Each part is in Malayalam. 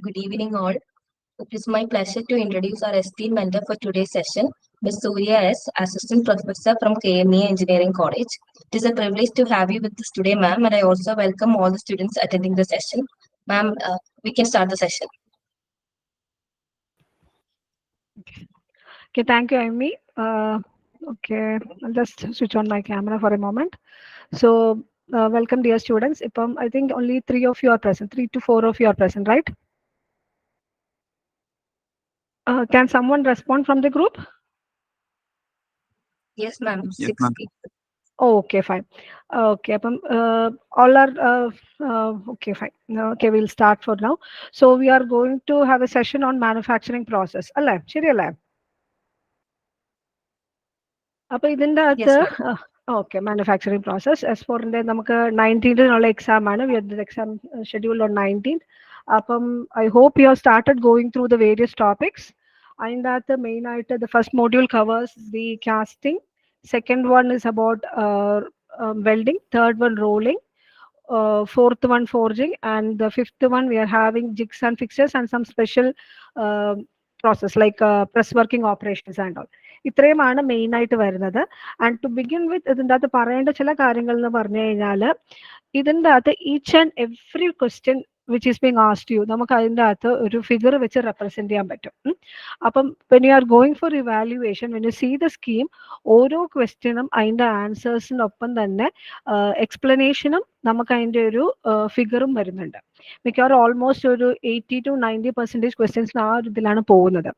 Good evening, all. It is my pleasure to introduce our esteemed mentor for today's session, Ms. Surya S., Assistant Professor from KMEA Engineering College. It is a privilege to have you with us today, ma'am, and I also welcome all the students attending the session. Ma'am, we can start the session. Okay, thank you, Amy. Okay, I'll just switch on my camera for a moment. So, welcome, dear students. I think only 3 of you are present, 3 to 4 of you are present, right? Can someone respond from the group? Yes, ma'am. Yes, 6 ma'am. people. Oh, okay, fine. Okay, all are okay, fine. Okay, we'll start for now. So, we are going to have a session on manufacturing process. അല്ലേ ശരിയല്ലേ? അപ്പോൾ ഇതിൻ്റെ Yes, അകത്ത് ma'am. ഓക്കെ മാനുഫാക്ചറിങ് പ്രോസസ് S4ൻ്റെ നമുക്ക് 19നുള്ള എക്സാം ആണ്. We are exam schedule on 19th. അപ്പം I hope you have started going through the various topics. അതിൻ്റെ അകത്ത് മെയിനായിട്ട് the first module covers the casting, second one is about welding, third one rolling, fourth one forging, and the fifth one we are having jigs and fixtures and some special process like press working operations and all. ഇത്രയുമാണ് മെയിൻ ആയിട്ട് വരുന്നത്. ആൻഡ് ടു ബിഗിൻ വിത്ത് ഇതിൻ്റെ അകത്ത് പറയേണ്ട ചില കാര്യങ്ങൾ എന്ന് പറഞ്ഞു കഴിഞ്ഞാൽ ഇതിൻ്റെ അകത്ത് each and every question which is being asked you നമുക്ക് അതിൻ്റെ അകത്ത് ഒരു ഫിഗർ വെച്ച് റെപ്രസെന്റ് ചെയ്യാൻ പറ്റും. അപ്പം when you are going for evaluation, when you see the scheme, ഓരോ ക്വസ്റ്റ്യനും അതിൻ്റെ ആൻസേഴ്സിനൊപ്പം തന്നെ എക്സ്പ്ലനേഷനും നമുക്ക് അതിൻ്റെ ഒരു ഫിഗറും വരുന്നുണ്ട്. മിക്കവാറും ഓൾമോസ്റ്റ് ഒരു 80 to 90% ക്വസ്റ്റ്യൻസിന് ആ ഒരു ഇതിലാണ് പോകുന്നത്.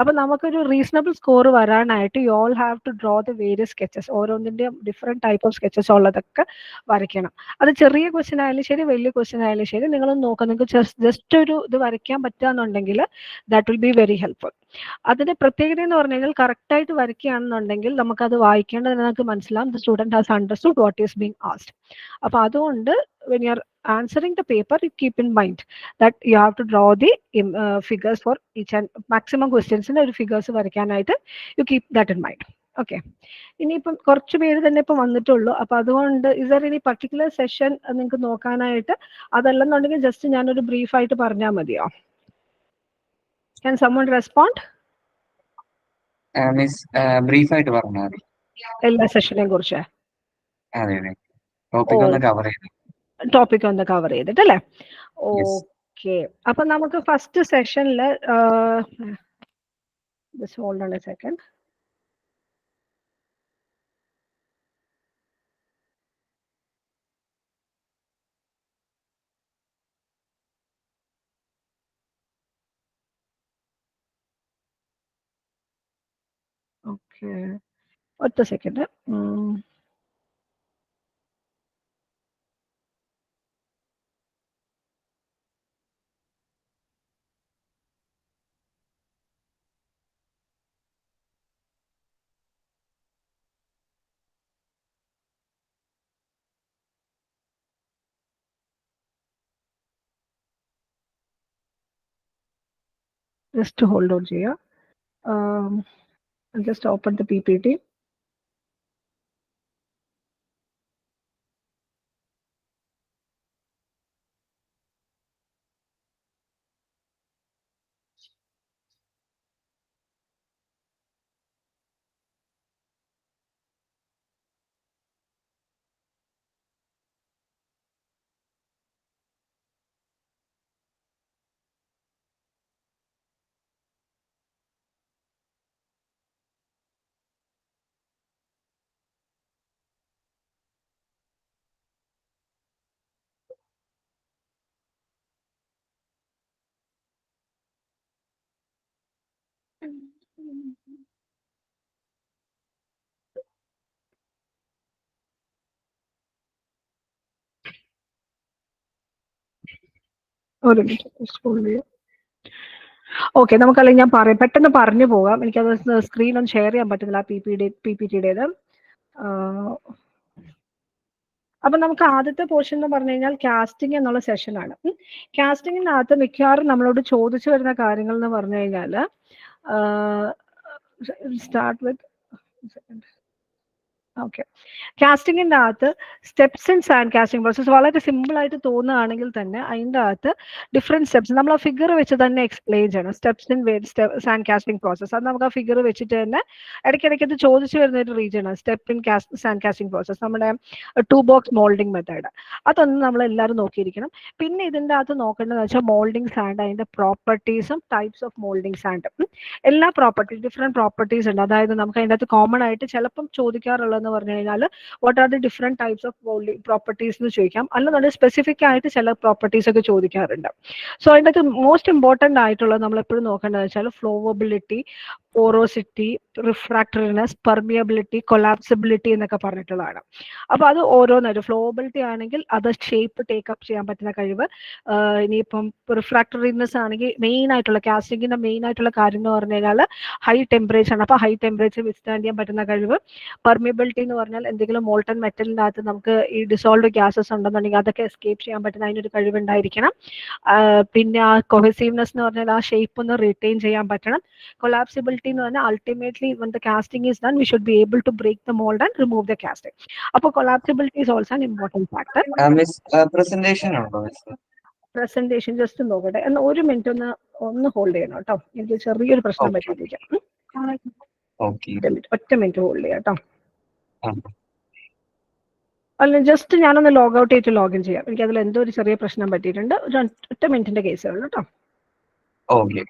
അപ്പം നമുക്കൊരു റീസണബിൾ സ്കോർ വരാനായിട്ട് you all have to draw the various sketches. ഓരോന്നിൻ്റെയും ഡിഫറെൻറ്റ് ടൈപ്പ് ഓഫ് സ്കെച്ചസ് ഉള്ളതൊക്കെ വരയ്ക്കണം. അത് ചെറിയ ക്വസ്റ്റ്യൻ ആയാലും ശരി, വലിയ ക്വസ്റ്റ്യൻ ആയാലും ശരി, നിങ്ങളൊന്ന് നോക്കാം. നിങ്ങൾക്ക് ജസ്റ്റ് ഒരു ഇത് വരയ്ക്കാൻ പറ്റുകയെന്നുണ്ടെങ്കിൽ that will be very helpful. അതിന്റെ പ്രത്യേകത എന്ന് പറഞ്ഞു കഴിഞ്ഞാൽ കറക്റ്റായിട്ട് വരയ്ക്കുകയാണെന്നുണ്ടെങ്കിൽ നമുക്കത് വായിക്കേണ്ടത് നമുക്ക് മനസ്സിലാവും. The student has understood what is being ആസ്ഡ്. അപ്പൊ അതുകൊണ്ട് when you are answering the paper, you keep in mind that you have to draw the figures for each and maximum questions in ഒരു figures വരയ്ക്കാനായിട്ട് you keep that in mind. Okay, ഇനിയിപ്പം കുറച്ച് പേര് തന്നെ ഇപ്പം വന്നിട്ടുള്ളൂ. അപ്പൊ അതുകൊണ്ട് is there any particular session നിങ്ങൾക്ക് നോക്കാനായിട്ട്? അതല്ലെന്നുണ്ടെങ്കിൽ ജസ്റ്റ് ഞാനൊരു ബ്രീഫായിട്ട് പറഞ്ഞാൽ മതിയോ? Can someone respond? മിസ് ബ്രീഫായിട്ട് പറഞ്ഞാൽ മതി. എല്ലാ സെഷനെയും കുറിച്ച് അതെ അതെ, ടോപ്പിക് ഒന്ന് കവർ ചെയ്ത് ടോപ്പിക് ഒന്ന് കവർ ചെയ്തിട്ടല്ലേ? ഓക്കെ, അപ്പൊ നമുക്ക് ഫസ്റ്റ് സെഷനിൽ hold on A second. Okay, ഒറ്റ സെക്കൻഡ്. ജസ്റ്റ് ഹോൾഡ് ഓൺ ചെയ്യുക. Just open the PPT. ഒരു മിനിറ്റ് ഹോൾഡ് ചെയ്യുക. ഓക്കെ, നമുക്കല്ലെങ്കിൽ ഞാൻ പെട്ടെന്ന് പറഞ്ഞു പോകാം. എനിക്കത് സ്ക്രീൻ ഒന്നും ഷെയർ ചെയ്യാൻ പറ്റുന്നില്ല PPTയുടേത്. അപ്പൊ നമുക്ക് ആദ്യത്തെ പോർഷൻ എന്ന് പറഞ്ഞു കഴിഞ്ഞാൽ കാസ്റ്റിംഗ് എന്നുള്ള സെഷനാണ്. കാസ്റ്റിങ്ങിനകത്ത് മിക്കവാറും നമ്മളോട് ചോദിച്ചു വരുന്ന കാര്യങ്ങൾ എന്ന് പറഞ്ഞു കഴിഞ്ഞാൽ സ്റ്റാർട്ട് വിത്ത് ഓക്കെ, കാസ്റ്റിങ്ങിൻ്റെ അകത്ത് steps in sand casting process വളരെ സിമ്പിൾ ആയിട്ട് തോന്നുകയാണെങ്കിൽ തന്നെ അതിൻ്റെ അകത്ത് ഡിഫറെൻറ്റ് സ്റ്റെപ്സ് നമ്മൾ ആ ഫിഗർ വെച്ച് തന്നെ എക്സ്പ്ലെയിൻ ചെയ്യണം. Steps in sand casting process അത് നമുക്ക് ആ ഫിഗർ വെച്ചിട്ട് തന്നെ ഇടയ്ക്കിടയ്ക്ക് അത് ചോദിച്ചു വരുന്ന ഒരു റീജിയനാണ് step in sand casting process, നമ്മുടെ 2 ബോക്സ് മോൾഡിംഗ് മെത്തേഡ്. അതൊന്നും നമ്മൾ എല്ലാവരും നോക്കിയിരിക്കണം. പിന്നെ ഇതിൻ്റെ അകത്ത് നോക്കേണ്ടതെന്ന് വെച്ചാൽ മോൾഡിംഗ് സാൻഡ്, അതിൻ്റെ പ്രോപ്പർട്ടീസും ടൈപ്സ് ഓഫ് മോൾഡിംഗ് സാൻഡ്, എല്ലാ പ്രോപ്പർട്ടീസ് ഡിഫറെൻറ്റ് പ്രോപ്പർട്ടീസ് ഉണ്ട്. അതായത് നമുക്ക് അതിൻ്റെ അകത്ത് കോമൺ ആയിട്ട് ചിലപ്പം ചോദിക്കാറുള്ളതെന്ന് പറഞ്ഞു കഴിഞ്ഞാൽ what are the different types of moulding properties എന്ന് ചോദിക്കാം. അല്ലെന്നുണ്ടെങ്കിൽ സ്പെസിഫിക് ആയിട്ട് ചില പ്രോപ്പർട്ടീസ് ഒക്കെ ചോദിക്കാറുണ്ട്. സോ അതിൻ്റെ അകത്ത് മോസ്റ്റ് ഇമ്പോർട്ടൻ്റ് ആയിട്ടുള്ളത് നമ്മൾ എപ്പോഴും നോക്കേണ്ടതെന്ന് വെച്ചാൽ ഫ്ലോവബിലിറ്റി, പോറോസിറ്റി, റിഫ്രാക്ടറിനെസ്, പെർമിയബിലിറ്റി, കൊളാപ്സിബിലിറ്റി എന്നൊക്കെ പറഞ്ഞിട്ടുള്ളതാണ്. അപ്പോൾ അത് ഓരോന്നായിട്ട് ഫ്ലോവബിലിറ്റി ആണെങ്കിൽ അത് ഷേപ്പ് ടേക്കപ്പ് ചെയ്യാൻ പറ്റുന്ന കഴിവ്. ഇനിയിപ്പം റിഫ്രാക്ടറിനെസ് ആണെങ്കിൽ മെയിൻ ആയിട്ടുള്ള കാസ്റ്റിങ്ങിന്റെ മെയിൻ ആയിട്ടുള്ള കാര്യം എന്ന് പറഞ്ഞു കഴിഞ്ഞാൽ ഹൈ ടെമ്പറേച്ചർ ആണ്. അപ്പോൾ ഹൈ ടെമ്പറേച്ചർ വിത്ത്സ്റ്റാൻഡ് ചെയ്യാൻ പറ്റുന്ന കഴിവ്. പെർമിയബിലിറ്റി എന്ന് പറഞ്ഞാൽ എന്തെങ്കിലും മോൾട്ടൺ മെറ്റലിൻ്റെ അകത്ത് നമുക്ക് ഈ ഡിസോൾവ് ഗ്യാസസ് ഉണ്ടെന്നുണ്ടെങ്കിൽ അതൊക്കെ എസ്കേപ്പ് ചെയ്യാൻ പറ്റുന്ന അതിനൊരു കഴിവുണ്ടായിരിക്കണം. പിന്നെ ആ കൊഹസീവ്നെസ് എന്ന് പറഞ്ഞാൽ ആ ഷേപ്പ് ഒന്ന് റിറ്റെയിൻ ചെയ്യാൻ പറ്റണം. കൊളാപ്സിബിലിറ്റി എന്ന് പറഞ്ഞാൽ ultimately when the casting is done we should be able to break the mold and remove the casting. അപ്പോൾ കൊളാപ്സിബിലിറ്റി is also an important factor. Miss presentation ഉണ്ടോ മിസ്? പ്രസന്റേഷൻ ജസ്റ്റ് നോക്കട്ടെ, എന്നാൽ ഒരു മിനിറ്റ് ഒന്ന് ഹോൾഡ് ചെയ്യണം കേട്ടോ, എനിക്ക് ചെറിയൊരു പ്രശ്നം പറ്റിയിരിക്കാം. ഒറ്റ മിനിറ്റ് ഹോൾഡ് ചെയ്യാം കേട്ടോ. അല്ല, ജസ്റ്റ് ഞാനൊന്ന് ലോഗ് ഔട്ട് ചെയ്തിട്ട് ലോഗിൻ ചെയ്യാം. എനിക്ക് അതിൽ എന്തോ ഒരു ചെറിയ പ്രശ്നം പറ്റിയിട്ടുണ്ട്. ഒറ്റ മിനിറ്റിന്റെ കേസേ ഉള്ളൂ കേട്ടോ. ഓക്കെ.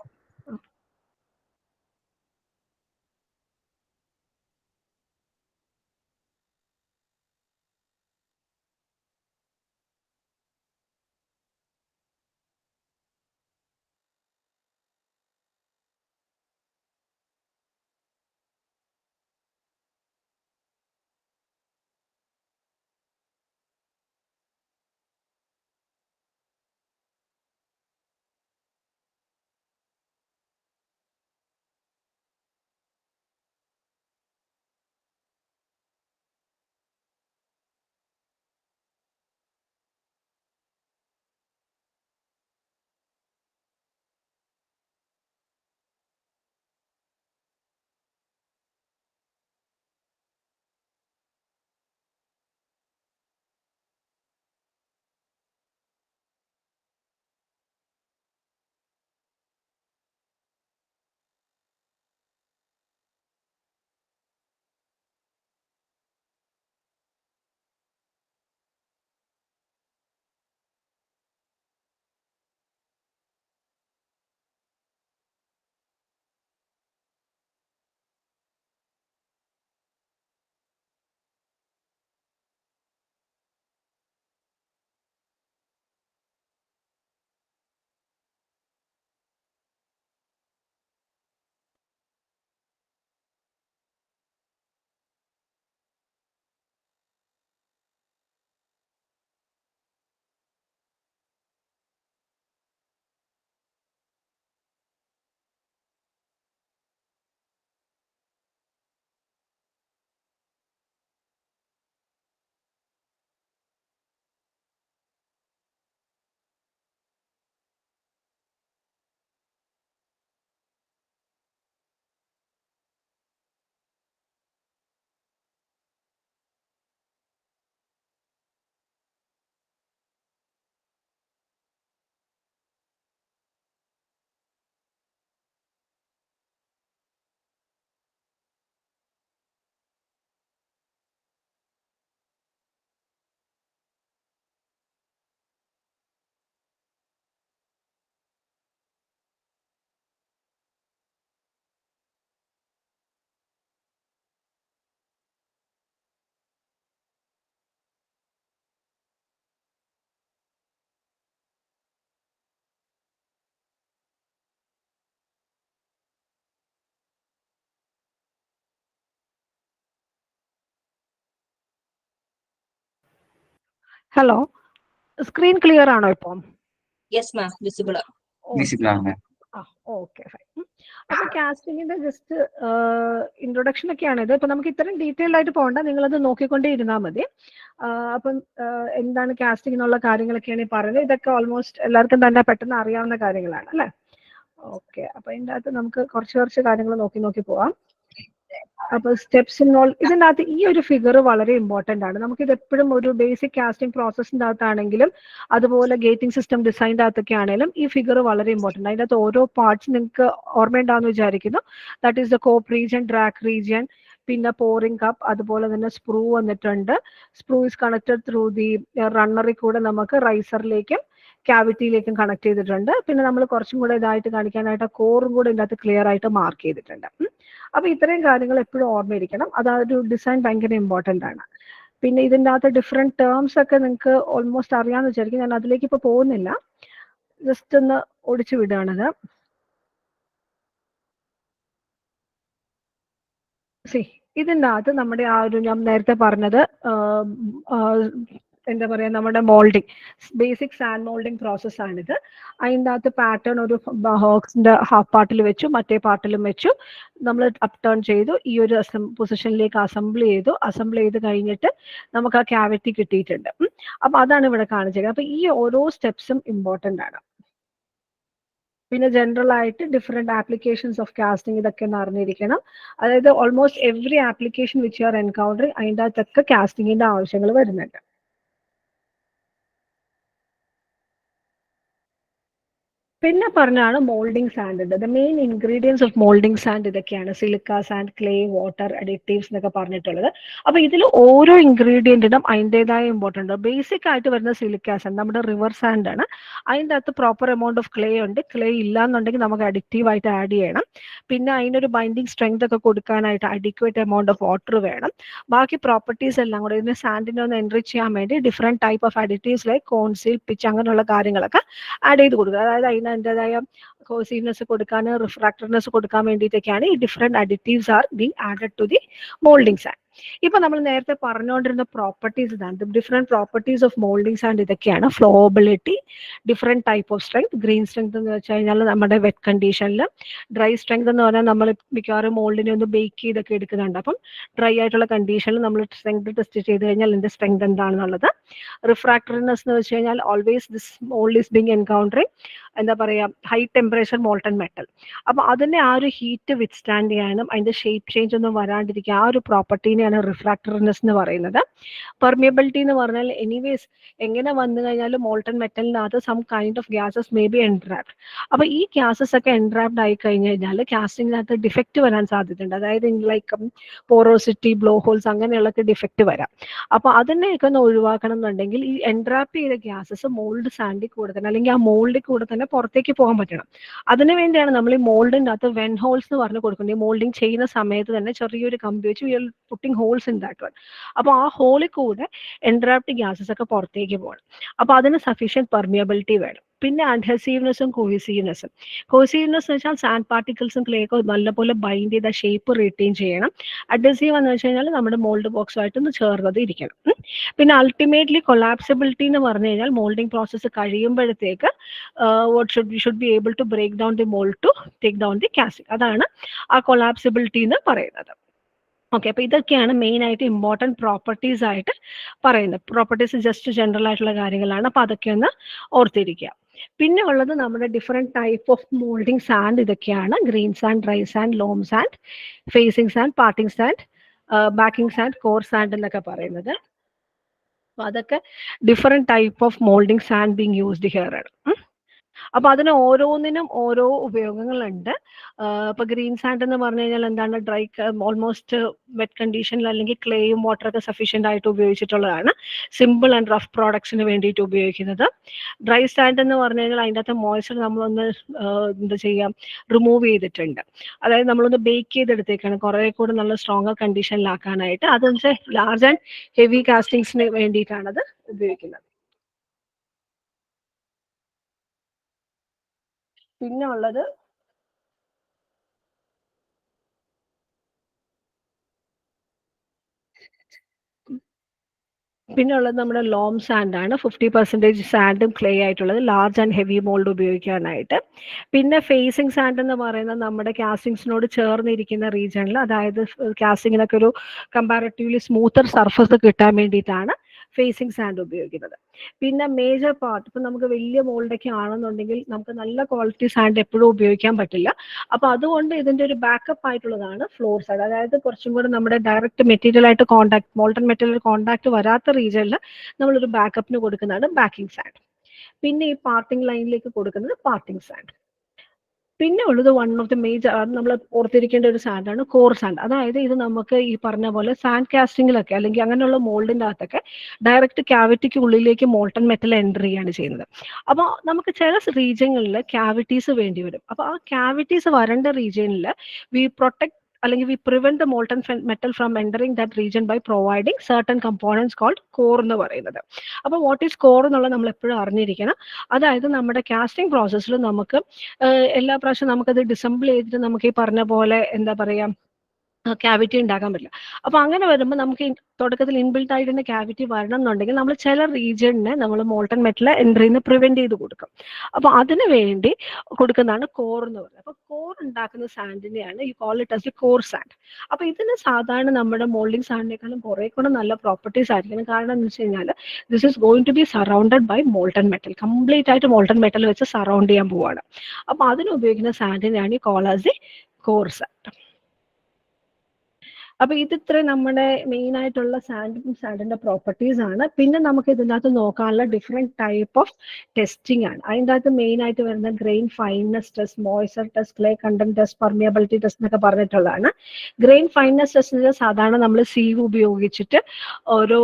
ഹലോ, സ്ക്രീൻ ക്ലിയർ ആണോ ഇപ്പം? യെസ് മാം, വിസിബിൾ ആണ്. വിസിബിൾ ആണ്. Okay fine. അപ്പൊ കാസ്റ്റിംഗിന്റെ ജസ്റ്റ് ഇൻട്രൊഡക്ഷൻ ഒക്കെയാണ് ഇത്. ഇപ്പൊ നമുക്ക് ഇത്രയും ഡീറ്റെയിൽഡ് ആയിട്ട് പോകണ്ട, നിങ്ങളത് നോക്കിക്കൊണ്ടേ ഇരുന്നാൽ മതി. അപ്പം എന്താണ് കാസ്റ്റിംഗ് എന്നുള്ള കാര്യങ്ങളൊക്കെയാണ് ഈ പറയുന്നത്. ഇതൊക്കെ ഓൾമോസ്റ്റ് എല്ലാവർക്കും തന്നെ പെട്ടെന്ന് അറിയാവുന്ന കാര്യങ്ങളാണ് അല്ലേ? ഓക്കെ, അപ്പൊ ഇതിൻ്റെ അകത്ത് നമുക്ക് കുറച്ച് കാര്യങ്ങൾ നോക്കി പോവാം. അപ്പൊ സ്റ്റെപ്സ് ഇതിനകത്ത് ഈ ഒരു ഫിഗർ വളരെ ഇമ്പോർട്ടന്റ് ആണ്. നമുക്കിത് എപ്പോഴും ഒരു ബേസിക് കാസ്റ്റിംഗ് പ്രോസസ്സിന്റെ അകത്താണെങ്കിലും അതുപോലെ ഗേറ്റിംഗ് സിസ്റ്റം ഡിസൈൻ്റെ അകത്തൊക്കെ ആണെങ്കിലും ഈ ഫിഗർ വളരെ ഇമ്പോർട്ടന്റ്. അതിൻ്റെ അകത്ത് ഓരോ പാർട്സ് നിങ്ങൾക്ക് ഓർമ്മയുണ്ടാവുമെന്ന് വിചാരിക്കുന്നു. That is the cope region, drag region, പിന്നെ പോറിംഗ് കപ്പ്, അതുപോലെ തന്നെ സ്പ്രൂ വന്നിട്ടുണ്ട്. Sprue is connected through the റണ്ണറിൽ കൂടെ നമുക്ക് റൈസറിലേക്കും ക്യാവിറ്റിയിലേക്കും കണക്ട് ചെയ്തിട്ടുണ്ട്. പിന്നെ നമ്മൾ കുറച്ചും കൂടെ ഇതായിട്ട് കാണിക്കാനായിട്ട് കോറും കൂടെ ഇതിൻ്റെ അകത്ത് ക്ലിയർ ആയിട്ട് മാർക്ക് ചെയ്തിട്ടുണ്ട്. അപ്പൊ ഇത്രയും കാര്യങ്ങൾ എപ്പോഴും ഓർമ്മയിരിക്കണം. അതൊരു ഡിസൈൻ ഭയങ്കര ഇമ്പോർട്ടന്റ് ആണ്. പിന്നെ ഇതിൻ്റെ അകത്ത് ഡിഫറെന്റ് ടേംസ് ഒക്കെ നിങ്ങൾക്ക് ഓൾമോസ്റ്റ് അറിയാമെന്ന് വിചാരിക്കും. ഞാൻ അതിലേക്ക് ഇപ്പൊ പോകുന്നില്ല, ജസ്റ്റ് ഒന്ന് ഓടിച്ചു വിടുകയാണത്. ഇതിൻ്റെ അകത്ത് നമ്മുടെ ആ ഒരു ഞാൻ നേരത്തെ പറഞ്ഞത് എന്താ പറയാ, നമ്മുടെ മോൾഡിങ്, ബേസിക് സാൻഡ് മോൾഡിങ് പ്രോസസ്സാണിത്. അതിൻ്റെ അകത്ത് പാറ്റേൺ ഒരു ഹോക്സിന്റെ ഹാഫ് പാർട്ടിൽ വെച്ചു, മറ്റേ പാർട്ടിലും വെച്ചു, നമ്മൾ അപ് ടേൺ ചെയ്തു, ഈ ഒരു പൊസിഷനിലേക്ക് അസംബിൾ ചെയ്ത് കഴിഞ്ഞിട്ട് നമുക്ക് ആ ക്യാവിറ്റി കിട്ടിയിട്ടുണ്ട്. അപ്പൊ അതാണ് ഇവിടെ കാണിച്ചത്. അപ്പൊ ഈ ഓരോ സ്റ്റെപ്സും ഇമ്പോർട്ടന്റ് ആണ്. പിന്നെ ജനറൽ ആയിട്ട് ഡിഫറെന്റ് ആപ്ലിക്കേഷൻസ് ഓഫ് കാസ്റ്റിംഗ് ഇതൊക്കെ ഒന്ന് അറിഞ്ഞിരിക്കണം. അതായത് almost every application which you are encountering അതിൻ്റെ അകത്തൊക്കെ കാസ്റ്റിംഗിന്റെ ആവശ്യങ്ങൾ വരുന്നുണ്ട്. പിന്നെ പറഞ്ഞാണ് moulding sand. The main ingredients of moulding sand ഇതൊക്കെയാണ്: silica sand, clay, water, additives എന്നൊക്കെ പറഞ്ഞിട്ടുള്ളത്. അപ്പൊ ഇതിൽ ഓരോ ഇൻഗ്രീഡിയന്റിനും അതിൻ്റെതായ ഇമ്പോർട്ടൻ്റ്. ബേസിക് ആയിട്ട് വരുന്ന സിലിക്ക സാൻഡ് നമ്മുടെ റിവർ സാൻഡ് ആണ്. അതിൻ്റെ അകത്ത് പ്രോപ്പർ എമൗണ്ട് ഓഫ് ക്ലേ ഉണ്ട്. ക്ലേ ഇല്ലാന്നുണ്ടെങ്കിൽ നമുക്ക് അഡിക്റ്റീവ് ആയിട്ട് ആഡ് ചെയ്യണം. പിന്നെ അതിനൊരു ബൈൻഡിങ് സ്ട്രെങ്ത് ഒക്കെ കൊടുക്കാനായിട്ട് അഡിക്വേറ്റ് എമൗണ്ട് ഓഫ് വാട്ടർ വേണം. ബാക്കി പ്രോപ്പർട്ടീസ് എല്ലാം കൂടെ ഇതിന് സാൻഡിനെ ഒന്ന് എൻറിച്ച് ചെയ്യാൻ വേണ്ടി different type of additives like conceal, pitch, അങ്ങനെയുള്ള കാര്യങ്ങളൊക്കെ ആഡ് ചെയ്ത് കൊടുക്കുക. അതായത് അതിൻ്റെതായ കോസീവ്നെസ് കൊടുക്കാൻ, റിഫ്രാക്റ്റർനെസ് കൊടുക്കാൻ വേണ്ടിയിട്ടൊക്കെയാണ് ഈ different additives are being added to the moulding sand. ഇപ്പൊ നമ്മൾ നേരത്തെ പറഞ്ഞുകൊണ്ടിരുന്ന പ്രോപ്പർട്ടീസ് ഇതാണ്. Different properties of moulding sand ഇതൊക്കെയാണ്: flowability, different type of strength. Green strength എന്ന് വെച്ച് കഴിഞ്ഞാൽ നമ്മുടെ വെറ്റ് കണ്ടീഷനിൽ, ഡ്രൈ സ്ട്രെങ്ത് എന്ന് പറഞ്ഞാൽ നമ്മൾ മിക്കവാറും മോൾഡിനെ ഒന്ന് ബേക്ക് ചെയ്തൊക്കെ എടുക്കുന്നുണ്ട്. അപ്പം ഡ്രൈ ആയിട്ടുള്ള കണ്ടീഷനിൽ നമ്മൾ സ്ട്രെങ്ത് ടെസ്റ്റ് ചെയ്ത് കഴിഞ്ഞാൽ ഇതിന്റെ സ്ട്രെങ്ത് എന്താണെന്നുള്ളത്. റിഫ്രാക്റ്റർനെസ് എന്ന് വെച്ച് കഴിഞ്ഞാൽ always this mould is being encountering എന്താ പറയാ ഹൈ ടെമ്പറേച്ചർ മോൾട്ടൺ മെറ്റൽ. അപ്പൊ അതിന്റെ ആ ഒരു ഹീറ്റ് വിത്ത്സ്റ്റാൻഡ് ചെയ്യാനും അതിന്റെ ഷേപ്പ് ചേഞ്ച് ഒന്നും വരാണ്ടിരിക്കുക, ആ ഒരു പ്രോപ്പർട്ടീനെയാണ് റിഫ്രാക്റ്റർനെസ് എന്ന് പറയുന്നത്. പെർമിയബിലിറ്റി എന്ന് പറഞ്ഞാൽ എനിവേസ് എങ്ങനെ വന്നു കഴിഞ്ഞാലും മോൾട്ടൺ മെറ്റലിനകത്ത് some kind of gases may be entrapped. അപ്പൊ ഈ ഗ്യാസസ് ഒക്കെ എൻട്രാപ്ഡ് ആയി കഴിഞ്ഞു കഴിഞ്ഞാൽ കാസ്റ്റിങ്ങിനകത്ത് ഡിഫക്റ്റ് വരാൻ സാധ്യതയുണ്ട്. അതായത് ലൈക്ക് പോറോസിറ്റി, ബ്ലോ ഹോൾസ്, അങ്ങനെയുള്ളൊക്കെ ഡിഫക്റ്റ് വരാം. അപ്പൊ അതിനെയൊക്കെ ഒന്ന് ഒഴിവാക്കണം എന്നുണ്ടെങ്കിൽ ഈ എൻട്രാപ്പ് ചെയ്ത ഗ്യാസസ് മോൾഡ് സാൻഡിൽ കൂടെ തന്നെ അല്ലെങ്കിൽ ആ മോൾഡിൽ കൂടെ തന്നെ പുറത്തേക്ക് പോകാൻ പറ്റണം. അതിനു വേണ്ടിയാണ് നമ്മൾ ഈ മോൾഡിന്റെ അകത്ത് വെൻ ഹോൾസ് എന്ന് പറഞ്ഞു കൊടുക്കുന്നത്. ഈ മോൾഡിങ് ചെയ്യുന്ന സമയത്ത് തന്നെ ചെറിയൊരു കമ്പി വെച്ച് we are putting holes in that one. അപ്പൊ ആ ഹോളിൽ കൂടെ എൻട്രാപ്ഡ് ഗ്യാസസ് ഒക്കെ പുറത്തേക്ക് പോകണം. അപ്പൊ അതിന് സഫീഷ്യന്റ് പെർമിയബിലിറ്റി വേണം. പിന്നെ അഡ്ഹസീവ്നെസ്സും കോഹീസീവ്നെസ്സും. കോഹീസീവ്നെസ് എന്ന് വെച്ചാൽ സാൻഡ് പാർട്ടിക്കിൾസും ക്ലേയൊക്കെ നല്ലപോലെ ബൈൻഡ് ചെയ്ത ഷേപ്പ് റീറ്റെയിൻ ചെയ്യണം. അഡ്ഹസീവ് എന്ന് വെച്ച് കഴിഞ്ഞാൽ നമ്മുടെ മോൾഡ് ബോക്സുമായിട്ട് ഒന്ന് ചേർന്നത് ഇരിക്കണം. പിന്നെ അൾട്ടിമേറ്റ്ലി കൊളാപ്സിബിലിറ്റി എന്ന് പറഞ്ഞു കഴിഞ്ഞാൽ മോൾഡിംഗ് പ്രോസസ്സ് കഴിയുമ്പോഴത്തേക്ക് should be able to break down the mould to take down the casting. അതാണ് ആ കൊളാപ്സിബിലിറ്റി എന്ന് പറയുന്നത്. ഓക്കെ, അപ്പൊ ഇതൊക്കെയാണ് മെയിൻ ആയിട്ട് ഇമ്പോർട്ടൻറ്റ് പ്രോപ്പർട്ടീസ് ആയിട്ട് പറയുന്നത്. പ്രോപ്പർട്ടീസ് ജസ്റ്റ് ജനറൽ ആയിട്ടുള്ള കാര്യങ്ങളാണ്. അപ്പൊ അതൊക്കെ ഒന്ന് ഓർത്തിരിക്കുക. പിന്നെ ഉള്ളത് നമ്മുടെ different type of moulding sand ഇതൊക്കെയാണ്: green sand, dry sand, loam sand, facing sand, parting sand, backing sand, core sand എന്നൊക്കെ പറയുന്നത്. അപ്പൊ അതൊക്കെ different type of moulding sand being used here ആണ്. അപ്പൊ അതിന് ഓരോന്നിനും ഓരോ ഉപയോഗങ്ങളുണ്ട്. ഇപ്പൊ ഗ്രീൻ സാൻഡ് എന്ന് പറഞ്ഞു കഴിഞ്ഞാൽ എന്താണ്, ഡ്രൈ ഓൾമോസ്റ്റ് വെറ്റ് കണ്ടീഷനിൽ അല്ലെങ്കിൽ ക്ലേയും വാട്ടറൊക്കെ സഫീഷ്യന്റ് ആയിട്ട് ഉപയോഗിച്ചിട്ടുള്ളതാണ്. സിമ്പിൾ ആൻഡ് റഫ് പ്രോഡക്ട്സിന് വേണ്ടിയിട്ട് ഉപയോഗിക്കുന്നത്. ഡ്രൈ സാൻഡ് എന്ന് പറഞ്ഞു കഴിഞ്ഞാൽ അതിൻ്റെ അകത്ത് മോയ്സ്ചർ നമ്മളൊന്ന് എന്താ ചെയ്യാം, റിമൂവ് ചെയ്തിട്ടുണ്ട്. അതായത് നമ്മളൊന്ന് ബേക്ക് ചെയ്തെടുത്തേക്കാണ് കുറെ കൂടെ നല്ല സ്ട്രോങ്ങർ കണ്ടീഷനിലാക്കാനായിട്ട്. അതെന്ന് വെച്ചാൽ ലാർജ് ആൻഡ് ഹെവി കാസ്റ്റിംഗ്സിന് വേണ്ടിയിട്ടാണ് അത് ഉപയോഗിക്കുന്നത്. പിന്നെ ഉള്ളത് നമ്മുടെ ലോം സാൻഡ് ആണ്. 50% സാൻഡും ക്ലേ ആയിട്ടുള്ളത്, ലാർജ് ആൻഡ് ഹെവി മോൾഡ് ഉപയോഗിക്കാനായിട്ട്. പിന്നെ ഫേസിംഗ് സാൻഡ് എന്ന് പറയുന്നത് നമ്മുടെ കാസ്റ്റിങ്സിനോട് ചേർന്നിരിക്കുന്ന റീജിയണിൽ, അതായത് കാസ്റ്റിങ്ങിനൊക്കെ ഒരു കമ്പാരിറ്റീവ്ലി സ്മൂത്തർ സർഫസ് കിട്ടാൻ വേണ്ടിയിട്ടാണ് ഫേസിങ് സാൻഡ് ഉപയോഗിക്കുന്നത്. പിന്നെ മേജർ പാർട്ട് ഇപ്പം നമുക്ക് വലിയ മോൾഡൊക്കെ ആണെന്നുണ്ടെങ്കിൽ നമുക്ക് നല്ല ക്വാളിറ്റി സാൻഡ് എപ്പോഴും ഉപയോഗിക്കാൻ പറ്റില്ല. അപ്പൊ അതുകൊണ്ട് ഇതിന്റെ ഒരു ബാക്കപ്പ് ആയിട്ടുള്ളതാണ് ഫ്ലോർ സാൻഡ്. അതായത് കുറച്ചും കൂടെ നമ്മുടെ ഡയറക്റ്റ് മെറ്റീരിയൽ ആയിട്ട് കോൺടാക്ട്, മോൾട്ടൺ മെറ്റീരിയൽ കോൺടാക്ട് വരാത്ത റീജിയനിൽ നമ്മളൊരു ബാക്കപ്പിന് കൊടുക്കുന്നതാണ് ബാക്കിംഗ് സാൻഡ്. പിന്നെ ഈ പാർട്ടിംഗ് ലൈനിലേക്ക് കൊടുക്കുന്നത് പാർട്ടിംഗ് സാൻഡ്. പിന്നെ ഉള്ളത് വൺ ഓഫ് ദി മേജർ, നമ്മൾ ഓർത്തിരിക്കേണ്ട ഒരു സാൻഡാണ് കോർ സാൻഡ്. അതായത് ഇത് നമുക്ക് ഈ പറഞ്ഞ പോലെ സാൻഡ് കാസ്റ്റിങ്ങിലൊക്കെ അല്ലെങ്കിൽ അങ്ങനെയുള്ള മോൾഡിൻ്റെ അകത്തൊക്കെ ഡയറക്റ്റ് ക്യാവിറ്റിക്ക് ഉള്ളിലേക്ക് മോൾട്ടൺ മെറ്റൽ എൻ്റർ ചെയ്യാണ് ചെയ്യുന്നത്. അപ്പോൾ നമുക്ക് ചില റീജിയനിൽ ക്യാവിറ്റീസ് വേണ്ടി വരും. അപ്പോൾ ആ ക്യാവിറ്റീസ് വരേണ്ട റീജിയനിൽ വി പ്രൊട്ടക്ട് അല്ലെങ്കിൽ we prevent the molten metal from entering that region by providing certain components called core എന്ന് പറയുന്നത്. അപ്പോൾ വാട്ട് ഈസ് കോർ എന്നുള്ളത് നമ്മൾ എപ്പോഴും അറിഞ്ഞിരിക്കണം. അതായത് നമ്മുടെ കാസ്റ്റിംഗ് പ്രോസസ്സിൽ നമുക്ക് എല്ലാ പ്രാവശ്യം നമുക്കത് ഡിസംബിൾ ചെയ്തിട്ട് നമുക്ക് ഈ പറഞ്ഞ പോലെ എന്താ പറയുക ക്യാവിറ്റി ഉണ്ടാക്കാൻ പറ്റില്ല. അപ്പൊ അങ്ങനെ വരുമ്പോൾ നമുക്ക് തുടക്കത്തിൽ ഇൻബിൽട്ട് ആയിട്ട് തന്നെ ക്യാവിറ്റി വരണം എന്നുണ്ടെങ്കിൽ നമ്മൾ ചില റീജിയണിനെ നമ്മൾ മോൾട്ടൺ മെറ്റൽ എൻട്രിയിൽ നിന്ന് പ്രിവെന്റ് ചെയ്ത് കൊടുക്കും. അപ്പൊ അതിനു വേണ്ടി കൊടുക്കുന്നതാണ് കോർ എന്ന് പറയുന്നത്. അപ്പൊ കോർ ഉണ്ടാക്കുന്ന സാൻഡിനെയാണ് ഈ call it as the core sand. അപ്പൊ ഇതിന് സാധാരണ നമ്മുടെ മോൾഡിംഗ് സാൻഡിനേക്കാളും കുറെ കൂടെ നല്ല പ്രോപ്പർട്ടീസ് ആയിരിക്കണം. കാരണം എന്ന് വെച്ച് കഴിഞ്ഞാൽ this is going to be surrounded by molten metal, complete ആയിട്ട് മോൾട്ടൺ മെറ്റൽ വെച്ച് സറൗണ്ട് ചെയ്യാൻ പോവാണ്. അപ്പൊ അതിന് ഉപയോഗിക്കുന്ന സാൻഡിനെയാണ് ഈ call as the core sand. അപ്പൊ ഇതിത്ര നമ്മുടെ മെയിൻ ആയിട്ടുള്ള സാൻഡിന്റെ പ്രോപ്പർട്ടീസ് ആണ്. പിന്നെ നമുക്ക് ഇതിൻ്റെ അകത്ത് നോക്കാനുള്ള ഡിഫറെന്റ് ടൈപ്പ് ഓഫ് ടെസ്റ്റിംഗ് ആണ്. അതിൻ്റെ അകത്ത് മെയിൻ ആയിട്ട് വരുന്ന grain fineness test, moisture test, clay content test, permeability test എന്നൊക്കെ പറഞ്ഞിട്ടുള്ളതാണ്. ഗ്രെയിൻ ഫൈൻനെസ് ടെസ്റ്റിന് സാധാരണ നമ്മൾ സീവ് ഉപയോഗിച്ചിട്ട് ഓരോ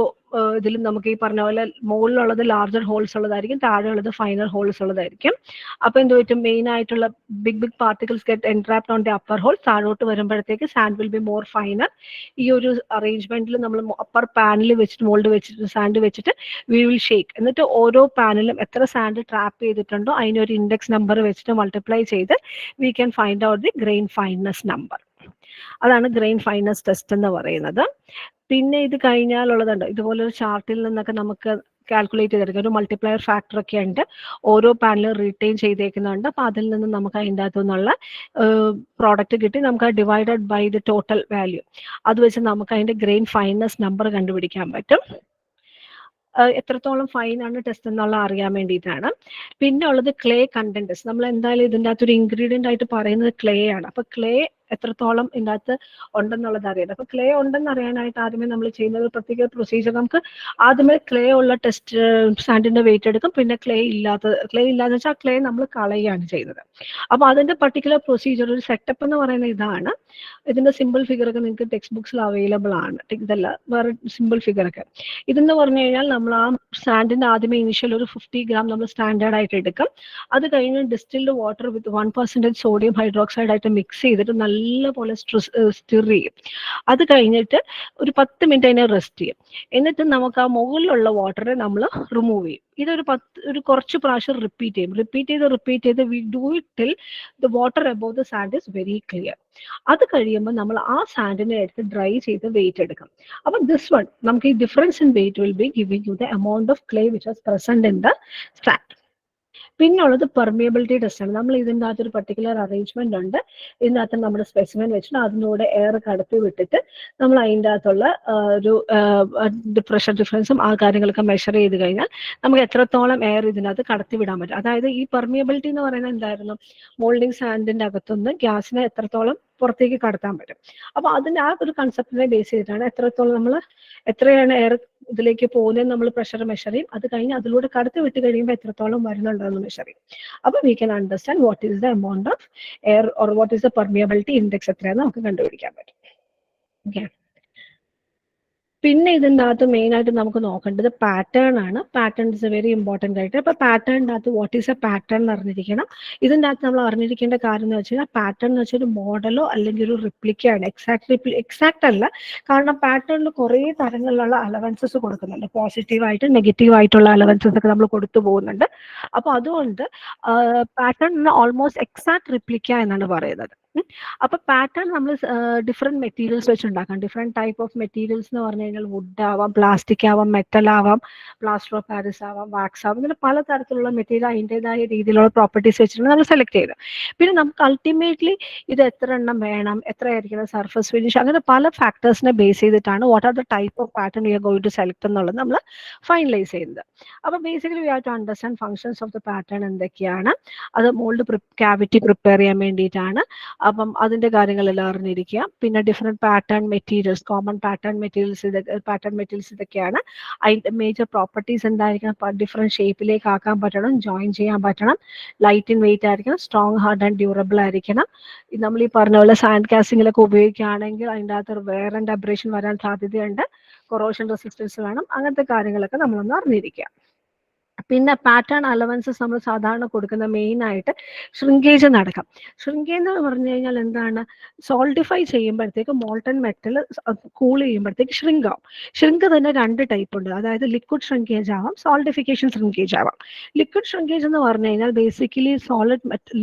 ഇതിലും നമുക്ക് ഈ പറഞ്ഞ പോലെ മുകളിലുള്ളത് ലാർജർ ഹോൾസ് ഉള്ളതായിരിക്കും, താഴെയുള്ളത് ഫൈനർ ഹോൾസ് ഉള്ളതായിരിക്കും. അപ്പൊ എന്ത് പറ്റും, മെയിൻ ആയിട്ടുള്ള big particles get entrapped on the upper hole. താഴോട്ട് വരുമ്പോഴത്തേക്ക് sand will be more finer. ഈ ഒരു അറേഞ്ച്മെന്റിൽ നമ്മൾ അപ്പർ പാനൽ വെച്ചിട്ട് മോൾഡ് വെച്ചിട്ട് സാൻഡ് വെച്ചിട്ട് വി വിൽ ഷേക്ക്. എന്നിട്ട് ഓരോ പാനലും എത്ര സാൻഡ് ട്രാപ്പ് ചെയ്തിട്ടുണ്ടോ അതിനൊരു ഇൻഡെക്സ് നമ്പർ വെച്ചിട്ട് മൾട്ടിപ്ലൈ ചെയ്ത് we can find out the grain fineness number. അതാണ് ഗ്രെയിൻ ഫൈൻനെസ് ടെസ്റ്റ് എന്ന് പറയുന്നത്. പിന്നെ ഇത് കഴിഞ്ഞാലുള്ളതുണ്ട്, ഇതുപോലെ ഒരു ചാർട്ടിൽ നിന്നൊക്കെ നമുക്ക് കാൽക്കുലേറ്റ് ചെയ്തെടുക്കാം. ഒരു മൾട്ടിപ്ലയർ ഫാക്ടർ ഒക്കെ ഉണ്ട്, ഓരോ പാനലും റീറ്റെയിൻ ചെയ്തേക്കുന്നുണ്ട്. അപ്പൊ അതിൽ നിന്ന് നമുക്ക് അതിൻ്റെ അകത്തു നിന്നുള്ള പ്രോഡക്റ്റ് കിട്ടി നമുക്ക് divided by the total value, അത് വെച്ച് നമുക്ക് അതിന്റെ ഗ്രെയിൻ ഫൈൻനെസ് നമ്പർ കണ്ടുപിടിക്കാൻ പറ്റും. എത്രത്തോളം ഫൈൻ ആണ് ടെസ്റ്റ് എന്നുള്ള അറിയാൻ വേണ്ടിയിട്ടാണ്. പിന്നെ ഉള്ളത് ക്ലേ കണ്ടന്റ് ടെസ്റ്റ്. നമ്മൾ എന്തായാലും ഇതിൻ്റെ അകത്തൊരു ഇൻഗ്രീഡിയന്റ് ആയിട്ട് പറയുന്നത് ക്ലേ ആണ്. അപ്പൊ ക്ലേ എത്രത്തോളം ഇതിൻ്റെ അകത്ത് ഉണ്ടെന്നുള്ളത് അറിയാം. അപ്പൊ ക്ലേ ഉണ്ടെന്ന് അറിയാനായിട്ട് ആദ്യമേ നമ്മൾ ചെയ്യുന്ന ഒരു പ്രത്യേക പ്രൊസീജിയർ, നമുക്ക് ആദ്യമേ ക്ലേ ഉള്ള ടെസ്റ്റ് സാൻഡിന്റെ വെയിറ്റ് എടുക്കും. പിന്നെ ക്ലേ ഇല്ലാന്ന് വെച്ചാൽ ക്ലേ നമ്മൾ കളയുകയാണ് ചെയ്യുന്നത്. അപ്പൊ അതിന്റെ പർട്ടിക്കുലർ പ്രൊസീജിയർ, ഒരു സെറ്റപ്പ് എന്ന് പറയുന്നത് ഇതാണ്. ഇതിന്റെ സിമ്പിൾ ഫിഗർ ഒക്കെ നിങ്ങൾക്ക് ടെക്സ്റ്റ് ബുക്സിൽ അവൈലബിൾ ആണ്. ഇതല്ല, വേറെ സിമ്പിൾ ഫിഗർ ഒക്കെ. ഇതെന്ന് പറഞ്ഞു കഴിഞ്ഞാൽ നമ്മൾ ആ സാൻഡിന്റെ ആദ്യമേ ഇനിഷ്യൽ ഒരു 50 ഗ്രാം നമ്മൾ സ്റ്റാൻഡേർഡ് ആയിട്ട് എടുക്കും. അത് കഴിഞ്ഞ് ഡിസ്റ്റിൽഡ് വാട്ടർ വിത്ത് 1% സോഡിയം ഹൈഡ്രോക്സൈഡ് ആയിട്ട് മിക്സ് ചെയ്തിട്ട് നല്ലപോലെ സ്റ്റിർ ചെയ്യും. അത് കഴിഞ്ഞിട്ട് ഒരു 10 മിനിറ്റ് അതിനെ റെസ്റ്റ് ചെയ്യും. എന്നിട്ട് നമുക്ക് ആ മുകളിലുള്ള വാട്ടറെ നമ്മൾ റിമൂവ് ചെയ്യും. ഇതൊരു കുറച്ച് പ്രാവശ്യം റിപ്പീറ്റ് ചെയ്ത് we do it till the water above the sand is very clear. അത് കഴിയുമ്പോൾ നമ്മൾ ആ സാൻഡിനെ എടുത്ത് ഡ്രൈ ചെയ്ത് വെയിറ്റ് എടുക്കും. അപ്പൊ ദിസ് വൺ നമുക്ക് ഈ difference in weight will be giving you the amount of clay which was present in the sand. പിന്നുള്ളത് പെർമിയബിലിറ്റി ടെസ്റ്റ് ആണ്. നമ്മൾ ഇതിൻ്റെ അകത്തൊരു പർട്ടിക്കുലർ അറേഞ്ച്മെന്റ് ഉണ്ട്. ഇതിനകത്ത് നമ്മുടെ സ്പെസിമെൻ വെച്ചിട്ട് അതിനൂടെ എയർ കടത്തി വിട്ടിട്ട് നമ്മൾ അതിൻ്റെ അകത്തുള്ള ഒരു പ്രഷർ ഡിഫറൻസും ആ കാര്യങ്ങളൊക്കെ മെഷർ ചെയ്ത് കഴിഞ്ഞാൽ നമുക്ക് എത്രത്തോളം എയർ ഇതിനകത്ത് കടത്തി വിടാൻ പറ്റും. അതായത് ഈ പെർമിയബിലിറ്റി എന്ന് പറയുന്നത് എന്തായിരുന്നു, മോൾഡിംഗ് സാൻഡിന്റെ അകത്തുനിന്ന് ഗ്യാസിനെ എത്രത്തോളം പുറത്തേക്ക് കടത്താൻ പറ്റും. അപ്പൊ അതിന്റെ ആ ഒരു കൺസെപ്റ്റിനെ ബേസ് ചെയ്തിട്ടാണ് എത്രയാണ് എയർ ഇതിലേക്ക് പോകുന്നത് നമ്മൾ പ്രഷർ മെഷർ ചെയ്യും. അത് കഴിഞ്ഞ് അതിലൂടെ കടത്തി വിട്ട് കഴിയുമ്പോൾ എത്രത്തോളം വരുന്നുണ്ടെന്ന് മെഷർ ചെയ്യും. അപ്പൊ we can understand what is the amount of air or what is the permeability index എത്രയാണെന്ന് നമുക്ക് കണ്ടുപിടിക്കാൻ പറ്റും. ഓക്കെ. പിന്നെ ഇതിൻ്റെ അകത്ത് മെയിൻ ആയിട്ട് നമുക്ക് നോക്കേണ്ടത് പാറ്റേൺ ആണ്. Pattern is A very important ആയിട്ട്. അപ്പൊ പാറ്റേണിൻ്റെ അകത്ത് വാട്ട് ഈസ് എ പാറ്റേൺ എന്ന് അറിഞ്ഞിരിക്കണം. ഇതിൻ്റെ അകത്ത് നമ്മൾ അറിഞ്ഞിരിക്കേണ്ട കാര്യം എന്ന് വെച്ച് കഴിഞ്ഞാൽ പാറ്റേൺ എന്ന് വെച്ചാൽ ഒരു മോഡലോ അല്ലെങ്കിൽ ഒരു റിപ്ലിക്കയാണ്. എക്സാക്ട് അല്ല, കാരണം പാറ്റേണിൽ കുറേ തരങ്ങളിലുള്ള അലവൻസസ് കൊടുക്കുന്നുണ്ട്. പോസിറ്റീവായിട്ട് നെഗറ്റീവ് ആയിട്ടുള്ള അലവൻസസ് ഒക്കെ നമ്മൾ കൊടുത്തു പോകുന്നുണ്ട്. അപ്പൊ അതുകൊണ്ട് പാറ്റേൺ ഓൾമോസ്റ്റ് എക്സാക്ട് റിപ്ലിക്ക എന്നാണ് പറയുന്നത്. അപ്പോൾ പാറ്റേൺ നമ്മൾ ഡിഫറെൻറ്റ് മെറ്റീരിയൽസ് വെച്ച് ഉണ്ടാക്കാം. ഡിഫറെൻറ്റ് ടൈപ്പ് ഓഫ് മെറ്റീരിയൽസ് എന്ന് പറഞ്ഞു കഴിഞ്ഞാൽ വുഡ് ആവാം, പ്ലാസ്റ്റിക് ആവാം, മെറ്റൽ ആവാം, പ്ലാസ്റ്റർ ഓഫ് പാരിസ് ആവാം, വാക്സ് ആവാം, ഇങ്ങനെ പല തരത്തിലുള്ള മെറ്റീരിയൽ അതിൻ്റെതായ രീതിയിലുള്ള പ്രോപ്പർട്ടീസ് വെച്ചിട്ട് നമ്മൾ സെലക്ട് ചെയ്ത്. പിന്നെ നമുക്ക് അൾട്ടിമേറ്റ്ലി ഇത് എത്ര എണ്ണം വേണം, എത്രയായിരിക്കണം സർഫസ് ഫിനിഷ്, അങ്ങനെ പല ഫാക്ടേഴ്സിനെ ബേസ് ചെയ്തിട്ടാണ് what are the type of pattern we are going to select എന്നുള്ളത് നമ്മൾ ഫൈനലൈസ് ചെയ്യുന്നത്. അപ്പോൾ basically we have to understand functions of the pattern എന്തൊക്കെയാണ്, അത് മോൾഡ് ക്യാവിറ്റി പ്രിപ്പയർ ചെയ്യാൻ വേണ്ടിയിട്ടാണ്. അപ്പം അതിൻ്റെ കാര്യങ്ങളെല്ലാം അറിഞ്ഞിരിക്കുക. പിന്നെ different pattern materials, common pattern materials ഇതൊക്കെയാണ്. അതിൻ്റെ മേജർ പ്രോപ്പർട്ടീസ് എന്തായിരിക്കണം, ഡിഫറെൻറ്റ് ഷേപ്പിലേക്ക് ആക്കാൻ പറ്റണം, ജോയിൻ ചെയ്യാൻ പറ്റണം, ലൈറ്റ് ഇൻ വെയിറ്റ് ആയിരിക്കണം, സ്ട്രോങ് ഹാർഡ് ആൻഡ് ഡ്യൂറബിൾ ആയിരിക്കണം. നമ്മൾ ഈ പറഞ്ഞ പോലെ സാൻഡ് കാസ്റ്റിങ്ങിലൊക്കെ ഉപയോഗിക്കുകയാണെങ്കിൽ അതിൻ്റെ അകത്ത് വെയർ ആൻഡ് അബ്രേഷൻ വരാൻ സാധ്യതയുണ്ട്, കൊറോഷൻ റെസിസ്റ്റൻസ് വേണം, അങ്ങനത്തെ കാര്യങ്ങളൊക്കെ നമ്മളൊന്ന് അറിഞ്ഞിരിക്കുക. പിന്നെ പാറ്റേൺ അലവൻസസ് നമ്മൾ സാധാരണ കൊടുക്കുന്ന മെയിനായിട്ട് ഷ്രിങ്കേജ് നടക്കാം. ഷ്രിങ്കേജ് എന്ന് പറഞ്ഞു കഴിഞ്ഞാൽ എന്താണ്, സോൾഡിഫൈ ചെയ്യുമ്പോഴത്തേക്ക് മോൾട്ടൺ മെറ്റൽ കൂൾ ചെയ്യുമ്പോഴത്തേക്ക് ഷ്രിങ്ക് ആവും. ഷ്രിങ്ക് തന്നെ 2 ടൈപ്പ് ഉണ്ട്, അതായത് ലിക്വിഡ് ഷ്രിങ്കേജ് ആവാം, സോൾഡിഫിക്കേഷൻ ഷ്രിങ്കേജ് ആവാം. ലിക്വിഡ് ഷ്രിങ്കേജ് എന്ന് പറഞ്ഞു കഴിഞ്ഞാൽ ബേസിക്കലി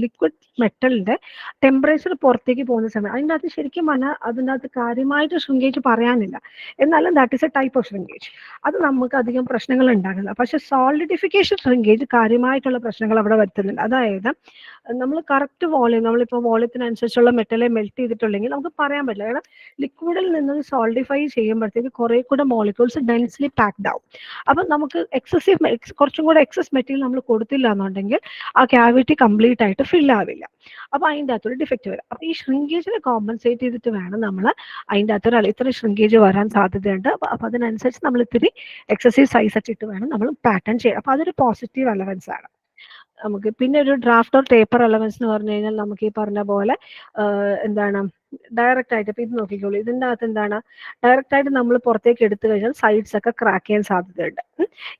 ലിക്വിഡ് മെറ്റലിന്റെ ടെമ്പറേച്ചർ പുറത്തേക്ക് പോകുന്ന സമയം അതിൻ്റെ അകത്ത് ശരിക്കും പറഞ്ഞാൽ അതിനകത്ത് കാര്യമായിട്ട് ഷ്രിങ്കേജ് പറയാനില്ല, എന്നാലും that is A type of shrinkage. അത് നമുക്ക് അധികം പ്രശ്നങ്ങൾ ഉണ്ടാകുന്നില്ല. പക്ഷെ സോളിഡിഫിക്കേഷൻ ഷ്രിങ്കേജ് കാര്യമായിട്ടുള്ള പ്രശ്നങ്ങൾ അവിടെ വരുത്തുന്നുണ്ട്. അതായത് നമ്മൾ കറക്റ്റ് വോളിയം, നമ്മളിപ്പോൾ വോളിയത്തിനനുസരിച്ചുള്ള മെറ്റലെ മെൽറ്റ് ചെയ്തിട്ടുണ്ടെങ്കിൽ നമുക്ക് പറയാൻ പറ്റില്ല. കാരണം ലിക്വിഡിൽ നിന്ന് സോൾഡിഫൈ ചെയ്യുമ്പോഴത്തേക്ക് കുറെ കൂടെ മോളിക്യൂൾസ് ഡെൻസ്ലി പാക്ഡ് ആവും. അപ്പം നമുക്ക് കുറച്ചും കൂടെ എക്സസ് മെറ്റീരിയൽ നമ്മൾ കൊടുത്തില്ല എന്നുണ്ടെങ്കിൽ ആ ക്യാവിറ്റി കംപ്ലീറ്റ് ആയിട്ട് ഫിൽ ആവില്ല. അപ്പൊ അതിൻ്റെ അകത്തൊരു ഡിഫക്റ്റ് വരും. അപ്പൊ ഈ ഷ്രിങ്കേജിനെ കോമ്പൻസേറ്റ് ചെയ്തിട്ട് വേണം നമ്മൾ അതിൻ്റെ അകത്തൊരു ഇത്ര ഷ്രിങ്കേജ് വരാൻ സാധ്യതയുണ്ട്. അപ്പൊ അതിനനുസരിച്ച് നമ്മൾ ഇത്തിരി എക്സസീവ് സൈസ് ഇട്ടിട്ട് വേണം നമ്മൾ പാറ്റേൺ ചെയ്യാൻ. അപ്പൊ അതൊരു പോസിറ്റീവ് അലവൻസ് ആണ് നമുക്ക്. പിന്നെ ഒരു ഡ്രാഫ്റ്റ് ഓർ ടേപ്പർ അലവൻസ് എന്ന് പറഞ്ഞു കഴിഞ്ഞാൽ നമുക്ക് ഈ പറഞ്ഞ പോലെ എന്താണ് ഡയറക്റ്റ് ആയിട്ട്, ഇപ്പൊ ഇത് നോക്കിക്കോളൂ, ഇതിൻ്റെ അകത്ത് എന്താണ് ഡയറക്റ്റ് ആയിട്ട് നമ്മൾ പുറത്തേക്ക് എടുത്തു കഴിഞ്ഞാൽ സൈഡ്സ് ഒക്കെ ക്രാക്ക് ചെയ്യാൻ സാധ്യതയുണ്ട്.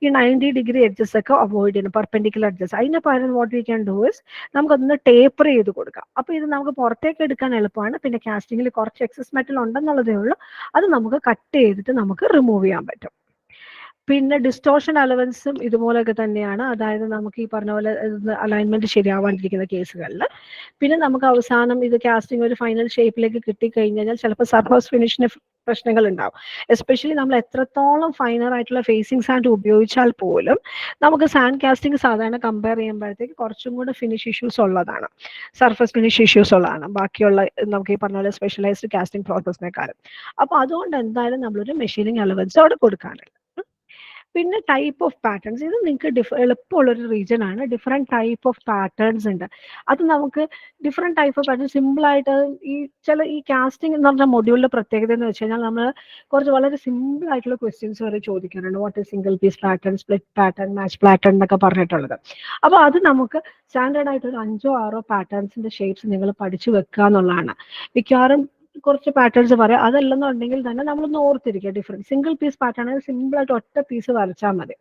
ഈ 90 ഡിഗ്രി എഡ്ജസ് ഒക്കെ അവോയ്ഡ് ചെയ്യണം, പെർപെൻഡിക്കുലർ എഡ്ജസ്. അതിന്റെ പകരം what we can do is നമുക്കതൊന്ന് ടേപ്പർ ചെയ്ത് കൊടുക്കാം. അപ്പൊ ഇത് നമുക്ക് പുറത്തേക്ക് എടുക്കാൻ എളുപ്പമാണ്. പിന്നെ കാസ്റ്റിങ്ങിൽ കുറച്ച് എക്സസ് മെറ്റൽ ഉണ്ടെന്നുള്ളതേ ഉള്ളൂ, അത് നമുക്ക് കട്ട് ചെയ്തിട്ട് നമുക്ക് റിമൂവ് ചെയ്യാൻ പറ്റും. പിന്നെ ഡിസ്റ്റോർഷൻ അലവൻസും ഇതുപോലെയൊക്കെ തന്നെയാണ്. അതായത് നമുക്ക് ഈ പറഞ്ഞ പോലെ അലൈൻമെന്റ് ശരിയാവാണ്ടിരിക്കുന്ന കേസുകളിൽ. പിന്നെ നമുക്ക് അവസാനം ഇത് കാസ്റ്റിംഗ് ഒരു ഫൈനൽ ഷേപ്പിലേക്ക് കിട്ടിക്കഴിഞ്ഞാൽ ചിലപ്പോൾ സർഫസ് ഫിനിഷിന് പ്രശ്നങ്ങൾ ഉണ്ടാവും. എസ്പെഷ്യലി നമ്മൾ എത്രത്തോളം ഫൈനർ ആയിട്ടുള്ള ഫേസിംഗ് സാൻഡ് ഉപയോഗിച്ചാൽ പോലും നമുക്ക് സാൻഡ് കാസ്റ്റിംഗ് സാധാരണ കമ്പയർ ചെയ്യുമ്പോഴത്തേക്ക് കുറച്ചും കൂടെ ഫിനിഷ് ഇഷ്യൂസ് ഉള്ളതാണ്, സർഫസ് ഫിനിഷ് ഇഷ്യൂസ് ഉള്ളതാണ് ബാക്കിയുള്ള നമുക്ക് ഈ പറഞ്ഞ പോലെ സ്പെഷ്യലൈസ്ഡ് കാസ്റ്റിംഗ് പ്രോസസ്സിനെക്കാളും. അപ്പോൾ അതുകൊണ്ട് എന്തായാലും നമ്മളൊരു മെഷീനിങ് അലവൻസ് അവിടെ കൊടുക്കാനുണ്ട്. പിന്നെ ടൈപ്പ് ഓഫ് പാറ്റേൺസ്, ഇത് നിങ്ങൾക്ക് എളുപ്പമുള്ളൊരു റീജൻ ആണ്. ഡിഫറെൻറ്റ് ടൈപ്പ് ഓഫ് പാറ്റേൺസ് ഉണ്ട്. അത് നമുക്ക് ഡിഫറെൻറ്റ് ടൈപ്പ് ഓഫ് പാറ്റേൺ സിമ്പിളായിട്ട് ഈ കാസ്റ്റിംഗ് എന്ന് പറഞ്ഞ മൊഡ്യൂളിന്റെ പ്രത്യേകത എന്ന് വെച്ച് കഴിഞ്ഞാൽ നമ്മൾ കുറച്ച് വളരെ സിമ്പിൾ ആയിട്ടുള്ള ക്വസ്റ്റ്യൻസ് വരെ ചോദിക്കാറുണ്ട്. What is single piece pattern, split pattern, match pattern എന്നൊക്കെ പറഞ്ഞിട്ടുള്ളത്. അപ്പോൾ അത് നമുക്ക് സ്റ്റാൻഡേർഡ് ആയിട്ട് ഒരു 5 or 6 പാറ്റേൺസിന്റെ ഷേപ്സ് നിങ്ങൾ പഠിച്ചു വെക്കുക എന്നുള്ളതാണ്. മിക്കവാറും കുറച്ച് പാറ്റേൺസ് പറയാം. അതല്ലെന്നുണ്ടെങ്കിൽ തന്നെ നമ്മളൊന്ന് ഓർത്തിരിക്കുക. ഡിഫറെൻറ്റ് സിംഗിൾ പീസ് പാറ്റേൺ ആണെങ്കിൽ സിമ്പിൾ ആയിട്ട് ഒറ്റ പീസ് വരച്ചാൽ മതി.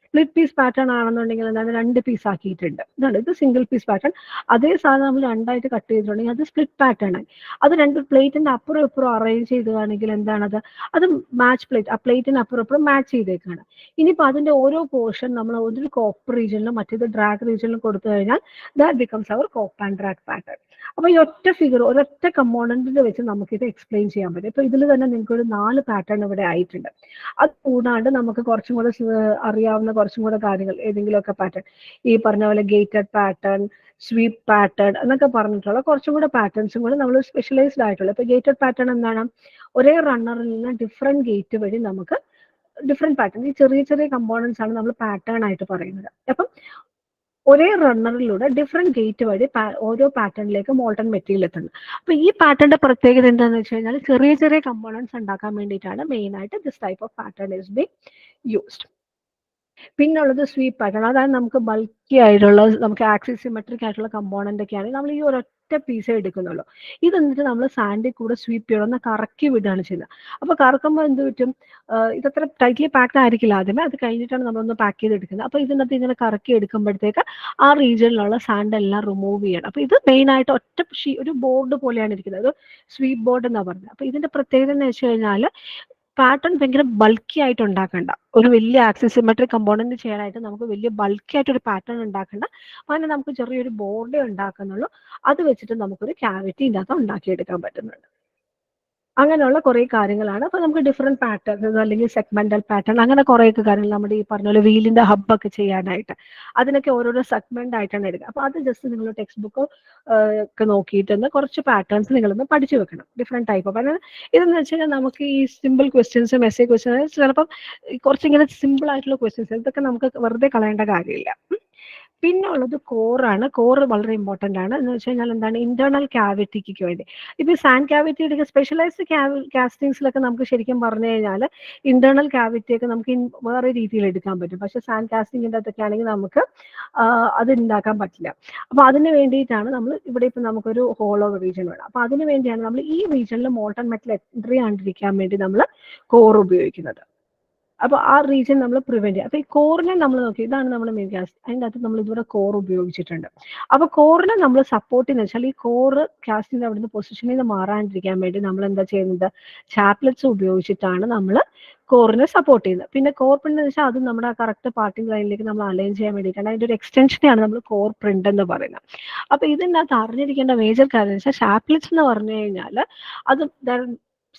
സ്പ്ലിറ്റ് പീസ് പാറ്റേൺ ആണെന്നുണ്ടെങ്കിൽ എന്താണ് 2 പീസ് ആക്കിയിട്ടുണ്ട്. ഇതാണ് ഇത് സിംഗിൾ പീസ് പാറ്റേൺ. അതേ സാധനം നമ്മൾ 2ആയിട്ട് കട്ട് ചെയ്തിട്ടുണ്ടെങ്കിൽ അത് സ്പ്ലിറ്റ് പാറ്റേൺ ആയി. അത് 2 പ്ലേറ്റിന്റെ അപ്പുറം ഇപ്പുറം അറേഞ്ച് ചെയ്തതാണെങ്കിൽ എന്താണത്, അത് മാച്ച് പ്ലേറ്റ്, ആ പ്ലേറ്റിന് അപ്പുറം ഇപ്പുറം മാച്ച് ചെയ്തേക്കാണ്. ഇനിയിപ്പോൾ അതിന്റെ ഓരോ പോർഷൻ നമ്മൾ ഒരു കോപ്പ് റീജിയനിലും മറ്റേത് ഡ്രാഗ് റീജിയനിലും കൊടുത്തു കഴിഞ്ഞാൽ that becomes our cope and drag pattern. അപ്പൊ ഈ ഒറ്റ ഫിഗർ, ഒരൊറ്റ കമ്പോണന്റിൽ വെച്ച് നമുക്കിത് എക്സ്പ്ലെയിൻ ചെയ്യാൻ പറ്റും. ഇപ്പൊ ഇതിൽ തന്നെ നിങ്ങൾക്ക് ഒരു 4 പാറ്റേൺ ഇവിടെ ആയിട്ടുണ്ട്. അത് കൂടാണ്ട് നമുക്ക് കുറച്ചും കൂടെ അറിയാവുന്ന കുറച്ചും കൂടെ കാര്യങ്ങൾ, ഏതെങ്കിലുമൊക്കെ പാറ്റേൺ ഈ പറഞ്ഞ പോലെ ഗേറ്റഡ് പാറ്റേൺ, സ്വീപ്പ് പാറ്റേൺ എന്നൊക്കെ പറഞ്ഞിട്ടുള്ള കുറച്ചും കൂടെ പാറ്റേൺസും കൂടെ നമ്മൾ സ്പെഷ്യലൈസ്ഡ് ആയിട്ടുള്ള. ഇപ്പൊ ഗേറ്റഡ് പാറ്റേൺ എന്താണ്, ഒരേ റണ്ണറിൽ നിന്ന് ഡിഫറെന്റ് ഗേറ്റ് വഴി നമുക്ക് ഡിഫറെന്റ് പാറ്റേൺ, ഈ ചെറിയ ചെറിയ കമ്പോണൻസ് ആണ് നമ്മൾ പാറ്റേൺ ആയിട്ട് പറയുന്നത്. അപ്പം ഒരേ റണ്ണറിലൂടെ ഡിഫറെന്റ് ഗേറ്റ് വഴി ഓരോ പാറ്റേണിലേക്ക് മോൾട്ടൺ മെറ്റീരിയൽ എത്തുന്നത്. അപ്പൊ ഈ പാറ്റേണിന്റെ പ്രത്യേകത എന്താണെന്ന് വെച്ച് കഴിഞ്ഞാൽ ചെറിയ ചെറിയ കമ്പോണൻസ് ഉണ്ടാക്കാൻ വേണ്ടിയിട്ടാണ് മെയിൻ ആയിട്ട് this type of pattern is being used. പിന്നുള്ളത് സ്വീപ്പ് പാറ്റേൺ. അതായത് നമുക്ക് ബൾക്കി ആയിട്ടുള്ള, നമുക്ക് ആക്സിസ് സിമെട്രിക് ആയിട്ടുള്ള കമ്പോണന്റ് ഒക്കെ ആണെങ്കിൽ നമ്മൾ ഈ ഒരൊറ്റ പീസേ എടുക്കുന്നുള്ളൂ. ഇത് എന്നിട്ട് നമ്മൾ സാൻഡിൽ കൂടെ സ്വീപ്പ് ചെയ്യണം, ഒന്ന് കറക്കി വിടുകയാണ് ചെയ്യുന്നത്. അപ്പൊ കറക്കുമ്പോൾ എന്ത് പറ്റും, ഇതത്ര ടൈറ്റ്ലി പാക്ഡ് ആയിരിക്കില്ല ആദ്യമേ, അത് കഴിഞ്ഞിട്ടാണ് നമ്മളൊന്ന് പാക്ക് ചെയ്തെടുക്കുന്നത്. അപ്പൊ ഇതിനകത്ത് ഇങ്ങനെ കറക്കി എടുക്കുമ്പോഴത്തേക്ക് ആ റീജിയനിലുള്ള സാൻഡ് എല്ലാം റിമൂവ് ചെയ്യണം. അപ്പൊ ഇത് മെയിൻ ആയിട്ട് ഒറ്റ ഒരു ബോർഡ് പോലെയാണ് ഇരിക്കുന്നത്, ഒരു സ്വീപ്പ് ബോർഡ് എന്നാ പറഞ്ഞത്. അപ്പൊ ഇതിന്റെ പ്രത്യേകത എന്ന് വെച്ച് കഴിഞ്ഞാൽ പാറ്റേൺ ഭയങ്കര ബൾക്കി ആയിട്ട് ഉണ്ടാക്കണ്ട, ഒരു വലിയ ആക്സിസിമെട്രിക് കമ്പോണന്റ് ചെയ്യാനായിട്ട് നമുക്ക് വലിയ ബൾക്കി ആയിട്ട് ഒരു പാറ്റേൺ ഉണ്ടാക്കണ്ട. അങ്ങനെ നമുക്ക് ചെറിയൊരു ബോർഡേ ഉണ്ടാക്കുന്നുള്ളൂ. അത് വെച്ചിട്ട് നമുക്കൊരു ക്യാവിറ്റി ഇതിനകത്ത് ഉണ്ടാക്കിയെടുക്കാൻ പറ്റുന്നുണ്ട്. അങ്ങനെയുള്ള കുറേ കാര്യങ്ങളാണ്. അപ്പോൾ നമുക്ക് ഡിഫറെൻറ്റ് പാറ്റേൺസ് അല്ലെങ്കിൽ സെഗ്മെന്റൽ പാറ്റേൺ അങ്ങനെ കുറേയൊക്കെ കാര്യങ്ങൾ നമ്മുടെ ഈ പറഞ്ഞ പോലെ വീലിന്റെ ഹബ്ബൊക്കെ ചെയ്യാനായിട്ട് അതിനൊക്കെ ഓരോരോ സെഗ്മെന്റ് ആയിട്ടാണ് എടുക്കുക. അപ്പോൾ അത് ജസ്റ്റ് നിങ്ങൾ ടെക്സ്റ്റ് ബുക്ക് ഒക്കെ നോക്കിയിട്ടൊന്ന് കുറച്ച് പാറ്റേൺസ് നിങ്ങളൊന്ന് പഠിച്ചു വെക്കണം, ഡിഫറെൻറ്റ് ടൈപ്പ് ഓഫ്. അതായത് ഇതെന്ന് വെച്ച് കഴിഞ്ഞാൽ നമുക്ക് ഈ സിമ്പിൾ ക്വസ്റ്റ്യൻസ്, മെസ്സേജ് ക്വസ്റ്റ്യൻസ്, ചിലപ്പം കുറച്ചിങ്ങനെ സിമ്പിൾ ആയിട്ടുള്ള ക്വസ്റ്റ്യൻസ് ഇതൊക്കെ നമുക്ക് വെറുതെ കളയേണ്ട കാര്യമില്ല. പിന്നെ ഉള്ളത് കോറാണ്. കോറ് വളരെ ഇമ്പോർട്ടൻ്റ് ആണ്. എന്ന് വെച്ച് കഴിഞ്ഞാൽ എന്താണ്, ഇന്റേണൽ ക്യാവിറ്റിക്ക് വേണ്ടി. ഇപ്പോൾ സാൻഡ് ക്യാവിറ്റിയുടെ സ്പെഷ്യലൈസ്ഡ് കാസ്റ്റിങ്സിലൊക്കെ നമുക്ക് ശരിക്കും പറഞ്ഞു കഴിഞ്ഞാൽ ഇന്റേണൽ ക്യാവിറ്റിയൊക്കെ നമുക്ക് വേറെ രീതിയിൽ എടുക്കാൻ പറ്റും. പക്ഷെ സാൻഡ് കാസ്റ്റിങ്ങിൻ്റെ അകത്തൊക്കെ ആണെങ്കിൽ നമുക്ക് അത് ഉണ്ടാക്കാൻ പറ്റില്ല. അപ്പോൾ അതിന് വേണ്ടിയിട്ടാണ് നമ്മൾ ഇവിടെ ഇപ്പം നമുക്കൊരു ഹോളോ റീജിയൻ വേണം. അപ്പോൾ അതിന് വേണ്ടിയാണ് നമ്മൾ ഈ റീജിയനിൽ മോൾട്ടൺ മെറ്റൽ എൻട്രി ആണ്ടിരിക്കാൻ വേണ്ടി നമ്മൾ കോർ ഉപയോഗിക്കുന്നത്. അപ്പോൾ ആ റീജിയൻ നമ്മൾ പ്രിവെന്റ് ചെയ്യുക. അപ്പോൾ ഈ കോറിനെ നമ്മൾ നോക്കി, ഇതാണ് നമ്മൾ മെയിൻ കാസ്റ്റ്, അതിൻ്റെ അകത്ത് നമ്മൾ ഇതുവരെ കോർ ഉപയോഗിച്ചിട്ടുണ്ട്. അപ്പോൾ കോറിനെ നമ്മൾ സപ്പോർട്ട് ചെയ്യുന്ന വെച്ചാൽ ഈ കോറ് കാസ്റ്റിൻ്റെ അവിടുന്ന് പൊസിഷനിൽ നിന്ന് മാറാണ്ടിരിക്കാൻ വേണ്ടി നമ്മൾ എന്താ ചെയ്യുന്നത്, ചാപ്ലെറ്റ്സ് ഉപയോഗിച്ചിട്ടാണ് നമ്മൾ കോറിനെ സപ്പോർട്ട് ചെയ്യുന്നത്. പിന്നെ കോർ പ്രിന്റ് എന്ന് വെച്ചാൽ അത് നമ്മുടെ കറക്റ്റ് പാർട്ടിംഗ് ലൈനിലേക്ക് നമ്മൾ അലൈൻ ചെയ്യാൻ വേണ്ടിയിട്ടാണ്. അതിൻ്റെ ഒരു എക്സ്റ്റൻഷനെയാണ് നമ്മൾ കോർ പ്രിന്റ് എന്ന് പറയുന്നത്. അപ്പോൾ ഇതിനകത്ത് അറിഞ്ഞിരിക്കേണ്ട മേജർ കാര്യം എന്ന് വെച്ചാൽ ചാപ്ലെറ്റ്സ് എന്ന് പറഞ്ഞു കഴിഞ്ഞാൽ അത്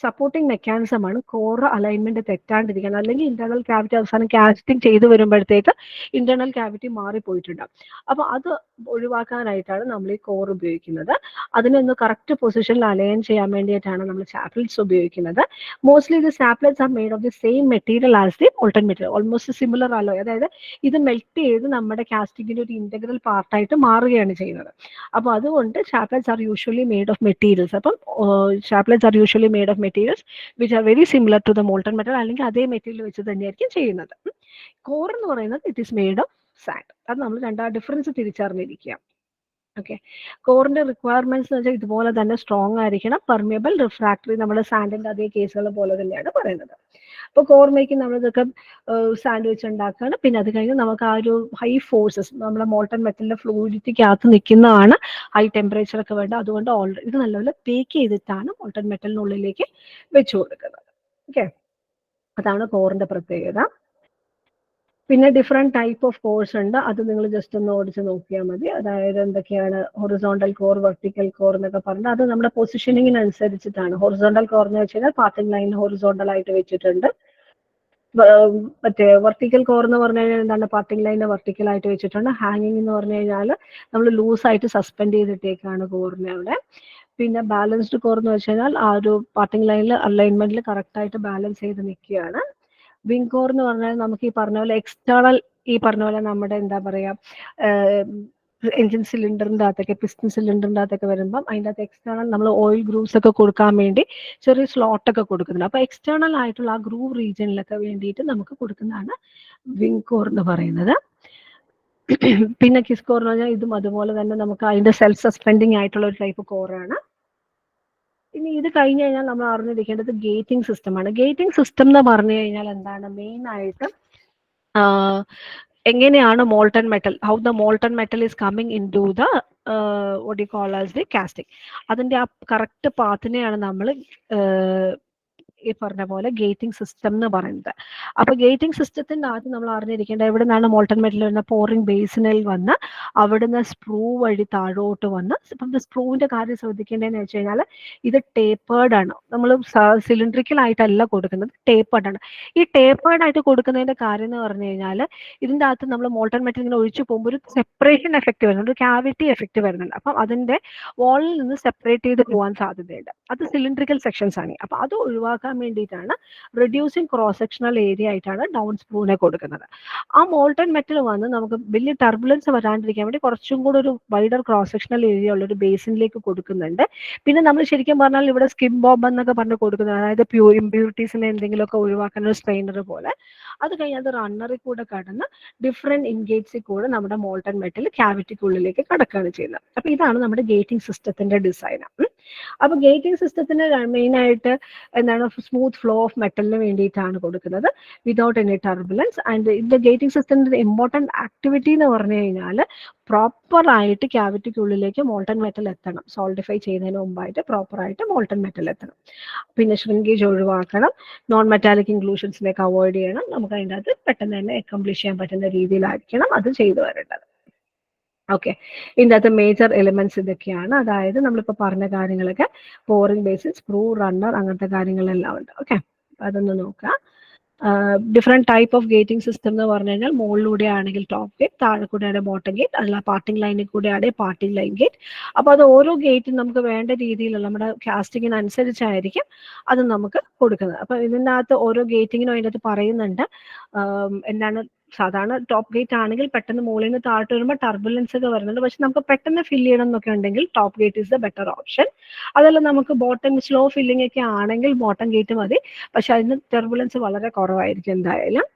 സപ്പോർട്ടിംഗ് മെക്കാനിസം ആണ് കോർ അലൈൻമെന്റ് തെറ്റാണ്ടിരിക്കാൻ. അല്ലെങ്കിൽ ഇന്റേണൽ ക്യാവിറ്റി അവസാനം കാസ്റ്റിംഗ് ചെയ്ത് വരുമ്പോഴത്തേക്ക് ഇന്റേണൽ ക്യാവിറ്റി മാറിപ്പോയിട്ടുണ്ടാവും. അപ്പോൾ അത് ഒഴിവാക്കാനായിട്ടാണ് നമ്മൾ ഈ കോർ ഉപയോഗിക്കുന്നത്. അതിനൊന്ന് കറക്റ്റ് പൊസിഷനിൽ അലൈൻ ചെയ്യാൻ വേണ്ടിയിട്ടാണ് നമ്മൾ ചാപ്ലെറ്റ്സ് ഉപയോഗിക്കുന്നത്. Mostly the chaplets are made of the same material as the molten material, almost similar alloy. അതായത് ഇത് മെൽറ്റ് ചെയ്ത് നമ്മുടെ കാസ്റ്റിങ്ങിന്റെ ഒരു ഇന്റഗ്രൽ പാർട്ടായിട്ട് മാറുകയാണ് ചെയ്യുന്നത്. അപ്പോൾ അതുകൊണ്ട് chaplets are usually made of materials. അപ്പം chaplets are usually made of materials which are very similar to the molten metal, അല്ലെങ്കിൽ അതേ മെറ്റീരിയൽ വെച്ച് തന്നെയായിരിക്കും ചെയ്യുന്നത്. കോർ എന്ന് പറയുന്നത് it is made of sand. അത് നമ്മൾ രണ്ടാം ഡിഫറൻസ് തിരിച്ചറിഞ്ഞിരിക്കുക. ഓക്കെ, കോറിന്റെ റിക്വയർമെന്റ്സ് എന്ന് വെച്ചാൽ ഇതുപോലെ തന്നെ സ്ട്രോങ് ആയിരിക്കണം, പെർമിയബിൾ, റിഫ്രാക്ടറി, നമ്മുടെ സാൻഡിന്റെ അതേ കേസുകൾ പോലെ തന്നെയാണ് പറയുന്നത്. അപ്പോൾ കോർ മേക്കിംഗ് നമ്മളിതൊക്കെ സാൻഡ് വെച്ച് ഉണ്ടാക്കുകയാണ്. പിന്നെ അത് കഴിഞ്ഞ് നമുക്ക് ആ ഒരു ഹൈ ഫോഴ്സസ് നമ്മുടെ മോൾട്ടൺ മെറ്റലിന്റെ ഫ്ലൂയിഡിറ്റിക്കകത്ത് നിൽക്കുന്നതാണ് ഹൈ ടെമ്പറേച്ചർ ഒക്കെ വേണ്ട. അതുകൊണ്ട് ഓൾറെഡി ഇത് നല്ലപോലെ ബേക്ക് ചെയ്തിട്ടാണ് മോൾട്ടൺ മെറ്റലിനുള്ളിലേക്ക് വെച്ചു കൊടുക്കുന്നത്. ഓക്കെ, അതാണ് കോറിന്റെ പ്രത്യേകത. പിന്നെ ഡിഫറെന്റ് ടൈപ്പ് ഓഫ് കോഴ്സ് ഉണ്ട്, അത് നിങ്ങൾ ജസ്റ്റ് ഒന്ന് ഓടിച്ച് നോക്കിയാൽ മതി. അതായത് എന്തൊക്കെയാണ് ഹൊറിസോണ്ടൽ കോർ, വെർട്ടിക്കൽ കോർ എന്നൊക്കെ പറഞ്ഞാൽ അത് നമ്മുടെ പൊസിഷനിങ്ങിനനുസരിച്ചിട്ടാണ്. ഹൊറിസോണ്ടൽ കോർ എന്ന് വെച്ച് കഴിഞ്ഞാൽ പാർട്ടിംഗ് ലൈൻ ഹൊറിസോണ്ടൽ ആയിട്ട് വെച്ചിട്ടുണ്ട്. മറ്റേ വെർട്ടിക്കൽ കോർ എന്ന് പറഞ്ഞു കഴിഞ്ഞാൽ എന്താണ്, പാർട്ടിംഗ് ലൈനെ വെർട്ടിക്കൽ ആയിട്ട് വെച്ചിട്ടുണ്ട്. ഹാങ്ങിങ് എന്ന് പറഞ്ഞു കഴിഞ്ഞാൽ നമ്മൾ ലൂസായിട്ട് സസ്പെൻഡ് ചെയ്തിട്ടേക്കാണ് കോറിനെ അവിടെ. പിന്നെ ബാലൻസ്ഡ് കോർ എന്ന് വെച്ച് കഴിഞ്ഞാൽ ആ ഒരു പാർട്ടിംഗ് ലൈനിൽ അലൈൻമെന്റിൽ കറക്റ്റ് ആയിട്ട് ബാലൻസ് ചെയ്ത് നിൽക്കുകയാണ്. വിങ് കോർ എന്ന് പറഞ്ഞാൽ നമുക്ക് ഈ പറഞ്ഞ പോലെ എക്സ്റ്റേണൽ, ഈ പറഞ്ഞ പോലെ നമ്മുടെ എന്താ പറയാ എഞ്ചിൻ സിലിണ്ടറിന്റെ അകത്തൊക്കെ, പിസ്റ്റൺ സിലിണ്ടറിന്റെ അകത്തൊക്കെ വരുമ്പം അതിൻ്റെ അകത്ത് എക്സ്റ്റേണൽ നമ്മൾ ഓയിൽ ഗ്രൂവ്സ് ഒക്കെ കൊടുക്കാൻ വേണ്ടി ചെറിയ സ്ലോട്ട് ഒക്കെ കൊടുക്കുന്നുണ്ട്. അപ്പൊ എക്സ്റ്റേണൽ ആയിട്ടുള്ള ആ ഗ്രൂവ് റീജിയനിലൊക്കെ വേണ്ടിയിട്ട് നമുക്ക് കൊടുക്കുന്നതാണ് വിങ് കോർ എന്ന് പറയുന്നത്. പിന്നെ കിസ് കോർ എന്ന് പറഞ്ഞാൽ ഇതും അതുപോലെ തന്നെ നമുക്ക് അതിന്റെ സെൽഫ് സസ്പെൻഡിങ് ആയിട്ടുള്ള ഒരു ടൈപ്പ് കോറാണ്. ഇനി ഇത് കഴിഞ്ഞ് കഴിഞ്ഞാൽ നമ്മൾ അറിഞ്ഞിരിക്കേണ്ടത് ഗേറ്റിംഗ് സിസ്റ്റമാണ്. ഗേറ്റിംഗ് സിസ്റ്റം എന്ന് പറഞ്ഞു കഴിഞ്ഞാൽ എന്താണ്, മെയിൻ ആയിട്ട് എങ്ങനെയാണ് molten metal, how the molten metal is coming into the what you call as the casting. അതിന്റെ ആ കറക്റ്റ് പാത്തിനെയാണ് നമ്മൾ ഈ പറഞ്ഞ പോലെ ഗേറ്റിംഗ് സിസ്റ്റം എന്ന് പറയുന്നത്. അപ്പൊ ഗേറ്റിംഗ് സിസ്റ്റത്തിന്റെ ആദ്യം നമ്മൾ അറിഞ്ഞിരിക്കേണ്ടത് എവിടെ നിന്നാണ് മോൾട്ടൺ മെറ്റൽ വരുന്ന, പോറിംഗ് ബേസിനിൽ വന്ന് അവിടുന്ന് സ്പ്രൂ വഴി താഴോട്ട് വന്ന്. ഇപ്പം സ്പ്രൂവിന്റെ കാര്യം ശ്രദ്ധിക്കേണ്ടതെന്ന് വെച്ച് കഴിഞ്ഞാൽ ഇത് ടേപ്പേർഡ് ആണ്, നമ്മൾ സിലിണ്ട്രിക്കൽ ആയിട്ടല്ല കൊടുക്കുന്നത്, ടേപ്പേർഡ് ആണ്. ഈ ടേപ്പേർഡ് ആയിട്ട് കൊടുക്കുന്നതിന്റെ കാര്യം എന്ന് പറഞ്ഞു കഴിഞ്ഞാൽ ഇതിന്റെ അകത്ത് നമ്മൾ മോൾട്ടൺ മെറ്റൽ ഇങ്ങനെ ഒഴിച്ചു പോകുമ്പോൾ ഒരു സെപ്പറേഷൻ എഫക്ട് വരുന്നുണ്ട്, ഒരു ക്യാവിറ്റി എഫക്ട് വരുന്നുണ്ട്. അപ്പം അതിന്റെ വാളിൽ നിന്ന് സെപ്പറേറ്റ് ചെയ്ത് പോകാൻ സാധ്യതയുണ്ട്. അത് സിലിണ്ട്രിക്കൽ സെക്ഷൻസ് ആണ്. അപ്പൊ അത് ഒഴിവാക്കാൻ വേണ്ടിയിട്ടാണ് റെഡ്യൂസിങ് ക്രോസ് സെക്ഷണൽ ഏരിയ ആയിട്ടാണ് ഡൗൺ സ്പ്രൂവിനെ കൊടുക്കുന്നത്. ആ മോൾട്ടൺ മെറ്റൽ വന്ന് നമുക്ക് വലിയ ടർബുലൻസ് വരാണ്ടിരിക്കാൻ വേണ്ടി കുറച്ചും കൂടെ ഒരു വൈഡർ ക്രോസ് സെക്ഷണൽ ഏരിയ ഉള്ള ഒരു ബേസിനിലേക്ക് കൊടുക്കുന്നുണ്ട്. പിന്നെ നമ്മൾ ശരിക്കും പറഞ്ഞാൽ ഇവിടെ സ്കിം ബോംബ് എന്നൊക്കെ പറഞ്ഞ് കൊടുക്കുന്നത്, അതായത് ഇമ്പ്യൂരിറ്റീസിനെ എന്തെങ്കിലുമൊക്കെ ഒഴിവാക്കാൻ ഒരു സ്ട്രെയിനർ പോലെ. അത് കഴിഞ്ഞ് അത് റണ്ണറിൽ കൂടെ കടന്ന് ഡിഫറെന്റ് ഇൻഗേറ്റ്സിൽ കൂടെ നമ്മുടെ മോൾട്ടൺ മെറ്റൽ ക്യാവിറ്റിക്കുള്ളിലേക്ക് കടക്കുകയാണ് ചെയ്യുന്നത്. അപ്പൊ ഇതാണ് നമ്മുടെ ഗേറ്റിംഗ് സിസ്റ്റത്തിന്റെ ഡിസൈൻ. അപ്പോൾ ഗേറ്റിംഗ് സിസ്റ്റത്തിന് മെയിനായിട്ട് എന്താണ് സ്മൂത്ത് ഫ്ലോ ഓഫ് മെറ്റലിന് വേണ്ടിയിട്ടാണ് കൊടുക്കുന്നത് വിതൗട്ട് എനി ടർബുലൻസ്. ആൻഡ് ഇതിൻ്റെ ഗേറ്റിംഗ് സിസ്റ്റത്തിൻ്റെ ഇമ്പോർട്ടൻറ്റ് ആക്ടിവിറ്റി എന്ന് പറഞ്ഞു കഴിഞ്ഞാൽ പ്രോപ്പറായിട്ട് ക്യാവിറ്റിക്കുള്ളിലേക്ക് മോൾട്ടൺ മെറ്റൽ എത്തണം. സോൾഡിഫൈ ചെയ്യുന്നതിന് മുമ്പായിട്ട് പ്രോപ്പറായിട്ട് മോൾട്ടൺ മെറ്റൽ എത്തണം. പിന്നെ ഷ്രിങ്കേജ് ഒഴിവാക്കണം, നോൺ മെറ്റാലിക് ഇൻക്ലൂഷൻസിലേക്ക് അവോയ്ഡ് ചെയ്യണം. നമുക്ക് അതിൻ്റെ അകത്ത് പെട്ടെന്ന് തന്നെ അക്കംപ്ലിഷ് ചെയ്യാൻ പറ്റുന്ന രീതിയിലായിരിക്കണം അത് ചെയ്തു വരേണ്ടത്. ഓക്കെ, ഇതിൻ്റെ അകത്ത് മേജർ എലിമെന്റ്സ് ഇതൊക്കെയാണ്. അതായത് നമ്മളിപ്പോൾ പറഞ്ഞ കാര്യങ്ങളൊക്കെ പോറിംഗ് ബേസിൻ, സ്ക്രൂ, റണ്ണർ, അങ്ങനത്തെ കാര്യങ്ങളെല്ലാം ഉണ്ട്. ഓക്കെ, അതൊന്ന് നോക്കാം. Different type of gating system എന്ന് പറഞ്ഞു കഴിഞ്ഞാൽ മുകളിലൂടെ ആണെങ്കിൽ ടോപ്പ് ഗേറ്റ്, താഴെ കൂടെയാണ് ബോട്ടം ഗേറ്റ്, അല്ല പാർട്ടിംഗ് ലൈനിൽ കൂടെയാണ് പാർട്ടിംഗ് ലൈൻ ഗേറ്റ്. അപ്പോൾ അത് ഓരോ ഗേറ്റും നമുക്ക് വേണ്ട രീതിയിലുള്ള നമ്മുടെ കാസ്റ്റിങ്ങിനനുസരിച്ചായിരിക്കും അത് നമുക്ക് കൊടുക്കുന്നത്. അപ്പോൾ ഇതിനകത്ത് ഓരോ ഗേറ്റിങ്ങിനും അതിൻ്റെ അകത്ത് പറയുന്നുണ്ട് എന്താണ്. സാധാരണ ടോപ്പ് ഗേറ്റ് ആണെങ്കിൽ പെട്ടെന്ന് മുകളിൽ നിന്ന് താഴോട്ട് വരുമ്പോൾ ടർബുലൻസ് ഒക്കെ വരുന്നുണ്ട്. പക്ഷെ നമുക്ക് പെട്ടെന്ന് ഫില്ല് ചെയ്യണം എന്നൊക്കെ ഉണ്ടെങ്കിൽ top gate is the better option. അതല്ല നമുക്ക് ബോട്ടം സ്ലോ ഫില്ലിംഗ് ഒക്കെ ആണെങ്കിൽ ബോട്ടം ഗേറ്റ് മതി. പക്ഷെ അതിന് ടർബുലൻസ് വളരെ കുറവായിരിക്കും. എന്തായാലും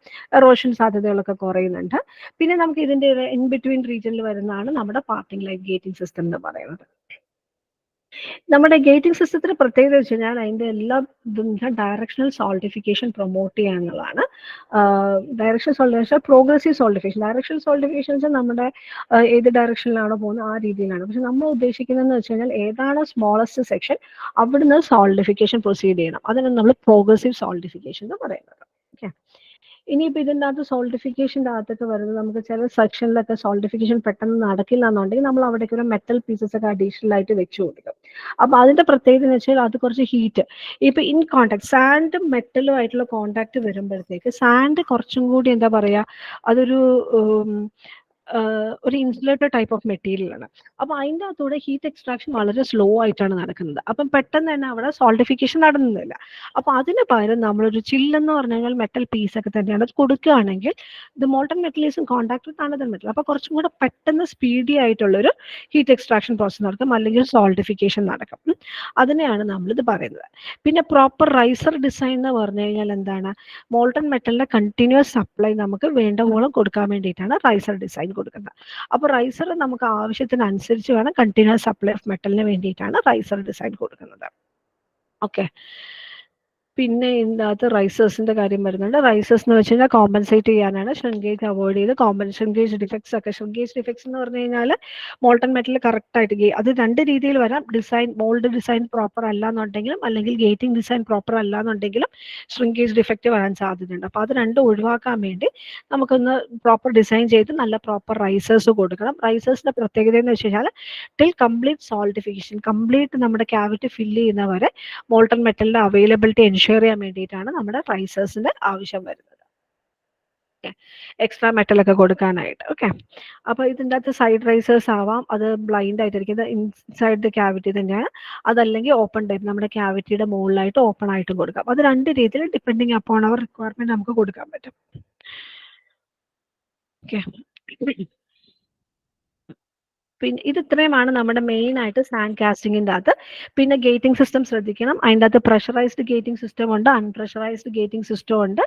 എറോഷൻ സാധ്യതകളൊക്കെ കുറയുന്നുണ്ട്. പിന്നെ നമുക്ക് ഇതിന്റെ ഇൻ ബിറ്റ്വീൻ റീജിയനിൽ വരുന്നതാണ് നമ്മുടെ പാർട്ടിംഗ് ലൈൻ ഗേറ്റിംഗ് സിസ്റ്റം എന്ന് പറയുന്നത്. നമ്മുടെ ഗേറ്റിംഗ് സിസ്റ്റത്തിന് പ്രത്യേകത വെച്ച് കഴിഞ്ഞാൽ അതിൻ്റെ എല്ലാ ഇതും ഡയറക്ഷണൽ സോൾഡിഫിക്കേഷൻ പ്രൊമോട്ട് ചെയ്യാന്നുള്ളതാണ്. Directional solidification, progressive solidification. Directional solidifications നമ്മുടെ ഏത് ഡയറക്ഷനിലാണോ പോകുന്നത് ആ രീതിയിലാണ്. പക്ഷെ നമ്മൾ ഉദ്ദേശിക്കുന്നതെന്ന് വെച്ച് കഴിഞ്ഞാൽ ഏതാണ് സ്മോളസ്റ്റ് സെക്ഷൻ അവിടുന്ന് സോൾഡിഫിക്കേഷൻ പ്രൊസീഡ് ചെയ്യണം. അതിനാണ് നമ്മൾ പ്രോഗ്രസീവ് സോൾഡിഫിക്കേഷൻ എന്ന് പറയുന്നത്. ഓക്കെ, ഇനിയിപ്പോൾ ഇതിൻ്റെ അകത്ത് സോൾഡിഫിക്കേഷൻ്റെ അകത്തൊക്കെ വരുന്നത് നമുക്ക് ചില സെക്ഷനിലൊക്കെ സോൾഡിഫിക്കേഷൻ പെട്ടെന്ന് നടക്കില്ല എന്നുണ്ടെങ്കിൽ നമ്മൾ അവിടേക്ക് ഒരു മെറ്റൽ പീസസ് ഒക്കെ അഡീഷണൽ ആയിട്ട് വെച്ച് കൊടുക്കും. അപ്പോൾ അതിൻ്റെ പ്രത്യേകത എന്ന് വെച്ചാൽ അത് കുറച്ച് ഹീറ്റ്, ഇപ്പോൾ ഇൻ കോണ്ടാക്ട് സാൻഡും മെറ്റലും ആയിട്ടുള്ള കോണ്ടാക്ട് വരുമ്പോഴത്തേക്ക് സാൻഡ് കുറച്ചും കൂടി എന്താ പറയുക, അതൊരു ഒരു ഇൻസുലേറ്റഡ് ടൈപ്പ് ഓഫ് മെറ്റീരിയൽ ആണ്. അപ്പോൾ അതിൻ്റെ അകത്തൂടെ ഹീറ്റ് എക്സ്ട്രാക്ഷൻ വളരെ സ്ലോ ആയിട്ടാണ് നടക്കുന്നത്. അപ്പം പെട്ടെന്ന് തന്നെ അവിടെ സോൾഡിഫിക്കേഷൻ നടന്നില്ല. അപ്പോൾ അതിന് പകരം നമ്മളൊരു ചില്ലെന്ന് പറഞ്ഞു കഴിഞ്ഞാൽ മെറ്റൽ പീസൊക്കെ തന്നെയാണ് കൊടുക്കുകയാണെങ്കിൽ ഇത് molten metal is in contact with another metal. അപ്പോൾ കുറച്ചും കൂടെ പെട്ടെന്ന് സ്പീഡി ആയിട്ടുള്ളൊരു ഹീറ്റ് എക്സ്ട്രാക്ഷൻ പ്രോസസ് നടക്കും, അല്ലെങ്കിൽ സോൾഡിഫിക്കേഷൻ നടക്കും. അതിനെയാണ് നമ്മളിത് പറയുന്നത്. പിന്നെ പ്രോപ്പർ റൈസർ ഡിസൈൻ എന്ന് പറഞ്ഞു കഴിഞ്ഞാൽ എന്താണ്, മോൾട്ടൺ മെറ്റലിന്റെ കണ്ടിന്യൂസ് സപ്ലൈ നമുക്ക് വേണ്ടവോളം കൊടുക്കാൻ വേണ്ടിയിട്ടാണ് റൈസർ ഡിസൈൻ കൊടുക്കുന്നത്. അപ്പോൾ റൈസർ നമുക്ക് ആവശ്യത്തിനനുസരിച്ച് വേണം, കണ്ടിന്യൂസ് സപ്ലൈ ഓഫ് മെറ്റലിന് വേണ്ടിയിട്ടാണ് റൈസർ ഡിസൈൻ കൊടുക്കുന്നത്. ഓക്കെ, പിന്നെ ഇതിനകത്ത് റൈസേഴ്സിന്റെ കാര്യം വരുന്നുണ്ട്. റൈസേഴ്സ് എന്ന് വെച്ച് കഴിഞ്ഞാൽ കോമ്പൻസേറ്റ് ചെയ്യാനാണ്, ഷ്രിങ്കേജ് അവോയ്ഡ് ചെയ്ത് ഷ്രിങ്കേജ് ഡിഫക്ട്സ് ഒക്കെ. ഷ്രിങ്കേജ് ഡിഫക്ട്സ് എന്ന് പറഞ്ഞു കഴിഞ്ഞാൽ മോൾട്ടൺ മെറ്റൽ കറക്റ്റ് ആയിട്ട് അത് രണ്ട് രീതിയിൽ വരാം. ഡിസൈൻ മോൾഡ് ഡിസൈൻ പ്രോപ്പർ അല്ല എന്നുണ്ടെങ്കിലും, അല്ലെങ്കിൽ ഗേറ്റിംഗ് ഡിസൈൻ പ്രോപ്പർ അല്ല എന്നുണ്ടെങ്കിലും ഷ്രിങ്കേജ് ഡിഫക്റ്റ് വരാൻ സാധ്യതയുണ്ട്. അപ്പോൾ അത് രണ്ടും ഒഴിവാക്കാൻ വേണ്ടി നമുക്കൊന്ന് പ്രോപ്പർ ഡിസൈൻ ചെയ്ത് നല്ല പ്രോപ്പർ റൈസേഴ്സ് കൊടുക്കണം. റൈസേഴ്സിന്റെ പ്രത്യേകത എന്ന് വെച്ച് കഴിഞ്ഞാൽ ടിൽ കംപ്ലീറ്റ് സോൾഡിഫിക്കേഷൻ, കംപ്ലീറ്റ് നമ്മുടെ ക്യാവിറ്റി ഫില്ല് ചെയ്യുന്നവരെ മോൾട്ടൺ മെറ്റലിന്റെ അവൈലബിലിറ്റി എൻഷുർ ചെയ്യാൻ വേണ്ടിയിട്ടാണ് നമ്മുടെ റൈസേഴ്സിന്റെ ആവശ്യം വരുന്നത്. എക്സ്ട്രാ മെറ്റൽ ഒക്കെ കൊടുക്കാനായിട്ട്. ഓക്കെ, അപ്പൊ ഇതിൻ്റെ അകത്ത് സൈഡ് റൈസേഴ്സ് ആവാം, അത് ബ്ലൈൻഡ് ആയിട്ടിരിക്കുന്നത് ഇൻസൈഡ് ദ ക്യാവിറ്റി തന്നെയാണ്. അതല്ലെങ്കിൽ ഓപ്പൺ ടൈപ്പ്, നമ്മുടെ ക്യാവിറ്റിയുടെ മുകളിലായിട്ട് ഓപ്പൺ ആയിട്ടും കൊടുക്കാം. അത് രണ്ട് രീതിയിൽ ഡിപ്പെൻഡിങ് അപ്പോൺ അവർ റിക്വയർമെന്റ് നമുക്ക് കൊടുക്കാൻ പറ്റും. ഓക്കെ, പിന്നെ ഇത് ഇത്രയുമാണ് നമ്മുടെ മെയിൻ ആയിട്ട് സാൻഡ് കാസ്റ്റിങ്ങിൻ്റെ അകത്ത്. പിന്നെ ഗേറ്റിംഗ് സിസ്റ്റം ശ്രദ്ധിക്കണം. അതിൻ്റെ അകത്ത് പ്രഷറൈസ്ഡ് ഗേറ്റിംഗ് സിസ്റ്റം ഉണ്ട്, അൺപ്രഷറൈസ്ഡ് ഗേറ്റിംഗ് സിസ്റ്റം ഉണ്ട്.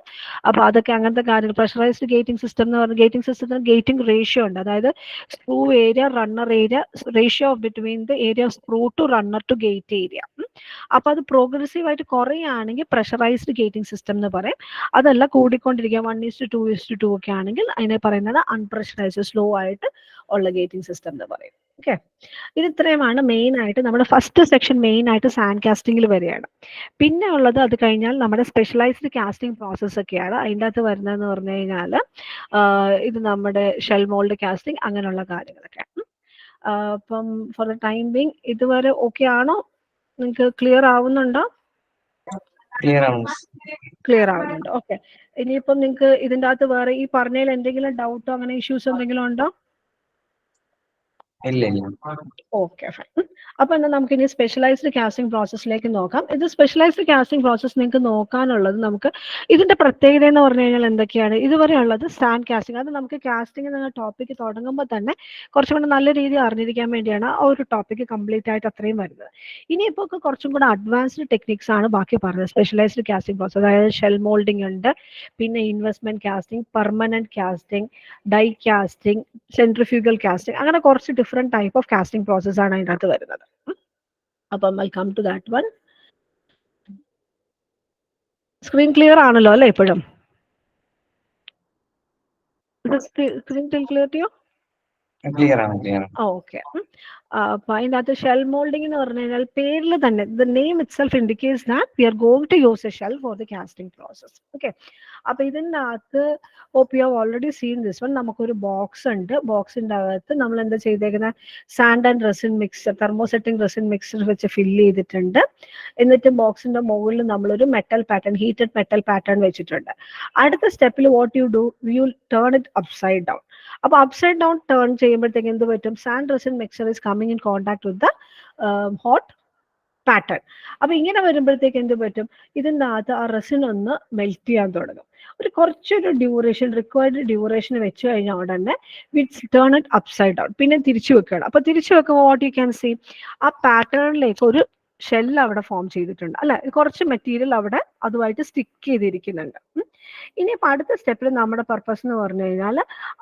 അപ്പോൾ അതൊക്കെ അങ്ങനത്തെ കാര്യങ്ങൾ. പ്രഷറൈസ്ഡ് ഗേറ്റിംഗ് സിസ്റ്റം എന്ന് പറഞ്ഞാൽ ഗേറ്റിംഗ് സിസ്റ്റത്തിന് ഗേറ്റിംഗ് റേഷ്യോ ഉണ്ട്. അതായത് sprue area, runner area, ratio of between the area of sprue to runner to gate area. അപ്പോൾ അത് പ്രോഗ്രസീവ് ആയിട്ട് കുറയുകയാണെങ്കിൽ പ്രഷറൈസ്ഡ് ഗേറ്റിംഗ് സിസ്റ്റം എന്ന് പറയും. അതല്ല കൂടിക്കൊണ്ടിരിക്കുക 1:2:2 ഒക്കെ ആണെങ്കിൽ അതിനെ പറയുന്നത് അൺപ്രഷറൈസ്ഡ് സ്ലോ ആയിട്ട് ഉള്ള ഗേറ്റിംഗ് സിസ്റ്റം എന്ന് പറയും. ഓക്കെ, ഇത് ഇത്രയുമാണ് മെയിൻ ആയിട്ട് നമ്മുടെ ഫസ്റ്റ് സെക്ഷൻ. മെയിൻ ആയിട്ട് സാൻഡ് കാസ്റ്റിംഗിൽ വരികയാണ്. പിന്നെ ഉള്ളത് അത് കഴിഞ്ഞാൽ നമ്മുടെ സ്പെഷ്യലൈസ്ഡ് കാസ്റ്റിംഗ് പ്രോസസ് ഒക്കെയാണ് അതിൻ്റെ അകത്ത് വരുന്നതെന്ന് പറഞ്ഞു കഴിഞ്ഞാൽ ഇത് നമ്മുടെ ഷെൽ മോൾഡ് കാസ്റ്റിംഗ് അങ്ങനെയുള്ള കാര്യങ്ങളൊക്കെ. അപ്പം ഫോർ ദ ടൈം ബീങ് ഇതുവരെ ഓക്കെ ആണോ? നിങ്ങൾക്ക് ക്ലിയർ ആവുന്നുണ്ടോ? ക്ലിയർ ആവുന്നുണ്ട്. ഓക്കെ, ഇനിയിപ്പം നിങ്ങൾക്ക് ഇതിൻ്റെ അകത്ത് വേറെ ഈ പറഞ്ഞതിൽ എന്തെങ്കിലും ഡൗട്ടോ അങ്ങനെ ഇഷ്യൂസ് എന്തെങ്കിലും ഉണ്ടോ? Okay, fine. അപ്പൊ എന്നാൽ നമുക്ക് ഇനി സ്പെഷ്യലൈസ്ഡ് കാസ്റ്റിംഗ് പ്രോസസ്സിലേക്ക് നോക്കാം. ഇത് സ്പെഷ്യലൈസ്ഡ് കാസ്റ്റിംഗ് പ്രോസസ് നിങ്ങൾക്ക് നോക്കാനുള്ളത് നമുക്ക് ഇതിന്റെ പ്രത്യേകത എന്ന് പറഞ്ഞു കഴിഞ്ഞാൽ എന്തൊക്കെയാണ്? ഇതുവരെ ഉള്ളത് സാൻഡ് കാസ്റ്റിംഗ്. അത് നമുക്ക് കാസ്റ്റിംഗ് എന്ന ടോപ്പിക്ക് തുടങ്ങുമ്പോൾ തന്നെ കുറച്ചും കൂടെ നല്ല രീതിയിൽ അറിഞ്ഞിരിക്കാൻ വേണ്ടിയാണ് ആ ഒരു ടോപ്പിക്ക് കംപ്ലീറ്റ് ആയിട്ട് അത്രയും വരുന്നത്. ഇനിയിപ്പോൾ കുറച്ചും കൂടെ അഡ്വാൻസ്ഡ് ടെക്നിക്സ് ആണ് ബാക്കി പറഞ്ഞത്. സ്പെഷ്യലൈസ്ഡ് കാസ്റ്റിംഗ് പ്രോസസ്, അതായത് ഷെൽ മോൾഡിംഗ് ഉണ്ട്, പിന്നെ investment casting, permanent casting, die casting, centrifugal casting, അങ്ങനെ കുറച്ച് different type of casting process ആണ് അതിൻ്റെ അകത്ത് വരുന്നത്. അപ്പം I'll come to that one. Screen clear ആണല്ലോ അല്ലേ ഇപ്പോഴും? സ്ക്രീൻ ക്ലിയർ ചെയ്യോ? ക്ലിയർ ആണ്, ക്ലിയർ ആണ്. ഓക്കെ. അപ്പൊ അതിനകത്ത് ഷെൽ മോൾഡിംഗ് എന്ന് പറഞ്ഞു കഴിഞ്ഞാൽ പേരിൽ തന്നെ the name itself indicates that we are going to use a shell for the casting process. Okay. അപ്പൊ ഇതിൻ്റെ അകത്ത് hope you have already seen this one. നമുക്കൊരു ബോക്സ് ഉണ്ട്. ബോക്സിന്റെ അകത്ത് നമ്മൾ എന്താ ചെയ്തേക്കുന്നത്, sand and resin mixer, thermosetting resin mixer വെച്ച് ഫില്ല് ചെയ്തിട്ടുണ്ട്. എന്നിട്ട് ബോക്സിന്റെ മുകളിൽ നമ്മളൊരു metal pattern, heated metal pattern വെച്ചിട്ടുണ്ട്. അടുത്ത സ്റ്റെപ്പിൽ what you do, you turn it upside down. അപ്പൊ അപ്സൈഡ് ഡൗൺ ടേൺ ചെയ്യുമ്പോഴത്തേക്ക് എന്ത് പറ്റും, sand resin mixer is coming in contact with the hot pattern. അപ്പൊ ഇങ്ങനെ വരുമ്പോഴത്തേക്ക് എന്ത് പറ്റും, ഇതിൻ്റെ അകത്ത് ആ റെസിൻ ഒന്ന് മെൽറ്റ് ചെയ്യാൻ തുടങ്ങും. ഒരു കുറച്ചൊരു ഡ്യൂറേഷൻ, റിക്വയർഡ് ഡ്യൂറേഷൻ വെച്ച് കഴിഞ്ഞാൽ ഉടനെ വിറ്റ്സ് ടേൺ ഇറ്റ് അപ്സൈഡ് ഡൗൺ. പിന്നെ തിരിച്ചു വെക്കണം. അപ്പൊ തിരിച്ചു വെക്കുമ്പോൾ വാട്ട് യു ക്യാൻ സീ, ആ പാറ്റേണിലേക്ക് ഒരു ഷെല്ല് അവിടെ ഫോം ചെയ്തിട്ടുണ്ട് അല്ലെ, കുറച്ച് മെറ്റീരിയൽ അവിടെ അതുമായിട്ട് സ്റ്റിക്ക് ചെയ്തിരിക്കുന്നുണ്ട്. ഇനിയിപ്പോൾ അടുത്ത സ്റ്റെപ്പിൽ നമ്മുടെ പർപ്പസ് എന്ന് പറഞ്ഞു കഴിഞ്ഞാൽ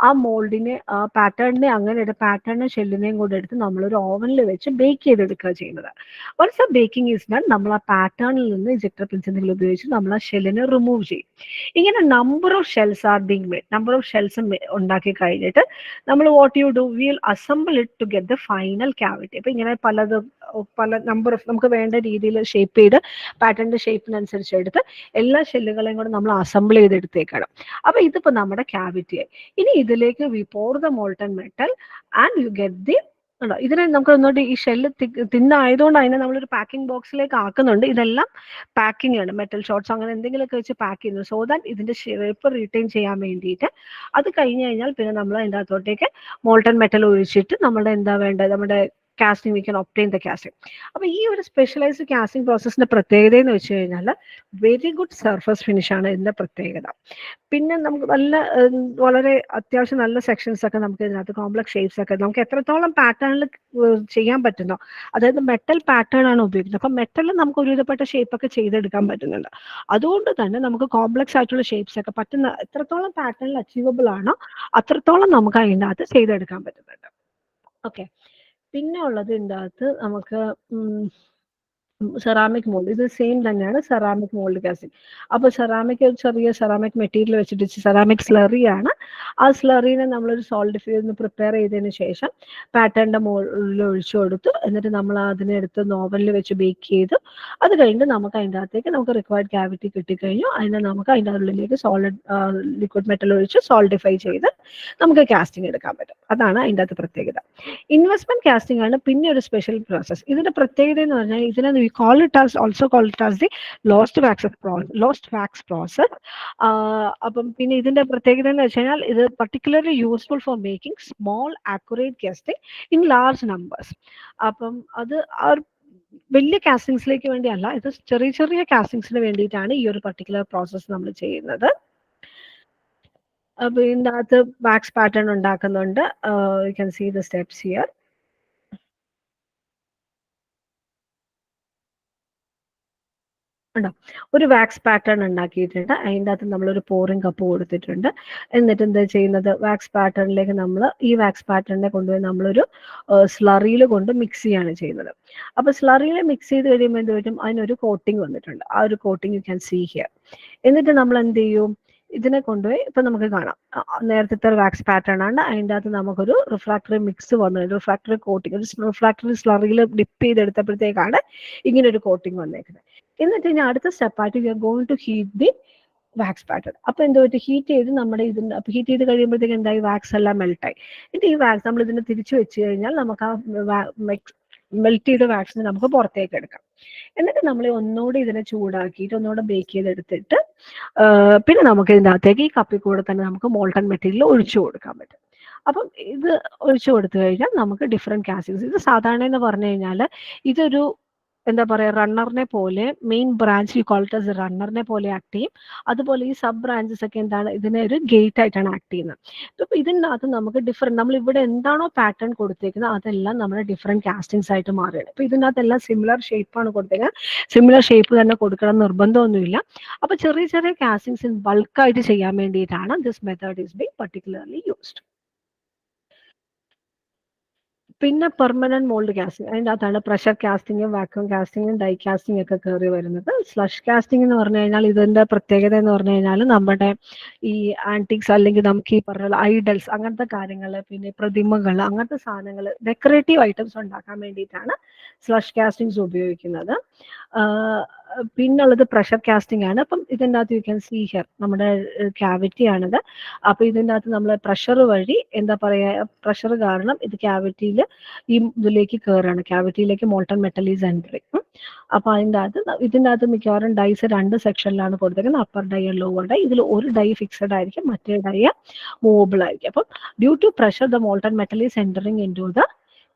ആ മോൾഡിനെ, ആ പാറ്റേണിനെ, അങ്ങനെ പാറ്റേണിനെ ഷെല്ലിനെയും കൂടെ എടുത്ത് നമ്മളൊരു ഓവനിൽ വെച്ച് ബേക്ക് ചെയ്തെടുക്കുക ചെയ്യുന്നത്. വൺസ് ആ ബേക്കിംഗ് ഈസ് ഡൺ, നമ്മൾ ആ പാറ്റേണിൽ നിന്ന് ഇജക്ടർ പിൻസ് എന്തെങ്കിലും ഉപയോഗിച്ച് നമ്മൾ ആ ഷെല്ലിനെ റിമൂവ് ചെയ്യും. ഇങ്ങനെ number of shells are being made. Number of shells ഉണ്ടാക്കി കഴിഞ്ഞിട്ട് നമ്മൾ what you do, will assemble it to get the final cavity. അപ്പൊ ഇങ്ങനെ പല നമ്പർ ഓഫ് നമുക്ക് വേണ്ട രീതിയിൽ ഷേപ്പ് ചെയ്ത് പാറ്റേണിന്റെ ഷേപ്പിനനുസരിച്ച് എടുത്ത് എല്ലാ ഷെല്ലുകളെയും കൂടെ നമ്മൾ അസംബിൾ ചെയ്തെടുത്തേക്കണം. അപ്പൊ ഇതിപ്പോ നമ്മുടെ ക്യാവിറ്റി ആയി. ഇനി ഇതിലേക്ക് we pour the molten metal and you get the, ഇതിനെ നമുക്ക് ഒന്നുകൂടി ഈ ഷെല്ല് തിന്നായതുകൊണ്ട് അതിനെ നമ്മളൊരു പാക്കിംഗ് ബോക്സിലേക്ക് ആക്കുന്നുണ്ട്. ഇതെല്ലാം പാക്കിംഗ് ആണ്, മെറ്റൽ ഷോട്ട്സ് അങ്ങനെ എന്തെങ്കിലുമൊക്കെ വെച്ച് പാക്ക് ചെയ്യുന്നത്, സോ ദാറ്റ് ഇതിന്റെ ഷേപ്പ് റീറ്റെയിൻ ചെയ്യാൻ വേണ്ടിയിട്ട്. അത് കഴിഞ്ഞ് കഴിഞ്ഞാൽ പിന്നെ നമ്മൾ അതിൻ്റെ അകത്തോട്ടേക്ക് മോൾട്ടൺ മെറ്റൽ ഒഴിച്ചിട്ട് നമ്മുടെ എന്താ വേണ്ടത്, നമ്മുടെ casting, we can obtain the casting. അപ്പൊ ഈ ഒരു സ്പെഷ്യലൈസ്ഡ് കാസ്റ്റിംഗ് പ്രോസസ്സിന്റെ പ്രത്യേകത എന്ന് വെച്ച് കഴിഞ്ഞാൽ വെരി ഗുഡ് സർഫസ് ഫിനിഷ് ആണ് ഇതിന്റെ പ്രത്യേകത. പിന്നെ നമുക്ക് വളരെ അത്യാവശ്യം നല്ല സെക്ഷൻസ് ഒക്കെ നമുക്ക് ഇതിനകത്ത്, കോംപ്ലക്സ് ഷേപ്സ് ഒക്കെ നമുക്ക് എത്രത്തോളം പാറ്റേണിൽ ചെയ്യാൻ പറ്റുന്നോ, അതായത് മെറ്റൽ പാറ്റേൺ ആണ് ഉപയോഗിക്കുന്നത്. അപ്പൊ മെറ്റലിൽ നമുക്ക് ഒരുവിധപ്പെട്ട ഷേപ്പ് ഒക്കെ ചെയ്തെടുക്കാൻ പറ്റുന്നുണ്ട്. അതുകൊണ്ട് തന്നെ നമുക്ക് കോംപ്ലക്സ് ആയിട്ടുള്ള ഷേപ്സ് ഒക്കെ പറ്റുന്ന എത്രത്തോളം പാറ്റേണിൽ അച്ചീവബിൾ ആണോ അത്രത്തോളം നമുക്ക് അതിൻ്റെ അകത്ത് ചെയ്തെടുക്കാൻ പറ്റുന്നുണ്ട്. ഓക്കെ. പിന്നെ ഉള്ളത് ഇതിൻ്റെ അകത്ത് നമുക്ക് സെറാമിക് മോൾഡ്, ഇത് സെയിം തന്നെയാണ് സെറാമിക് മോൾഡ് കാസ്റ്റിംഗ്. അപ്പൊ സെറാമിക്, ചെറിയ സെറാമിക് മെറ്റീരിയൽ വെച്ചിട്ട് സെറാമിക് സ്ലറി ആണ്. ആ സ്ലറീനെ നമ്മളൊരു സോൾഡിഫൈ ഒന്ന് പ്രിപ്പയർ ചെയ്തതിന് ശേഷം പാറ്റേണിന്റെ മുകളിൽ ഒഴിച്ചു കൊടുത്തു. എന്നിട്ട് നമ്മൾ അതിനെ എടുത്ത് ഓവനിൽ വെച്ച് ബേക്ക് ചെയ്തു. അത് കഴിഞ്ഞിട്ട് നമുക്ക് അതിൻ്റെ അകത്തേക്ക് നമുക്ക് റിക്വയർഡ് ക്യാവിറ്റി കിട്ടിക്കഴിഞ്ഞു. അതിനെ നമുക്ക് അതിൻ്റെ ഉള്ളിലേക്ക് സോളിഡ് ലിക്വിഡ് മെറ്റൽ ഒഴിച്ച് സോൾഡിഫൈ ചെയ്ത് നമുക്ക് കാസ്റ്റിംഗ് എടുക്കാൻ പറ്റും. അതാണ് അതിൻ്റെ അകത്ത് പ്രത്യേകത. ഇൻവെസ്റ്റ്മെന്റ് കാസ്റ്റിംഗ് ആണ് പിന്നെ ഒരു സ്പെഷ്യൽ പ്രോസസ്. ഇതിന്റെ പ്രത്യേകത എന്ന് പറഞ്ഞാൽ ഇതിനെ also call it as the lost wax process. അപ്പം പിന്നെ ഇതിന്റെ പ്രത്യേകത എന്ന് വെച്ച് കഴിഞ്ഞാൽ ഇത് particularly useful for making small accurate casting in large numbers. അപ്പം അത് വലിയ കാസ്റ്റിംഗ്സിലേക്ക് വേണ്ടിയല്ല, ഇത് ചെറിയ ചെറിയ കാസ്റ്റിംഗ്സിന് വേണ്ടിയിട്ടാണ് ഈ ഒരു പർട്ടിക്കുലർ പ്രോസസ്സ് നമ്മൾ ചെയ്യുന്നത്. അപ്പൊ ഇതിൻ്റെ അകത്ത് വാക്സ് പാറ്റേൺ ഉണ്ടാക്കുന്നുണ്ട്. You can see the steps here. ഉണ്ടോ, ഒരു വാക്സ് പാറ്റേൺ ഉണ്ടാക്കിയിട്ടുണ്ട്. അതിൻ്റെ അകത്ത് നമ്മളൊരു പോറിംഗ് കപ്പ് കൊടുത്തിട്ടുണ്ട്. എന്നിട്ട് എന്താ ചെയ്യുന്നത്, വാക്സ് പാറ്റേണിലേക്ക് നമ്മൾ ഈ വാക്സ് പാറ്റേണിനെ കൊണ്ടുപോയി നമ്മളൊരു സ്ലറിയിൽ കൊണ്ട് മിക്സ് ചെയ്യാണ് ചെയ്യുന്നത്. അപ്പൊ സ്ലറിയിൽ മിക്സ് ചെയ്ത് കഴിയുമ്പോൾ എന്ത് പറ്റും, അതിനൊരു കോട്ടിങ് വന്നിട്ടുണ്ട്. ആ ഒരു coating you can see here. എന്നിട്ട് നമ്മൾ എന്ത് ചെയ്യും, ഇതിനെ കൊണ്ടുപോയി ഇപ്പൊ നമുക്ക് കാണാം നേരത്തെ വാക്സ് പാറ്റേൺ ആണ്. അതിൻ്റെ അകത്ത് നമുക്കൊരു റിഫ്രാക്ടറി മിക്സ് വന്നത്, റിഫ്രാക്ടറി കോട്ടിങ്, ഒരു റിഫ്രാക്ടറി സ്ലറിയിൽ ഡിപ്പ് ചെയ്തെടുത്തപ്പോഴത്തേക്കാണ് ഇങ്ങനെ ഒരു കോട്ടിങ് വന്നേക്കുന്നത്. എന്നിട്ട് ഇനി അടുത്ത സ്റ്റെപ്പായിട്ട് we are going to heat the wax pattern. അപ്പൊ എന്തോ ഹീറ്റ് ചെയ്ത് നമ്മുടെ ഇതിന്റെ, അപ്പൊ ഹീറ്റ് ചെയ്ത് കഴിയുമ്പോഴത്തേക്ക് എന്തായി, വാക്സ് എല്ലാം മെൽട്ടായി. എന്നിട്ട് ഈ വാക്സ് നമ്മൾ ഇതിനെ തിരിച്ചു വെച്ച് കഴിഞ്ഞാൽ നമുക്ക് ആ മെൽറ്റ് ചെയ്ത വാക്സിനെ നമുക്ക് പുറത്തേക്ക് എടുക്കാം. എന്നിട്ട് നമ്മൾ ഒന്നുകൂടി ഇതിനെ ചൂടാക്കിയിട്ട് ഒന്നുകൂടെ ബേക്ക് ചെയ്തെടുത്തിട്ട് പിന്നെ നമുക്ക് ഇതിൻ്റെ അകത്തേക്ക് ഈ കപ്പിൽ കൂടെ തന്നെ നമുക്ക് മോൾട്ടൺ മെറ്റീരിയൽ ഒഴിച്ചു കൊടുക്കാൻ പറ്റും. അപ്പം ഇത് ഒഴിച്ചു കൊടുത്തു കഴിഞ്ഞാൽ നമുക്ക് ഡിഫറെന്റ് കാസ്റ്റിംഗ്സ്, ഇത് സാധാരണ എന്ന് പറഞ്ഞു കഴിഞ്ഞാൽ ഇതൊരു എന്താ പറയുക, റണ്ണറിനെ പോലെ, main branch you call it as റണ്ണറിനെ പോലെ ആക്ട് ചെയ്യും. അതുപോലെ ഈ സബ് ബ്രാഞ്ചസ് ഒക്കെ എന്താണ്, ഇതിനെ ഒരു ഗേറ്റ് ആയിട്ടാണ് ആക്ട് ചെയ്യുന്നത്. അപ്പൊ ഇതിനകത്ത് നമുക്ക് ഡിഫറെന്റ്, നമ്മൾ ഇവിടെ എന്താണോ പാറ്റേൺ കൊടുത്തേക്കുന്നത് അതെല്ലാം നമ്മുടെ ഡിഫറെന്റ് കാസ്റ്റിംഗ്സ് ആയിട്ട് മാറുകയാണ്. അപ്പൊ ഇതിനകത്തെല്ലാം സിമിലർ ഷേപ്പാണ് കൊടുത്തേക്കുന്നത്. സിമിലർ ഷേപ്പ് തന്നെ കൊടുക്കണം നിർബന്ധമൊന്നുമില്ല. അപ്പൊ ചെറിയ ചെറിയ കാസ്റ്റിംഗ്സ് ബൾക്കായിട്ട് ചെയ്യാൻ വേണ്ടിയിട്ടാണ് this method is being particularly used. പിന്നെ പെർമനന്റ് മോൾഡ് കാസ്റ്റിംഗ്, അതിൻ്റെ അകത്താണ് പ്രഷർ കാസ്റ്റിങ്ങും വാക്യൂം കാസ്റ്റിങ്ങും ഡൈ കാസ്റ്റിംഗ് ഒക്കെ കയറി വരുന്നത്. സ്ലഷ് കാസ്റ്റിംഗ് എന്ന് പറഞ്ഞു കഴിഞ്ഞാൽ ഇതിന്റെ പ്രത്യേകത എന്ന് പറഞ്ഞു കഴിഞ്ഞാൽ നമ്മുടെ ഈ ആന്റിക്സ് അല്ലെങ്കിൽ നമുക്ക് ഈ പറഞ്ഞ ഐഡൽസ് അങ്ങനത്തെ കാര്യങ്ങൾ, പിന്നെ പ്രതിമകൾ, അങ്ങനത്തെ സാധനങ്ങൾ, ഡെക്കറേറ്റീവ് ഐറ്റംസ് ഉണ്ടാക്കാൻ വേണ്ടിയിട്ടാണ് സ്ലഷ് കാസ്റ്റിങ്സ് ഉപയോഗിക്കുന്നത്. പിന്നുള്ളത് പ്രഷർ കാസ്റ്റിംഗ് ആണ്. അപ്പം ഇതിൻ്റെ അകത്ത് യു ക്യാൻ സീ ഹിയർ നമ്മുടെ ക്യാവിറ്റി ആണിത്. അപ്പൊ ഇതിൻ്റെ അകത്ത് നമ്മൾ പ്രഷർ വഴി എന്താ പറയാ, പ്രഷർ കാരണം ഇത് ക്യാവിറ്റിയിൽ ഈ ഇതിലേക്ക് കയറാണ്, ക്യാവിറ്റിയിലേക്ക് മോൾട്ടൺ മെറ്റൽ ഈസ് എൻട്രിങ്. അപ്പൊ ഇതിൻ്റെ അകത്ത് മിക്കവാറും ഡൈസ് 2 സെക്ഷനിലാണ് കൊടുത്തിരിക്കുന്നത്, upper die and lower die. ഇതിൽ ഒരു ഡൈ ഫിക്സഡ് ആയിരിക്കും, മറ്റേ ഡൈ മൂവബിൾ ആയിരിക്കും. അപ്പം due to pressure the molten metal is entering into the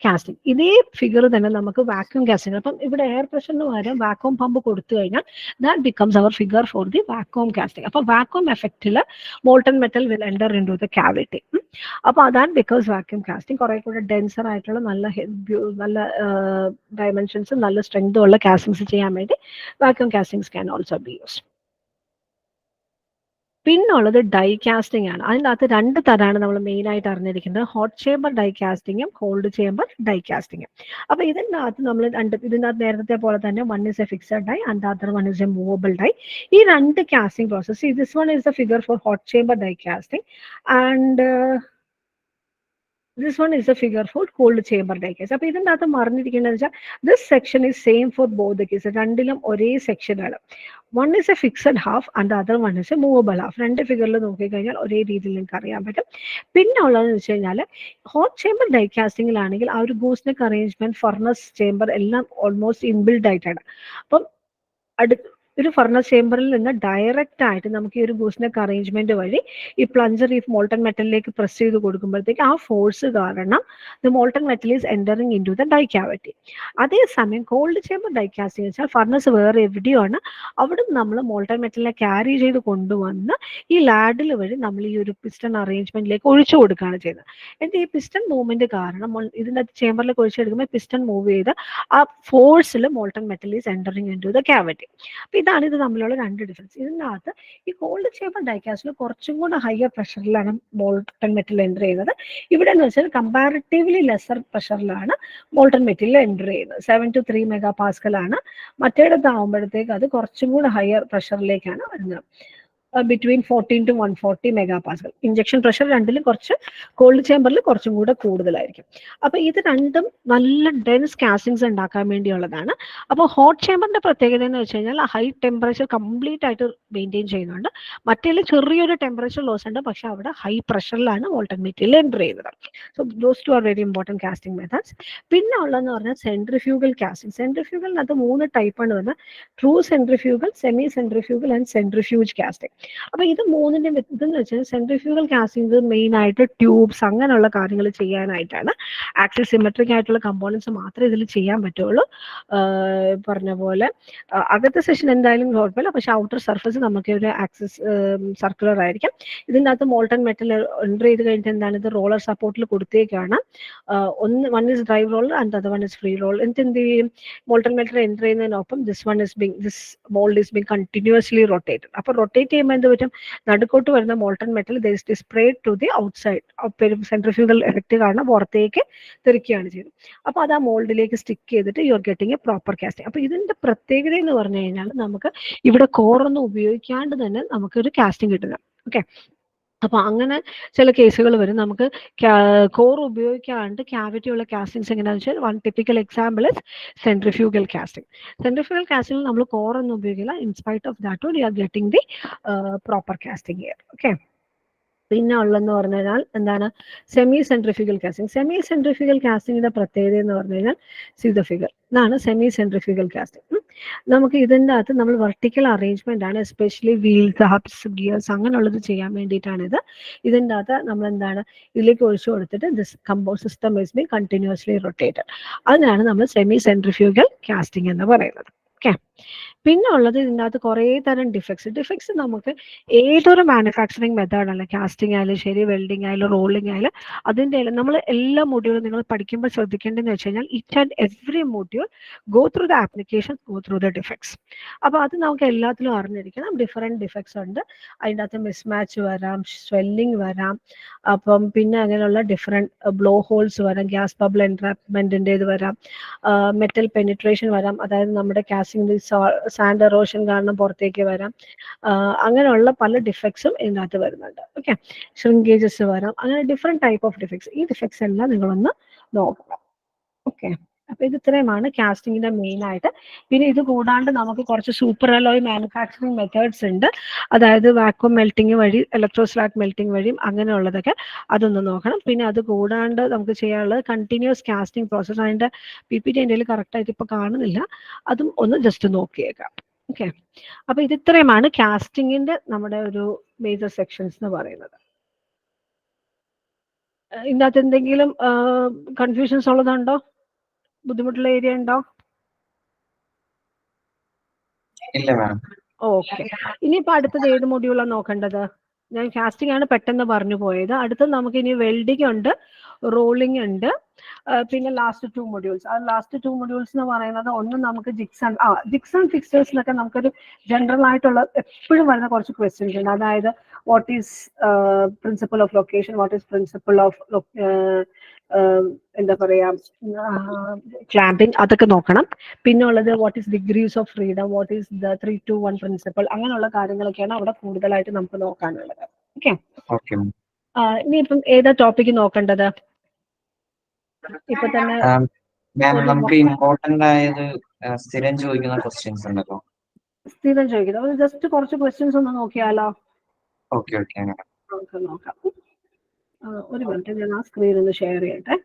casting. ഇതേ ഫിഗർ തന്നെ നമുക്ക് വാക്യൂം കാസ്റ്റിംഗ്. അപ്പം ഇവിടെ എയർ പ്രഷറിന് പകരം വാക്യൂം പമ്പ് കൊടുത്തു കഴിഞ്ഞാൽ that becomes our figure for the vacuum casting. അപ്പൊ വാക്യൂം എഫക്റ്റിൽ molten metal will enter into the cavity. അപ്പൊ അതാണ് ബിക്കോസ് വാക്യൂം കാസ്റ്റിംഗ് കുറെ കൂടെ ഡെൻസർ ആയിട്ടുള്ള നല്ല ഡയമെൻഷൻസും നല്ല സ്ട്രെങ്തും ഉള്ള കാസ്റ്റിംഗ്സ് ചെയ്യാൻ വേണ്ടി vacuum castings can also be used. പിന്നുള്ളത് ഡൈ കാസ്റ്റിംഗ് ആണ്. അതിൻ്റെ അകത്ത് 2 തരമാണ് നമ്മൾ മെയിൻ ആയിട്ട് അറിഞ്ഞിരിക്കുന്നത്, ഹോട്ട് ചേമ്പർ ഡൈ കാസ്റ്റിങ്ങും കോൾഡ് ചേമ്പർ ഡൈ കാസ്റ്റിങ്ങും. അപ്പൊ ഇതിൻ്റെ അകത്ത് നമ്മൾ ഇതിൻ്റെ അകത്ത് നേരത്തെ പോലെ തന്നെ one is a fixed die and other one is a movable die. ഈ 2 casting process, this one is the figure for hot chamber die casting and this one is the figure for cold chamber die cast. അപ്പോൾ ഇതിൻ്റെ അകത്ത് മറിഞ്ഞിരിക്കുന്നത് വെച്ചാൽ this section is same for both the cases. രണ്ടിലും ഒരേ സെക്ഷൻ ആണ്. one is a fixed half and the other one is a movable half. 2 ഫിഗറിൽ നോക്കിക്കഴിഞ്ഞാൽ ഒരേ രീതിയിൽ നിങ്ങൾക്ക് അറിയാൻ പറ്റും. പിന്നെ ഉള്ളതെന്ന് വെച്ച് കഴിഞ്ഞാൽ ഹോട്ട് ചേമ്പർ ഡൈ കാസ്റ്റിംഗിലാണെങ്കിൽ ആ ഒരു ഗൂസ്നെക്ക് അറേഞ്ച്മെന്റ്, ഫർണസ് ചേമ്പർ എല്ലാം ഓൾമോസ്റ്റ് ഇൻബിൽഡ് ആയിട്ടാണ്. അപ്പം ഒരു ഫർണസ് ചേമ്പറിൽ നിന്ന് ഡയറക്റ്റ് ആയിട്ട് നമുക്ക് ഈ ഒരു ഗൂസ്നെക്ക് അറേഞ്ച്മെന്റ് വഴി ഈ പ്ലഞ്ചർ ഈ മോൾട്ടൺ മെറ്റലിലേക്ക് പ്രസ് ചെയ്ത് കൊടുക്കുമ്പോഴത്തേക്ക് ആ ഫോഴ്സ് കാരണം the molten metal is entering into the die cavity. അതേസമയം കോൾഡ് ചേമ്പർ ഡൈ കാസ്റ്റിംഗ് വെച്ചാൽ ഫർണസ് വേറെ എവിടെയാണ്, അവിടെ നമ്മൾ മോൾട്ടൺ മെറ്റലിനെ ക്യാരി ചെയ്ത് കൊണ്ടുവന്ന് ഈ ലാഡിൽ വഴി നമ്മൾ ഈ ഒരു പിസ്റ്റൺ അറേഞ്ച്മെന്റിലേക്ക് ഒഴിച്ചു കൊടുക്കുകയാണ് ചെയ്യുന്നത്. എന്നിട്ട് ഈ പിസ്റ്റൺ മൂവ്മെന്റ് കാരണം ഇതിൻ്റെ ചേമ്പറിലേക്ക് ഒഴിച്ചെടുക്കുമ്പോൾ പിസ്റ്റൺ മൂവ് ചെയ്ത് ആ ഫോഴ്സിൽ molten metal is entering into the cavity. ഇതാണ് ഇത് തമ്മിലുള്ള 2 ഡിഫറൻസ്. ഇതിനകത്ത് ഈ കോൾഡ് ചേമ്പർ ഡൈകാസ്റ്റിൽ കുറച്ചും കൂടെ ഹയർ പ്രഷറിലാണ് മോൾട്ടൺ മെറ്റൽ എൻ്റർ ചെയ്യുന്നത്. ഇവിടെ എന്ന് വെച്ചാൽ കമ്പാരിറ്റീവ്ലി ലെസർ പ്രഷറിലാണ് മോൾട്ടൺ മെറ്റൽ എൻ്റർ ചെയ്യുന്നത്. 7 to 3 MPa ആണ്. മറ്റേടത്താവുമ്പോഴത്തേക്ക് അത് കുറച്ചും കൂടെ ഹയർ പ്രഷറിലേക്കാണ് വരുന്നത്, between 14 to 140 MPa. Injection pressure രണ്ടിലും കുറച്ച്, കോൾഡ് ചേമ്പറിൽ കുറച്ചും കൂടെ കൂടുതലായിരിക്കും. അപ്പൊ ഇത് രണ്ടും നല്ല ഡെൻസ് കാസ്റ്റിംഗ്സ് ഉണ്ടാക്കാൻ വേണ്ടിയുള്ളതാണ്. അപ്പോൾ ഹോട്ട് ചേമ്പറിന്റെ പ്രത്യേകത എന്ന് വെച്ച് കഴിഞ്ഞാൽ ഹൈ ടെമ്പറേച്ചർ കംപ്ലീറ്റ് ആയിട്ട് മെയിൻറ്റെയിൻ ചെയ്യുന്നുണ്ട്. മറ്റേതിൽ ചെറിയൊരു ടെമ്പറേച്ചർ ലോസ് ഉണ്ട്, പക്ഷെ അവിടെ ഹൈ പ്രഷറിലാണ് മോൾട്ടൺ മെറ്റീരിയൽ എൻ്റർ ചെയ്യുന്നത്. So those 2 are very important casting methods. പിന്നെ ഉള്ളതെന്ന് പറഞ്ഞാൽ സെൻട്രിഫ്യൂഗൽ കാസ്റ്റിംഗ്. സെൻട്രിഫ്യൂഗലിനകത്ത് 3 ടൈപ്പാണ് വരുന്നത്, true centrifugal, semi centrifugal and centrifuge casting. അപ്പൊ ഇത് 3ന്റെ ഇതെന്ന് വെച്ചാൽ സെൻട്രിഫ്യൂഗൽ കാസ്റ്റിംഗ് മെയിൻ ആയിട്ട് ട്യൂബ്സ് അങ്ങനെയുള്ള കാര്യങ്ങൾ ചെയ്യാനായിട്ടാണ്. ആക്സിൽ സിമെട്രിക് ആയിട്ടുള്ള കമ്പോണൻസ് മാത്രമേ ഇതിൽ ചെയ്യാൻ പറ്റുള്ളൂ. പറഞ്ഞ പോലെ അകത്തെ സെഷൻ എന്തായാലും കുഴപ്പമില്ല, പക്ഷെ ഔട്ടർ സർഫസ് നമുക്ക് ഒരു ആക്സിസ് സർക്കുലർ ആയിരിക്കും. ഇതിൻ്റെ അകത്ത് മോൾട്ടൺ മെറ്റൽ എൻ്റർ ചെയ്ത് കഴിഞ്ഞിട്ട് എന്താണ് ഇത് റോളർ സപ്പോർട്ടിൽ കൊടുത്തേക്കാണ്. One is drive roller and other one is free roller. എന്നിട്ട് എന്ത് ചെയ്യും, മോൾട്ടൺ മെറ്റൽ എൻ്റർ ചെയ്യുന്നതിനൊപ്പം this mould is being continuously rotated. അപ്പൊ റൊട്ടേറ്റ് ചെയ്യുമ്പോൾ എന്ത് പറ്റും, നടുക്കോട്ട് വരുന്ന molten metal spread to the outside. Centrifugal effect കാരണം പുറത്തേക്ക് തെറിക്കുകയാണ് ചെയ്യുന്നത്. അപ്പൊ അത് ആ മോൾഡിലേക്ക് സ്റ്റിക്ക് ചെയ്തിട്ട് you are getting a proper casting. അപ്പൊ ഇതിന്റെ പ്രത്യേകത എന്ന് പറഞ്ഞു കഴിഞ്ഞാൽ നമുക്ക് ഇവിടെ കോറൊന്നും ഉപയോഗിക്കാണ്ട് തന്നെ നമുക്കൊരു കാസ്റ്റിംഗ് കിട്ടുന്നത്. ഓക്കെ, അപ്പൊ അങ്ങനെ ചില കേസുകൾ വരും. നമുക്ക് കോർ ഉപയോഗിക്കാണ്ട് ക്യാവിറ്റി ഉള്ള കാസ്റ്റിംഗ്സ് എങ്ങനെയാണെന്ന് വെച്ചാൽ one typical example is centrifugal casting. Centrifugal casting നമ്മൾ കോറൊന്നും ഉപയോഗിക്കില്ല. In spite of that you are getting the proper casting here. Okay, പിന്നെ ഉള്ളതെന്ന് പറഞ്ഞു കഴിഞ്ഞാൽ എന്താണ്, semi centrifugal casting. Semi centrifugal കാസ്റ്റിംഗിന്റെ പ്രത്യേകത എന്ന് പറഞ്ഞു കഴിഞ്ഞാൽ സീ ദ ഫിഗർ, ഇതാണ് സെമി സെൻട്രിഫ്യൂഗൽ കാസ്റ്റിംഗ്. നമുക്ക് ഇതിൻ്റെ അകത്ത് നമ്മൾ വെർട്ടിക്കൽ അറേഞ്ച്മെന്റ് ആണ്, എസ്പെഷ്യലി വീൽസ്, ഹബ്സ്, ഗിയേഴ്സ് അങ്ങനെയുള്ളത് ചെയ്യാൻ വേണ്ടിയിട്ടാണ് ഇത്. ഇതിൻ്റെ അകത്ത് നമ്മൾ എന്താണ് ഇതിലേക്ക് ഒഴിച്ചു കൊടുത്തിട്ട് this system is being continuously rotated. അതിനാണ് നമ്മൾ സെമി സെൻട്രിഫ്യൂഗൽ കാസ്റ്റിംഗ് എന്ന് പറയുന്നത്. ഓക്കെ. പിന്നെ ഉള്ളത് ഇതിനകത്ത് കുറേ തരം ഡിഫക്ട്സ് നമുക്ക് ഏതൊരു മാനുഫാക്ചറിങ് മെത്തേഡാണ്, കാസ്റ്റിംഗ് ആയാലും ശരി, വെൽഡിംഗ് ആയാലും റോളിംഗ് ആയാലും, അതിൻ്റെ നമ്മൾ എല്ലാ മൊഡ്യൂളും നിങ്ങൾ പഠിക്കുമ്പോൾ ശ്രദ്ധിക്കേണ്ടതെന്ന് വെച്ച് കഴിഞ്ഞാൽ it and every module go through the application, go through the defects. അപ്പോൾ അത് നമുക്ക് എല്ലാത്തിലും അറിഞ്ഞിരിക്കണം. ഡിഫറെൻറ്റ് ഡിഫക്ട്സ് ഉണ്ട്, അതിൻ്റെ അകത്ത് മിസ്മാച്ച് വരാം, സ്വെല്ലിംഗ് വരാം, അപ്പം പിന്നെ അങ്ങനെയുള്ള ഡിഫറെൻറ്റ് ബ്ലോ ഹോൾസ് വരാം, ഗ്യാസ് ബബിൾ എൻട്രാപ്മെൻറ്റിൻ്റെ ഇത് വരാം, മെറ്റൽ പെനിട്രേഷൻ വരാം, അതായത് നമ്മുടെ കാസ്റ്റിംഗ് സാൻഡ് എറോഷൻ കാരണം പുറത്തേക്ക് വരാം, അങ്ങനെയുള്ള പല ഡിഫക്ട്സും ഇതിനകത്ത് വരുന്നുണ്ട്. ഓക്കെ, ഷ്രിങ്കേജസ് വരാം, അങ്ങനെ ഡിഫറെൻറ്റ് ടൈപ്പ് ഓഫ് ഡിഫക്ട്സ്. ഈ ഡിഫക്ട്സ് എല്ലാം നിങ്ങളൊന്ന് നോക്കണം. ഓക്കെ, അപ്പൊ ഇത് ഇത്രയുമാണ് കാസ്റ്റിംഗിന്റെ മെയിൻ ആയിട്ട്. പിന്നെ ഇത് കൂടാണ്ട് നമുക്ക് കുറച്ച് സൂപ്പർ അലോയ് മാനുഫാക്ചറിങ് മെത്തേഡ്സ് ഉണ്ട്, അതായത് വാക്വം മെൽറ്റിംഗ് വഴി, ഇലക്ട്രോസ്ലാറ്റ് മെൽറ്റിംഗ് വഴിയും അങ്ങനെയുള്ളതൊക്കെ അതൊന്ന് നോക്കണം. പിന്നെ അത് കൂടാണ്ട് നമുക്ക് ചെയ്യാനുള്ളത് കണ്ടിന്യൂസ് കാസ്റ്റിംഗ് പ്രോസസ്. അതിന്റെ PPT എൻ്റെ കറക്റ്റ് ആയിട്ട് ഇപ്പൊ കാണുന്നില്ല, അതും ഒന്ന് ജസ്റ്റ് നോക്കിയേക്കാം. ഓക്കെ, അപ്പൊ ഇത് ഇത്രയുമാണ് കാസ്റ്റിംഗിന്റെ നമ്മുടെ ഒരു മേജർ സെക്ഷൻസ് എന്ന് പറയുന്നത്. ഇതിനകത്ത് എന്തെങ്കിലും കൺഫ്യൂഷൻസ് ഉള്ളതുണ്ടോ, ബുദ്ധിമുട്ടുള്ള ഏരിയ ഉണ്ടോ? ഇല്ല മാം. ഓക്കെ, ഇനിയിപ്പോ അടുത്തത് ഏത് മൊഡ്യൂളാണ് നോക്കേണ്ടത്? ഞാൻ കാസ്റ്റിംഗ് ആണ് പെട്ടെന്ന് പറഞ്ഞു പോയത്. അടുത്തത് നമുക്ക് ഇനി വെൽഡിംഗ് ഉണ്ട്, റോളിംഗ് ഉണ്ട്, പിന്നെ ലാസ്റ്റ് 2 മൊഡ്യൂൾസ്. ആ ലാസ്റ്റ് 2 മൊഡ്യൂൾസ് എന്ന് പറയുന്നത് ഒന്ന് നമുക്ക് ജിക്സ് ആൻഡ് ഫിക്സേഴ്സ് എന്നൊക്കെ നമുക്കൊരു ജനറൽ ആയിട്ടുള്ള എപ്പോഴും വരുന്ന കുറച്ച് ക്വസ്റ്റ്യൻസ് ഉണ്ട്. അതായത് what is principle of location, what is principle of എന്താ പറയാ ക്ലാമ്പിംഗ്, അതൊക്കെ നോക്കണം. പിന്നെ ഉള്ളത് what is degrees of freedom, what is the 3-2-1 principle, അങ്ങനെയുള്ള കാര്യങ്ങളൊക്കെയാണ് അവിടെ കൂടുതലായിട്ട് നമുക്ക് നോക്കാനുള്ളത്. ഓക്കെ, ഇനിയിപ്പം ഏതാ ടോപ്പിക്ക് നോക്കേണ്ടത്? ഇപ്പൊ തന്നെ നമുക്ക് ഇമ്പോർട്ടന്റ് ആയത് സ്ഥിരം ചോദിക്കുന്ന ക്വസ്റ്റ്യൻസ് ഉണ്ടല്ലോ. സ്ഥിരം ചോദിക്കുന്നത് ജസ്റ്റ് കുറച്ച് ക്വസ്റ്റ്യൻസ് ഒന്ന് നോക്കിയാലോ? ഓക്കെ ഓക്കെ, നമുക്ക് നോക്കാം. ഒരു മിനിറ്റ്, ഞാൻ ആ സ്ക്രീൻ ഒന്ന് ഷെയർ ചെയ്യട്ടെ.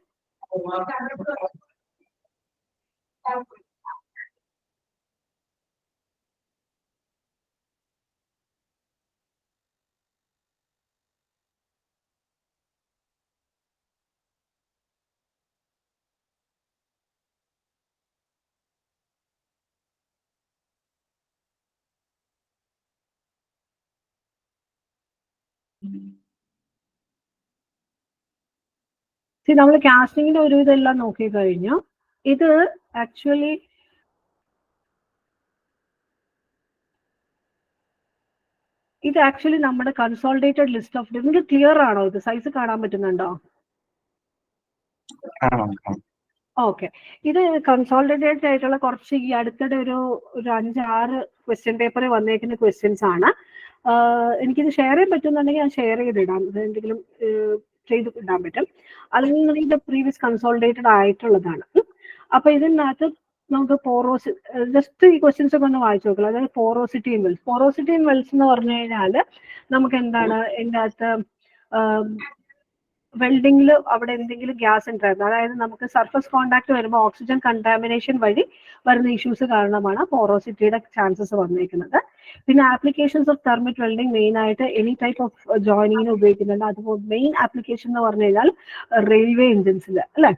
നമ്മൾ കാസ്റ്റിംഗിന്റെ ഒരു ഇതെല്ലാം നോക്കി കഴിഞ്ഞു. ഇത് ആക്ച്വലി നമ്മുടെ കൺസോളിഡേറ്റഡ് ലിസ്റ്റ് ഓഫ്, നിങ്ങൾക്ക് ക്ലിയർ ആണോ? ഇത് സൈസ് കാണാൻ പറ്റുന്നുണ്ടോ? ഓക്കെ, ഇത് കൺസോളിഡേറ്റഡ് ആയിട്ടുള്ള കുറച്ച് ഈ അടുത്തിടെ ഒരു 5-6 ക്വസ്റ്റ്യൻ പേപ്പറിൽ വന്നേക്കുന്ന ക്വസ്റ്റ്യൻസ് ആണ്. എനിക്കിത് ഷെയർ ചെയ്യാൻ പറ്റുന്നുണ്ടെങ്കിൽ ഞാൻ ഷെയർ ചെയ്തിടാം, ഇത് എന്തെങ്കിലും ചെയ്ത് ഇടാൻ പറ്റും. അല്ലെങ്കിൽ ഇത് പ്രീവിയസ് കൺസോളിഡേറ്റഡ് ആയിട്ടുള്ളതാണ്. അപ്പൊ ഇതിനകത്ത് നമുക്ക് ജസ്റ്റ് ഈ ക്വസ്റ്റ്യൻസ് ഒക്കെ ഒന്ന് വായിച്ചു നോക്കുക. അതായത് പോറോസിറ്റി ഇൻ വെൽസ് എന്ന് പറഞ്ഞു കഴിഞ്ഞാൽ നമുക്ക് എന്താണ് ഇതിൻ്റെ അകത്ത് വെൽഡിങ്ങിൽ അവിടെ എന്തെങ്കിലും ഗ്യാസ് ഉണ്ടായിരുന്നു, അതായത് നമുക്ക് സർഫസ് കോണ്ടാക്ട് വരുമ്പോൾ ഓക്സിജൻ കണ്ടാമിനേഷൻ വഴി വരുന്ന ഇഷ്യൂസ് കാരണമാണ് പോറോസിറ്റിയുടെ ചാൻസസ് വന്നിരിക്കുന്നത്. പിന്നെ applications of thermite welding main ആയിട്ട് എനി ടൈപ്പ് ഓഫ് ജോയിനിങ്ങിന് ഉപയോഗിക്കുന്നുണ്ട്. അതുപോലെ മെയിൻ ആപ്ലിക്കേഷൻ എന്ന് പറഞ്ഞു കഴിഞ്ഞാൽ റെയിൽവേ എഞ്ചിൻസിൽ അല്ലെ,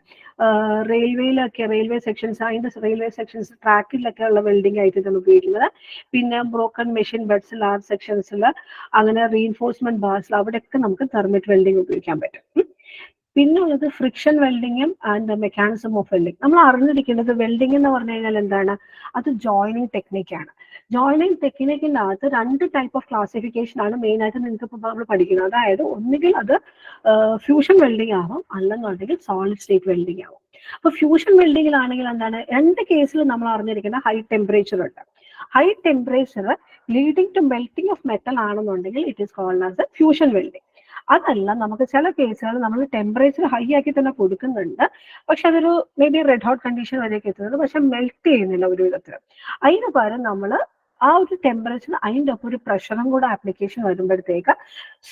റെയിൽവേയിലൊക്കെ റെയിൽവേ സെക്ഷൻസ്, അതിന്റെ റെയിൽവേ സെക്ഷൻസ് ട്രാക്കിലൊക്കെ ഉള്ള വെൽഡിംഗ് ആയിട്ട് ഇതാണ് ഉപയോഗിക്കുന്നത്. പിന്നെ ബ്രോക്കൺ മെഷീൻ ബെഡ്സ്, ലാർജ് സെക്ഷൻസിൽ, അങ്ങനെ റീഇൻഫോഴ്സ്മെന്റ് ബാർസിൽ അവിടെയൊക്കെ നമുക്ക് തെർമിറ്റ് വെൽഡിംഗ് ഉപയോഗിക്കാൻ പറ്റും. പിന്നെ ഉള്ളത് ഫ്രിക്ഷൻ വെൽഡിങ്ങും ആൻഡ് മെക്കാനിസം ഓഫ് വെൽഡിങ്. നമ്മൾ അറിഞ്ഞിരിക്കേണ്ടത് വെൽഡിംഗ് എന്ന് പറഞ്ഞു കഴിഞ്ഞാൽ എന്താണ്, അത് ജോയിനിങ് ടെക്നിക്കാണ്. ജോയിനിങ് ടെക്നിക്കിൻ്റെ അകത്ത് 2 ടൈപ്പ് ഓഫ് ക്ലാസിഫിക്കേഷൻ ആണ് മെയിൻ ആയിട്ട് നിങ്ങൾക്ക് ഇപ്പോൾ നമ്മൾ പഠിക്കുന്നത്. അതായത് ഒന്നുകിൽ അത് ഫ്യൂഷൻ വെൽഡിംഗ് ആവാം, അല്ലെന്നുണ്ടെങ്കിൽ സോളിഡ് സ്റ്റേറ്റ് വെൽഡിംഗ് ആവും. അപ്പൊ ഫ്യൂഷൻ വെൽഡിങ്ങിലാണെങ്കിൽ എന്താണ്, 2 കേസിൽ നമ്മൾ അറിഞ്ഞിരിക്കുന്ന ഹൈ ടെമ്പറേച്ചർ ഉണ്ട്. High temperature leading to melting of metal ആണെന്നുണ്ടെങ്കിൽ it is called as a fusion welding. അതല്ല, നമുക്ക് ചില കേസുകൾ നമ്മൾ ടെമ്പറേച്ചർ ഹൈ ആക്കി തന്നെ കൊടുക്കുന്നുണ്ട്, പക്ഷെ അതൊരു may be red hot condition വരെയൊക്കെ എത്തുന്നുണ്ട്, പക്ഷെ മെൽറ്റ് ചെയ്യുന്നില്ല ഒരു വിധത്തിൽ. അതിന് പകരം നമ്മൾ ആ ഒരു ടെമ്പറേച്ചർ അതിൻ്റെ ഒപ്പം ഒരു പ്രഷറും കൂടെ ആപ്ലിക്കേഷൻ വരുമ്പോഴത്തേക്ക്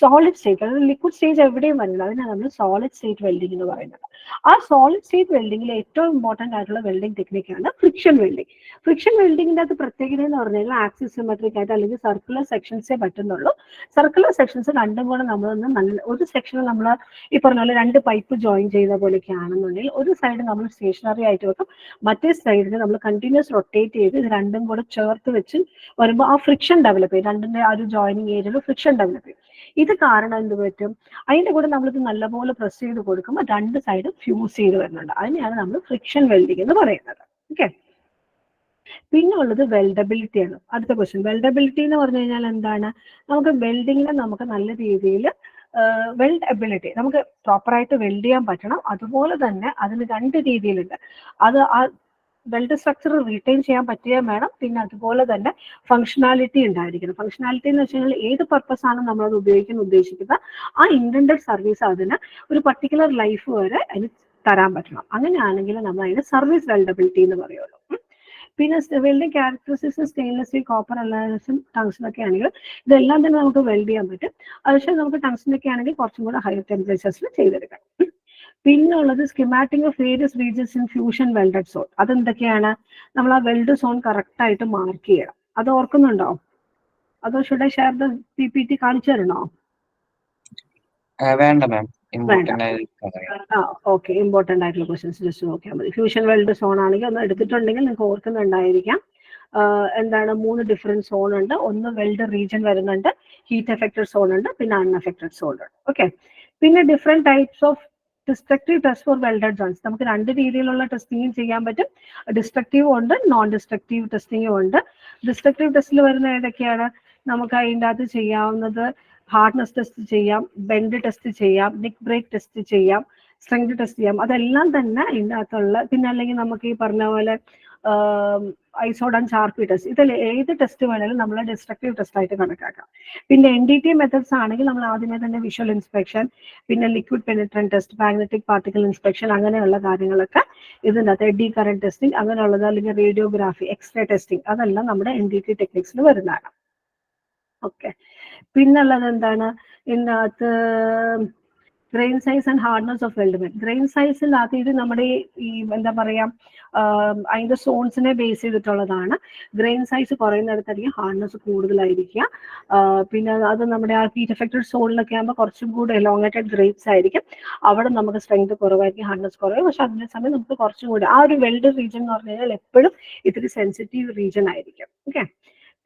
സോളിഡ് സ്റ്റേറ്റ്, അതായത് ലിക്വിഡ് സ്റ്റേജ് എവിടെയും വരുന്നത്, അതിനാണ് നമ്മൾ സോളിഡ് സ്റ്റേറ്റ് വെൽഡിംഗ് എന്ന് പറയുന്നത്. ആ സോളിഡ് സ്റ്റേറ്റ് വെൽഡിങ്ങിൽ ഏറ്റവും ഇമ്പോർട്ടന്റ് ആയിട്ടുള്ള വെൽഡിംഗ് ടെക്നിക്കാണ് ഫ്രിക്ഷൻ വെൽഡിംഗ്. ഫ്രിക്ഷൻ വെൽഡിങ്ങിന്റെ അത് പ്രത്യേകത എന്ന് പറഞ്ഞു കഴിഞ്ഞാൽ ആക്സിസ് സിമെട്രിക് ആയിട്ട് അല്ലെങ്കിൽ സർക്കുലർ സെക്ഷൻസേ പറ്റുന്നുള്ളൂ. സർക്കുലർ സെക്ഷൻസ് രണ്ടും കൂടെ നമ്മളൊന്ന് നല്ല ഒരു സെക്ഷനിൽ നമ്മൾ ഈ പറഞ്ഞ പോലെ 2 പൈപ്പ് ജോയിൻ ചെയ്ത പോലെയൊക്കെ ആണെന്നുണ്ടെങ്കിൽ ഒരു സൈഡ് നമ്മൾ സ്റ്റേഷനറി ആയിട്ട് വെക്കും, മറ്റേ സൈഡിൽ നമ്മൾ കണ്ടിന്യൂസ് റൊട്ടേറ്റ് ചെയ്ത് ഇത് രണ്ടും കൂടെ ചേർത്ത് വെച്ച് വരുമ്പോൾ ആ ഫ്രിക്ഷൻ ഡെവലപ്പ് ചെയ്യും. രണ്ടിന്റെ ആ ഒരു ജോയിനിങ് ഏരിയയിൽ ഫ്രിക്ഷൻ ഡെവലപ്പ് ചെയ്യും. ഇത് കാരണം എന്ത് പറ്റും, അതിന്റെ കൂടെ നമ്മളിത് നല്ലപോലെ പ്രസ് ചെയ്ത് കൊടുക്കുമ്പോൾ 2 സൈഡ് ഫ്യൂസ് ചെയ്ത് വരുന്നുണ്ട്. അതിനെയാണ് നമ്മൾ ഫ്രിക്ഷൻ വെൽഡിംഗ് എന്ന് പറയുന്നത്. ഓക്കെ, പിന്നെ ഉള്ളത് വെൽഡബിലിറ്റി ആണ്. അടുത്ത ക്വസ്റ്റ്യൻ, വെൽഡബിലിറ്റി എന്ന് പറഞ്ഞു കഴിഞ്ഞാൽ എന്താണ്, നമുക്ക് വെൽഡിങ്ങിനെ നമുക്ക് നല്ല രീതിയിൽ വെൽഡ് എബിലിറ്റി നമുക്ക് പ്രോപ്പറായിട്ട് വെൽഡ് ചെയ്യാൻ പറ്റണം. അതുപോലെ തന്നെ അതിന് 2 രീതിയിലുണ്ട്. അത് ആ വെൽഡ് സ്ട്രക്ചർ റീറ്റെയിൻ ചെയ്യാൻ പറ്റുകയും വേണം. പിന്നെ അതുപോലെ തന്നെ ഫംഗ്ഷനാലിറ്റി ഉണ്ടായിരിക്കണം. ഫംഗ്ഷനാലിറ്റി എന്ന് വെച്ച് കഴിഞ്ഞാൽ ഏത് പർപ്പസ് ആണ് നമ്മളത് ഉപയോഗിക്കാൻ ഉദ്ദേശിക്കുന്നത്, ആ ഇന്റൻഡഡ് സർവീസ് അതിന് ഒരു പർട്ടിക്കുലർ ലൈഫ് വരെ അതിന് തരാൻ പറ്റണം. അങ്ങനെയാണെങ്കിൽ നമ്മൾ അതിന് സർവീസ് വെൽഡബിലിറ്റി എന്ന് പറയുള്ളൂ. പിന്നെ welding characteristics stainless steel, copper, aluminium, ടങ്സ്റ്റനൊക്കെ ആണെങ്കിൽ ഇതെല്ലാം തന്നെ നമുക്ക് വെൽഡ് ചെയ്യാൻ പറ്റും. പക്ഷേ നമുക്ക് ടങ്സ്റ്റനൊക്കെ ആണെങ്കിൽ കുറച്ചും കൂടെ ഹയർ ടെമ്പറേച്ചേഴ്സിൽ ചെയ്തെടുക്കാം. പിന്നെ ഉള്ളത് schematic of various regions in fusion welded zone. അതെന്തൊക്കെയാണ്, നമ്മൾ ആ വെൽഡ് സോൺ കറക്റ്റ് ആയിട്ട് മാർക്ക് ചെയ്യണം. അത് ഓർക്കുന്നുണ്ടോ? അതോ should I share the PPT കാണിച്ചു തരണോ? വേണ്ട മാം, ഓക്കെ, ഇമ്പോർട്ടന്റ് ആയിട്ടുള്ള ക്വസ്റ്റ്യൻസ് ജസ്റ്റ് നോക്കിയാൽ മതി. ഫ്യൂഷൻ വെൽഡ് സോൺ ആണെങ്കിൽ ഒന്ന് എടുത്തിട്ടുണ്ടെങ്കിൽ നിങ്ങൾക്ക് ഓർക്കുന്നുണ്ടായിരിക്കാം. എന്താണ് 3 ഡിഫറെന്റ് സോൺ ഉണ്ട്. ഒന്ന് വെൽഡ് റീജിയൻ വരുന്നുണ്ട്, ഹീറ്റ് എഫക്റ്റഡ് സോൺ ഉണ്ട്, പിന്നെ അൺഎഫക്റ്റഡ് സോൺ ഉണ്ട്. ഓക്കെ, പിന്നെ different types of destructive test for welded joints. നമുക്ക് 2 രീതിയിലുള്ള ടെസ്റ്റിംഗ് ചെയ്യാൻ പറ്റും. ഡിസ്ട്രക്റ്റീവ് ഉണ്ട്, നോൺ ഡിസ്ട്രക്റ്റീവ് ടെസ്റ്റിംഗും ഉണ്ട്. ഡിസ്ട്രക്റ്റീവ് ടെസ്റ്റിൽ വരുന്ന ഏതൊക്കെയാണ്, നമുക്ക് അതിൻ്റെ അകത്ത് ചെയ്യാവുന്നത് ഹാർഡ്നെസ് ടെസ്റ്റ് ചെയ്യാം, ബെൻഡ് ടെസ്റ്റ് ചെയ്യാം, നെക്ക് ബ്രേക്ക് ടെസ്റ്റ് ചെയ്യാം, സ്ട്രെങ്ത് ടെസ്റ്റ് ചെയ്യാം. അതെല്ലാം തന്നെ ഇതിൻ്റെ അകത്തുള്ള. പിന്നെ അല്ലെങ്കിൽ നമുക്ക് ഈ പറഞ്ഞ പോലെ ഐസോഡ് ആൻഡ് ചാർപ്പി ടെസ്റ്റ്, ഇതിൽ ഏത് ടെസ്റ്റ് വേണമെങ്കിലും നമ്മൾ ഡിസ്ട്രക്റ്റീവ് ടെസ്റ്റ് ആയിട്ട് കണക്കാക്കാം. പിന്നെ NDT മെത്തേഡ്സ് ആണെങ്കിൽ നമ്മൾ ആദ്യമേ തന്നെ വിഷ്വൽ ഇൻസ്പെക്ഷൻ, പിന്നെ liquid penetrant test, magnetic particle inspection, അങ്ങനെയുള്ള കാര്യങ്ങളൊക്കെ ഇതിൻ്റെ അകത്ത് എഡി കറന്റ് ടെസ്റ്റിംഗ് അങ്ങനെയുള്ളത്, അല്ലെങ്കിൽ റേഡിയോഗ്രാഫി, എക്സ്റേ ടെസ്റ്റിംഗ്, അതെല്ലാം നമ്മുടെ NDT ടെക്നിക്സിൽ വരുന്നതാണ്. ഓക്കെ, പിന്നുള്ളത് എന്താണ്, ഇതിനകത്ത് grain size and hardness of weldment. Grain സൈസിനകത്ത് ഇത് നമ്മുടെ ഈ എന്താ പറയാ അതിന്റെ സോൺസിനെ ബേസ് ചെയ്തിട്ടുള്ളതാണ്. ഗ്രെയിൻ സൈസ് കുറയുന്നിടത്തായിരിക്കും ഹാർഡ്നെസ് കൂടുതലായിരിക്കുക. പിന്നെ അത് നമ്മുടെ ആ ഹീറ്റ് എഫക്റ്റഡ് സോണിലൊക്കെ ആകുമ്പോൾ കുറച്ചും കൂടെ എലോങ്ങേറ്റഡ് ഗ്രേപ്സ് ആയിരിക്കും. അവിടെ നമുക്ക് സ്ട്രെങ്ത് കുറവായിരിക്കും, ഹാർഡ്നെസ് കുറവ്. പക്ഷെ അതിന്റെ സമയം നമുക്ക് കുറച്ചും കൂടി ആ ഒരു വെൽഡ് റീജിയൻ എന്ന് പറഞ്ഞു കഴിഞ്ഞാൽ എപ്പോഴും ഇത്തിരി സെൻസിറ്റീവ് റീജിയൻ ആയിരിക്കും. ഓക്കെ,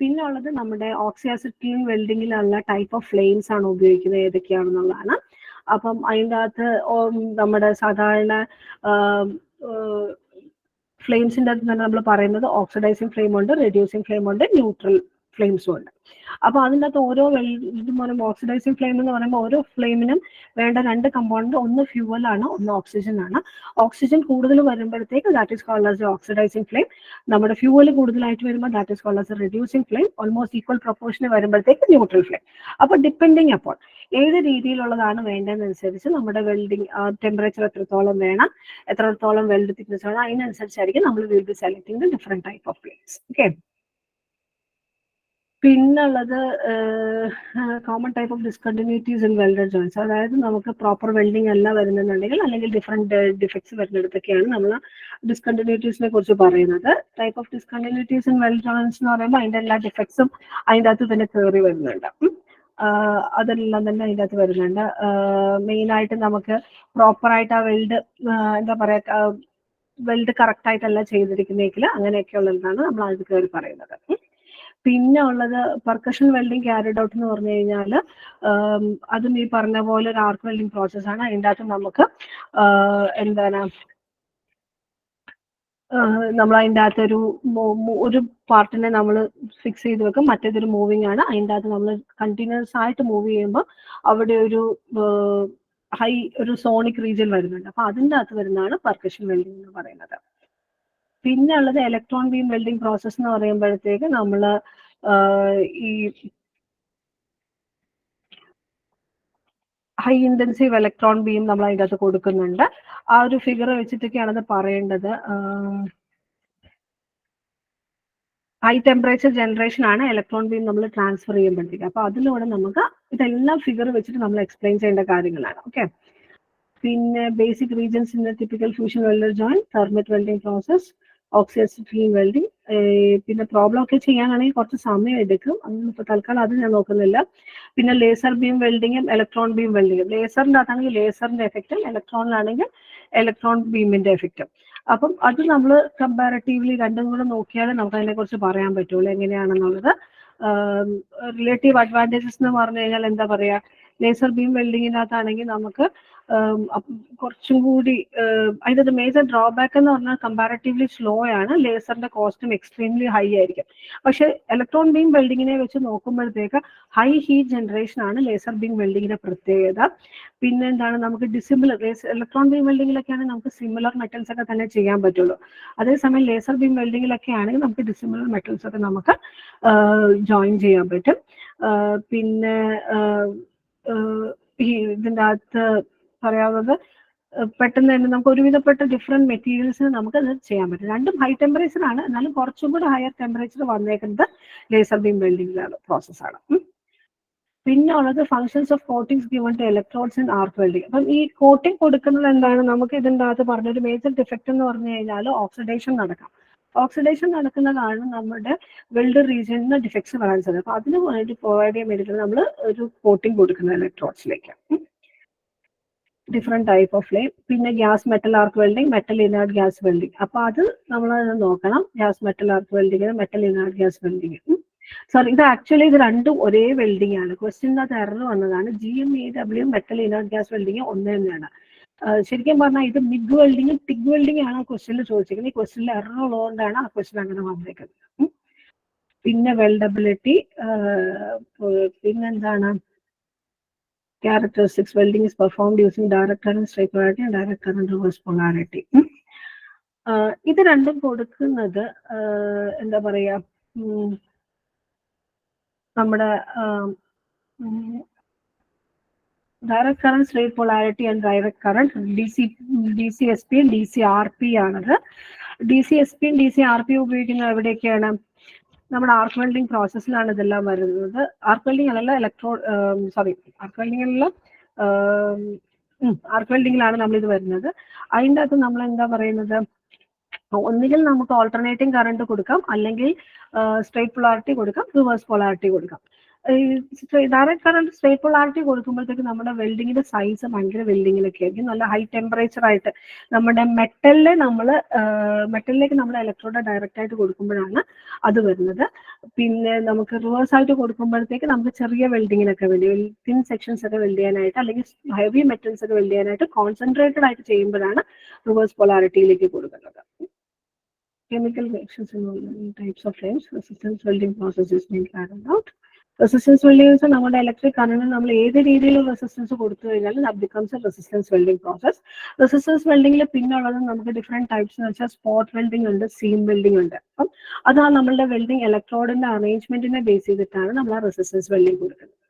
പിന്നെ ഉള്ളത് നമ്മുടെ ഓക്സിയാസിറ്റിൻ വെൽഡിങ്ങിലുള്ള ടൈപ്പ് ഓഫ് ഫ്ലെയിംസ് ആണ് ഉപയോഗിക്കുന്നത് ഏതൊക്കെയാണെന്നുള്ളതാണ്. അപ്പം അതിൻ്റെ അകത്ത് നമ്മുടെ സാധാരണ ഫ്ലെയിംസിൻ്റെ അകത്ത് തന്നെ നമ്മൾ പറയുന്നത് ഓക്സിഡൈസിങ് ഫ്ലെയിം ഉണ്ട്, റെഡ്യൂസിങ് ഫ്ലെയിം ഉണ്ട്, ന്യൂട്രൽ ഫ്ലെയിംസും ഉണ്ട്. അപ്പൊ അതിൻ്റെ അകത്ത് ഓരോ ഇതും പറയുമ്പോൾ ഓക്സിഡൈസിങ് ഫ്ലെയിം എന്ന് പറയുമ്പോൾ ഓരോ ഫ്ലെയിമിനും വേണ്ട 2 കമ്പോണന്റ്, ഒന്ന് ഫ്യൂവൽ ആണ്, ഒന്ന് ഓക്സിജൻ ആണ്. ഓക്സിജൻ കൂടുതൽ വരുമ്പോഴത്തേക്ക് that is called as oxidising flame. നമ്മുടെ ഫ്യൂവൽ കൂടുതലായിട്ട് വരുമ്പോൾ that is called as reducing flame. Almost equal പ്രൊപ്പോർഷന് വരുമ്പോഴത്തേക്ക് ന്യൂട്രൽ ഫ്ലെയിം. അപ്പൊ ഡിപ്പെൻഡിങ് അപ്പോൾ ഏത് രീതിയിലുള്ളതാണ് വേണ്ടതെന്നനുസരിച്ച് നമ്മുടെ വെൽഡിങ് ടെമ്പറേച്ചർ എത്രത്തോളം വേണം, എത്രത്തോളം വെൽഡ് തിക്നെസ് വേണം, അതിനനുസരിച്ചായിരിക്കും നമ്മൾ will be selecting the different type of flames. Okay, പിന്നുള്ളത് common type of discontinuities in welded joints. അതായത് നമുക്ക് പ്രോപ്പർ വെൽഡിങ് അല്ല വരുന്നുണ്ടെങ്കിൽ അല്ലെങ്കിൽ ഡിഫറെന്റ് ഡിഫക്ട്സ് വരുന്നിടത്തൊക്കെയാണ് നമ്മൾ ഡിസ്കണ്ടിന്യൂറ്റീസിനെ കുറിച്ച് പറയുന്നത്. Type of discontinuities in weld joints എന്ന് പറയുമ്പോൾ അതിന്റെ എല്ലാ ഡിഫക്ട്സും അതിൻ്റെ അകത്ത് തന്നെ കയറി വരുന്നുണ്ട്. അതെല്ലാം തന്നെ അതിൻ്റെ അകത്ത് വരുന്നുണ്ട്. മെയിനായിട്ട് നമുക്ക് പ്രോപ്പറായിട്ട് ആ വെൽഡ് എന്താ പറയുക, വെൽഡ് കറക്റ്റ് ആയിട്ടല്ല ചെയ്തിരിക്കുന്നതെങ്കിൽ അങ്ങനെയൊക്കെ ഉള്ളതാണ് നമ്മൾ അത് കയറി പറയുന്നത്. പിന്നെ ഉള്ളത് പെർക്കഷൻ വെൽഡിങ് ക്യാരിഡ് ഔട്ട് എന്ന് പറഞ്ഞു കഴിഞ്ഞാൽ അതും ഈ പറഞ്ഞ പോലെ ഒരു ആർക്ക് വെൽഡിങ് പ്രോസസ്സാണ്. അതിൻ്റെ അകത്ത് നമുക്ക് എന്താണ് നമ്മൾ അതിൻ്റെ അകത്തൊരു ഒരു പാർട്ടിനെ നമ്മൾ ഫിക്സ് ചെയ്ത് വെക്കും, മറ്റേതൊരു മൂവിങ് ആണ്. അതിൻ്റെ അകത്ത് നമ്മൾ കണ്ടിന്യൂസ് ആയിട്ട് മൂവ് ചെയ്യുമ്പോൾ അവിടെ ഒരു ഹൈ ഒരു സോണിക് റീജിയൻ വരുന്നുണ്ട്. അപ്പൊ അതിൻ്റെ അകത്ത് വരുന്നതാണ് പെർക്കഷൻ വെൽഡിങ് എന്ന് പറയുന്നത്. പിന്നെ ഉള്ളത് ഇലക്ട്രോൺ ബീം വെൽഡിങ് പ്രോസസ് എന്ന് പറയുമ്പോഴത്തേക്ക് നമ്മൾ ഈ ഹൈ ഇന്റൻസീവ് ഇലക്ട്രോൺ ബീം നമ്മൾ അതിൻ്റെ അകത്ത് കൊടുക്കുന്നുണ്ട്. ആ ഒരു ഫിഗർ വെച്ചിട്ടൊക്കെയാണ് അത് പറയേണ്ടത്. ഹൈ ടെമ്പറേച്ചർ ജനറേഷൻ ആണ് ഇലക്ട്രോൺ ബീം നമ്മൾ ട്രാൻസ്ഫർ ചെയ്യുമ്പോഴത്തേക്ക്. അപ്പൊ അതിലൂടെ നമുക്ക് ഇതെല്ലാം ഫിഗർ വെച്ചിട്ട് നമ്മൾ എക്സ്പ്ലെയിൻ ചെയ്യേണ്ട കാര്യങ്ങളാണ്. ഓക്കെ, പിന്നെ basic regions in the typical fusion welder joint, thermal welding process, oxidisation welding. പിന്നെ പ്രോബ്ലം ഒക്കെ ചെയ്യാനാണെങ്കിൽ കുറച്ച് സമയം എടുക്കും, ഇപ്പൊ തൽക്കാലം അത് ഞാൻ നോക്കുന്നില്ല. പിന്നെ ലേസർ ബീം വെൽഡിങ്ങും ഇലക്ട്രോൺ ബീം വെൽഡിങ്ങും, ലേസറിന്റെ അകത്താണെങ്കിൽ ലേസറിന്റെ എഫക്റ്റും ഇലക്ട്രോണിലാണെങ്കിൽ ഇലക്ട്രോൺ ബീമിന്റെ എഫക്റ്റും. അപ്പം അത് നമ്മൾ കമ്പാരിറ്റീവ്ലി രണ്ടും കൂടെ നോക്കിയാൽ നമുക്ക് അതിനെ കുറിച്ച് പറയാൻ പറ്റുള്ളൂ എങ്ങനെയാണെന്നുള്ളത്. റിലേറ്റീവ് അഡ്വാൻറ്റേജസ് എന്ന് പറഞ്ഞു കഴിഞ്ഞാൽ എന്താ പറയാ, ലേസർ ബീം വെൽഡിങ്ങിനകത്താണെങ്കിൽ നമുക്ക് കുറച്ചും കൂടി അതിന്റെ മേജർ ഡ്രോബാക്ക് എന്ന് പറഞ്ഞാൽ കമ്പാരിറ്റീവ്ലി സ്ലോ ആണ്, ലേസറിന്റെ കോസ്റ്റും എക്സ്ട്രീംലി ഹൈ ആയിരിക്കും. പക്ഷെ ഇലക്ട്രോൺ ബീം വെൽഡിങ്ങിനെ വെച്ച് നോക്കുമ്പോഴത്തേക്ക് ഹൈ ഹീറ്റ് ജനറേഷൻ ആണ് ലേസർ ബീം വെൽഡിങ്ങിന്റെ പ്രത്യേകത. പിന്നെ എന്താണ്, നമുക്ക് ഡിസിമിലർ ഇലക്ട്രോൺ ബീം വെൽഡിങ്ങിലൊക്കെയാണെങ്കിൽ നമുക്ക് സിമിലർ മെറ്റൽസ് ഒക്കെ തന്നെ ചെയ്യാൻ പറ്റുള്ളൂ. അതേസമയം ലേസർ ബീം വെൽഡിങ്ങിലൊക്കെ ആണെങ്കിൽ നമുക്ക് ഡിസിമിലർ മെറ്റൽസ് ഒക്കെ നമുക്ക് ജോയിൻ ചെയ്യാൻ പറ്റും. പിന്നെ ഈ ഇതിൻ്റെ അകത്ത് പറയാവുന്നത് പെട്ടെന്ന് തന്നെ നമുക്ക് ഒരുവിധപ്പെട്ട ഡിഫറെന്റ് മെറ്റീരിയൽസിന് നമുക്ക് അത് ചെയ്യാൻ പറ്റും. രണ്ടും ഹൈ ടെമ്പറേച്ചർ ആണ്, എന്നാലും കുറച്ചും കൂടെ ഹയർ ടെമ്പറേച്ചർ വന്നേക്കുന്നത് ലേസർ ബീം വെൽഡിങ്ങിലാണ് പ്രോസസ്സാണ്. പിന്നെ ഉള്ളത് functions of coatings given to electrodes and arc welding. അപ്പം ഈ കോട്ടിംഗ് കൊടുക്കുന്നത് എന്താണ്, നമുക്ക് ഇതിൻ്റെ അകത്ത് പറഞ്ഞൊരു മേജർ ഡിഫക്റ്റ് എന്ന് പറഞ്ഞു കഴിഞ്ഞാൽ ഓക്സിഡേഷൻ നടക്കാം. ഓക്സിഡേഷൻ നടക്കുന്നതാണ് നമ്മുടെ വെൽഡ് റീജിയനിൽ ഡിഫക്ട്സ് വരാൻ സാധ്യത. അപ്പൊ അതിന് വേണ്ടി പ്രൊവൈഡ് ചെയ്യാൻ വേണ്ടിയിട്ട് നമ്മൾ ഒരു കോട്ടിംഗ് കൊടുക്കുന്നത് ഇലക്ട്രോഡ്സിലേക്ക്. Different type of flame. പിന്നെ gas metal arc welding, metal inert gas welding. അപ്പൊ അത് നമ്മൾ നോക്കണം, gas metal arc welding, metal inert gas welding. Sorry, ഇത് ആക്ച്വലി ഇത് രണ്ടും ഒരേ വെൽഡിംഗ് ആണ്. ക്വസ്റ്റ്യനകത്ത് എറർ വന്നതാണ്. GMEW metal inert gas welding ഒന്ന് തന്നെയാണ്. ശരിക്കും പറഞ്ഞാൽ ഇത് മിഗ് വെൽഡിങ്ങും ടിഗ് വെൽഡിംഗ് ആണ് ക്വസ്റ്റ്യനിൽ ചോദിച്ചിരിക്കുന്നത്. ഈ ക്വസ്റ്റ്യനിൽ എറർ ഉള്ളതുകൊണ്ടാണ് ആ ക്വസ്റ്റ്യൻ അങ്ങനെ വന്നേക്കുന്നത്. പിന്നെ വെൽഡബിലിറ്റി, പിന്നെന്താണ് characteristics. Welding is performed using direct current, straight polarity and direct current reverse polarity. ഇത് രണ്ടും കൊടുക്കുന്നത് എന്താ പറയാ, നമ്മുടെ direct current, straight polarity and direct current, DCSP DCRP ആണത്. DCSP DCRP ഉപയോഗിക്കുന്നത് എവിടെയൊക്കെയാണ്, നമ്മുടെ ആർക്ക് വെൽഡിംഗ് പ്രോസസ്സിലാണ് ഇതെല്ലാം വരുന്നത്. ആർക്ക് വെൽഡിംഗ് അല്ല, ആർക്ക് വെൽഡിങ്ങിലാണ് നമ്മളിത് വരുന്നത്. അതിൻ്റെ അകത്ത് നമ്മൾ എന്താ പറയുന്നത്, ഒന്നുകിൽ നമുക്ക് ഓൾട്ടർനേറ്റിംഗ് കറണ്ട് കൊടുക്കാം, അല്ലെങ്കിൽ സ്ട്രേറ്റ് പൊളാരിറ്റി കൊടുക്കാം, റിവേഴ്സ് പൊളാരിറ്റി കൊടുക്കാം. ഡയറക്ട് കറണ്ട് സ്ട്രേറ്റ് പൊളാരിറ്റി കൊടുക്കുമ്പോഴത്തേക്ക് നമ്മുടെ വെൽഡിങ്ങിന്റെ സൈസ് ഭയങ്കര വെൽഡിങ്ങിലൊക്കെ ആയിരിക്കും, നല്ല ഹൈ ടെമ്പറേച്ചർ ആയിട്ട് നമ്മുടെ മെറ്റലിലേക്ക് നമ്മൾ ഇലക്ട്രോഡ് ഡയറക്റ്റ് ആയിട്ട് കൊടുക്കുമ്പോഴാണ് അത് വരുന്നത്. പിന്നെ നമുക്ക് റിവേഴ്സ് ആയിട്ട് കൊടുക്കുമ്പോഴത്തേക്ക് നമുക്ക് ചെറിയ വെൽഡിങ്ങിനൊക്കെ വേണ്ടി, തിൻ സെക്ഷൻസ് ഒക്കെ വെൽഡ് ചെയ്യാനായിട്ട്, അല്ലെങ്കിൽ ഹെവി മെറ്റൽസ് ഒക്കെ വെൽഡ് ചെയ്യാനായിട്ട് കോൺസെൻട്രേറ്റഡ് ആയിട്ട് ചെയ്യുമ്പോഴാണ് റിവേഴ്സ് പൊളാരിറ്റിയിലേക്ക് കൊടുക്കുന്നത്. Chemical reactions in types of flames, resistance welding process is being carried out. Resistance welding is നമ്മുടെ ഇലക്ട്രിക് കറണ്ട് നമ്മൾ ഏത് രീതിയിൽ റെസിസ്റ്റൻസ് കൊടുത്തു കഴിഞ്ഞാൽ that becomes a resistance welding process. Resistance വെൽഡിങ്ങിൽ പിന്നുള്ളത് നമുക്ക് ഡിഫറെന്റ് ടൈപ്സ് എന്ന് വെച്ചാൽ സ്പോട്ട് വെൽഡിംഗ് ഉണ്ട്, സീം വെൽഡിംഗ് ഉണ്ട്. അപ്പം അതാ നമ്മളുടെ വെൽഡിംഗ് ഇലക്ട്രോഡിന്റെ അറേഞ്ച്മെന്റിനെ ബേസ് ചെയ്തിട്ടാണ് നമ്മൾ ആ റെസിസ്റ്റൻസ് വെൽഡിംഗ് കൊടുക്കുന്നത്.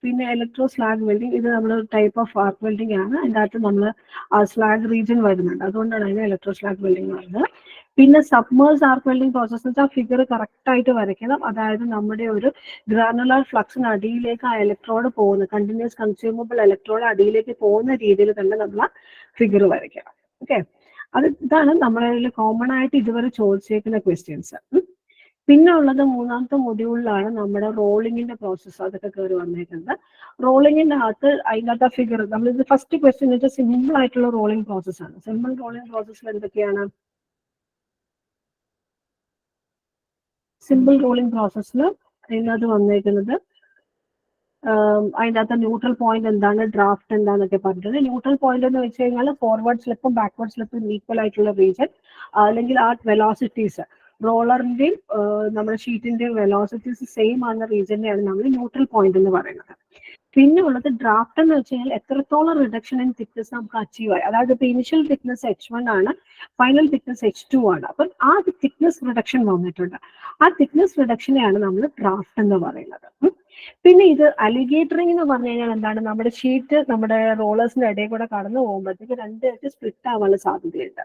പിന്നെ ഇലക്ട്രോ സ്ലാഗ് വെൽഡിംഗ്, ഇത് നമ്മൾ ടൈപ്പ് ഓഫ് ആർക്ക് വെൽഡിംഗ് ആണ്. അതിൻ്റെ അകത്ത് നമ്മൾ സ്ലാഗ് റീജിയൻ വരുന്നുണ്ട്, അതുകൊണ്ടാണ് അതിന് ഇലക്ട്രോ സ്ലാഗ് വെൽഡിംഗ് പറയുന്നത്. പിന്നെ സബ്മേഴ്സ് ആർക്ക് വെൽഡിംഗ് പ്രോസസ് എന്ന് വെച്ചാൽ ഫിഗർ കറക്റ്റ് ആയിട്ട് വരയ്ക്കണം. അതായത് നമ്മുടെ ഒരു ഗ്രാനുലാർ ഫ്ലക്സിന് അടിയിലേക്ക് ആ ഇലക്ട്രോഡ് പോകുന്ന, കണ്ടിന്യൂസ് കൺസ്യൂമബിൾ ഇലക്ട്രോഡ് അടിയിലേക്ക് പോകുന്ന രീതിയിൽ തന്നെ നമ്മൾ ആ ഫിഗർ വരയ്ക്കണം. ഓക്കെ, ഇതാണ് നമ്മളതിൽ കോമൺ ആയിട്ട് ഇതുവരെ ചോദിച്ചേക്കുന്ന ക്വസ്റ്റ്യൻസ്. പിന്നെ ഉള്ളത് മൂന്നാമത്തെ മൊഡ്യൂളിലാണ് നമ്മുടെ റോളിങ്ങിന്റെ പ്രോസസ്സ്, അതൊക്കെ കയറി വന്നേക്കുന്നത്. റോളിങ്ങിന്റെ അകത്ത് അതിനകത്ത് ഫിഗർ നമ്മളിത് ഫസ്റ്റ് ക്വസ്റ്റ്യൻ എന്ന് വെച്ചാൽ സിമ്പിൾ ആയിട്ടുള്ള റോളിംഗ് പ്രോസസ് ആണ്. സിമ്പിൾ റോളിംഗ് പ്രോസസ്സിൽ എന്തൊക്കെയാണ്, സിമ്പിൾ റോളിംഗ് പ്രോസസ്സിൽ അതിനകത്ത് വന്നേക്കുന്നത് അതിൻ്റെ അകത്ത് ന്യൂട്രൽ പോയിന്റ് എന്താണ്, ഡ്രാഫ്റ്റ് എന്താണെന്നൊക്കെ പറഞ്ഞിട്ടുണ്ട്. ന്യൂട്രൽ പോയിന്റ് എന്ന് വെച്ച് കഴിഞ്ഞാൽ ഫോർവേഡ് സ്ലിപ്പും ബാക്ക്വേർഡ് സ്ലിപ്പും ഈക്വൽ ആയിട്ടുള്ള റീജിയൻ, അല്ലെങ്കിൽ ആ വെലോസിറ്റീസ് റോളറിന്റെയും നമ്മുടെ ഷീറ്റിന്റെയും വെലോസിറ്റീസ് സെയിം ആകുന്ന റീജിയനെയാണ് നമ്മൾ ന്യൂട്രൽ പോയിന്റ് എന്ന് പറയുന്നത്. പിന്നെ ഉള്ളത് ഡ്രാഫ്റ്റ് എന്ന് വെച്ച് കഴിഞ്ഞാൽ എത്രത്തോളം റിഡക്ഷൻ ഇൻ തിക്നെസ് നമുക്ക് അച്ചീവ് ആയി. അതായത് ഇപ്പൊ ഇനിഷ്യൽ തിക്നെസ് H1 ആണ്, ഫൈനൽ തിക്നെസ് H2 ആണ്. അപ്പം ആ തിക്നെസ് റിഡക്ഷൻ വന്നിട്ടുണ്ട്. ആ തിക്നെസ് റിഡക്ഷനെയാണ് നമ്മൾ ഡ്രാഫ്റ്റ് എന്ന് പറയുന്നത്. പിന്നെ ഇത് അലിഗേറ്ററിംഗ് എന്ന് പറഞ്ഞു കഴിഞ്ഞാൽ എന്താണ്, നമ്മുടെ ഷീറ്റ് നമ്മുടെ റോളേഴ്സിന്റെ ഇടയിൽ കൂടെ കടന്നു പോകുമ്പോഴത്തേക്ക് രണ്ടായിട്ട് സ്പ്ലിറ്റ് ആവാനുള്ള സാധ്യതയുണ്ട്.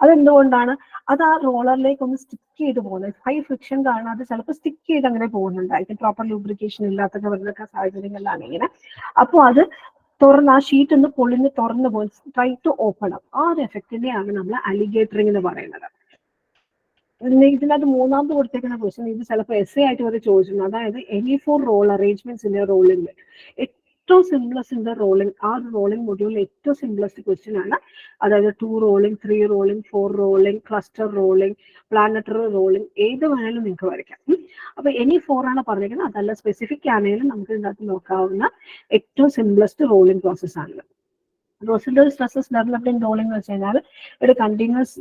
അതെന്തുകൊണ്ടാണ്? അത് ആ റോളറിലേക്ക് ഒന്ന് സ്റ്റിക്ക് ചെയ്ത് പോകുന്നത്. ഹൈ ഫ്രിക്ഷൻ കാരണം അത് ചിലപ്പോൾ സ്റ്റിക്ക് ചെയ്ത് അങ്ങനെ പോകുന്നുണ്ടായിരിക്കും, പ്രോപ്പർ ലൂബ്രിക്കേഷൻ ഇല്ലാത്തൊക്കെ വരുന്ന സാഹചര്യങ്ങളിലാണ് ഇങ്ങനെ. അപ്പോൾ അത് തുറന്ന് ആ ഷീറ്റ് ഒന്ന് പൊളിഞ്ഞ് തുറന്നു പോകും, ട്രൈ ടു ഓപ്പൺ അപ്പ്. ആ ഒരു എഫക്റ്റിനെയാണ് നമ്മൾ അലിഗേറ്ററിംഗ് എന്ന് പറയുന്നത്. ഇതിനകത്ത് മൂന്നാമത് കൊടുത്തേക്കുന്ന ക്വസ്റ്റ്യൻ ഇത് ചിലപ്പോൾ എസ് എ ആയിട്ട് വരെ ചോദിച്ചിട്ടുണ്ട്. അതായത് any four roll arrangements in a rolling. ഏറ്റവും സിംപ്ലസ്റ്റ് ഇൻ ദ റോളിംഗ്, ആ റോളിംഗ് മൊഡ്യൂളിൽ ഏറ്റവും സിംപ്ലസ്റ്റ് ക്വസ്റ്റ്യൻ ആണ്. അതായത് 2 rolling, 3 rolling, 4 rolling, cluster rolling, planetary rolling, ഏത് വേണേലും നിങ്ങൾക്ക് വരയ്ക്കാം. അപ്പൊ എനി 4 ആണ് പറഞ്ഞിരിക്കുന്നത്. അതല്ല സ്പെസിഫിക് ആണെങ്കിലും നമുക്ക് ഇതിനകത്ത് നോക്കാവുന്ന ഏറ്റവും സിംപ്ലസ്റ്റ് റോളിംഗ് പ്രോസസ് ആണ്. Residual stresses developed in rolling എന്ന് വെച്ച് കഴിഞ്ഞാൽ ഒരു കണ്ടിന്യൂസ്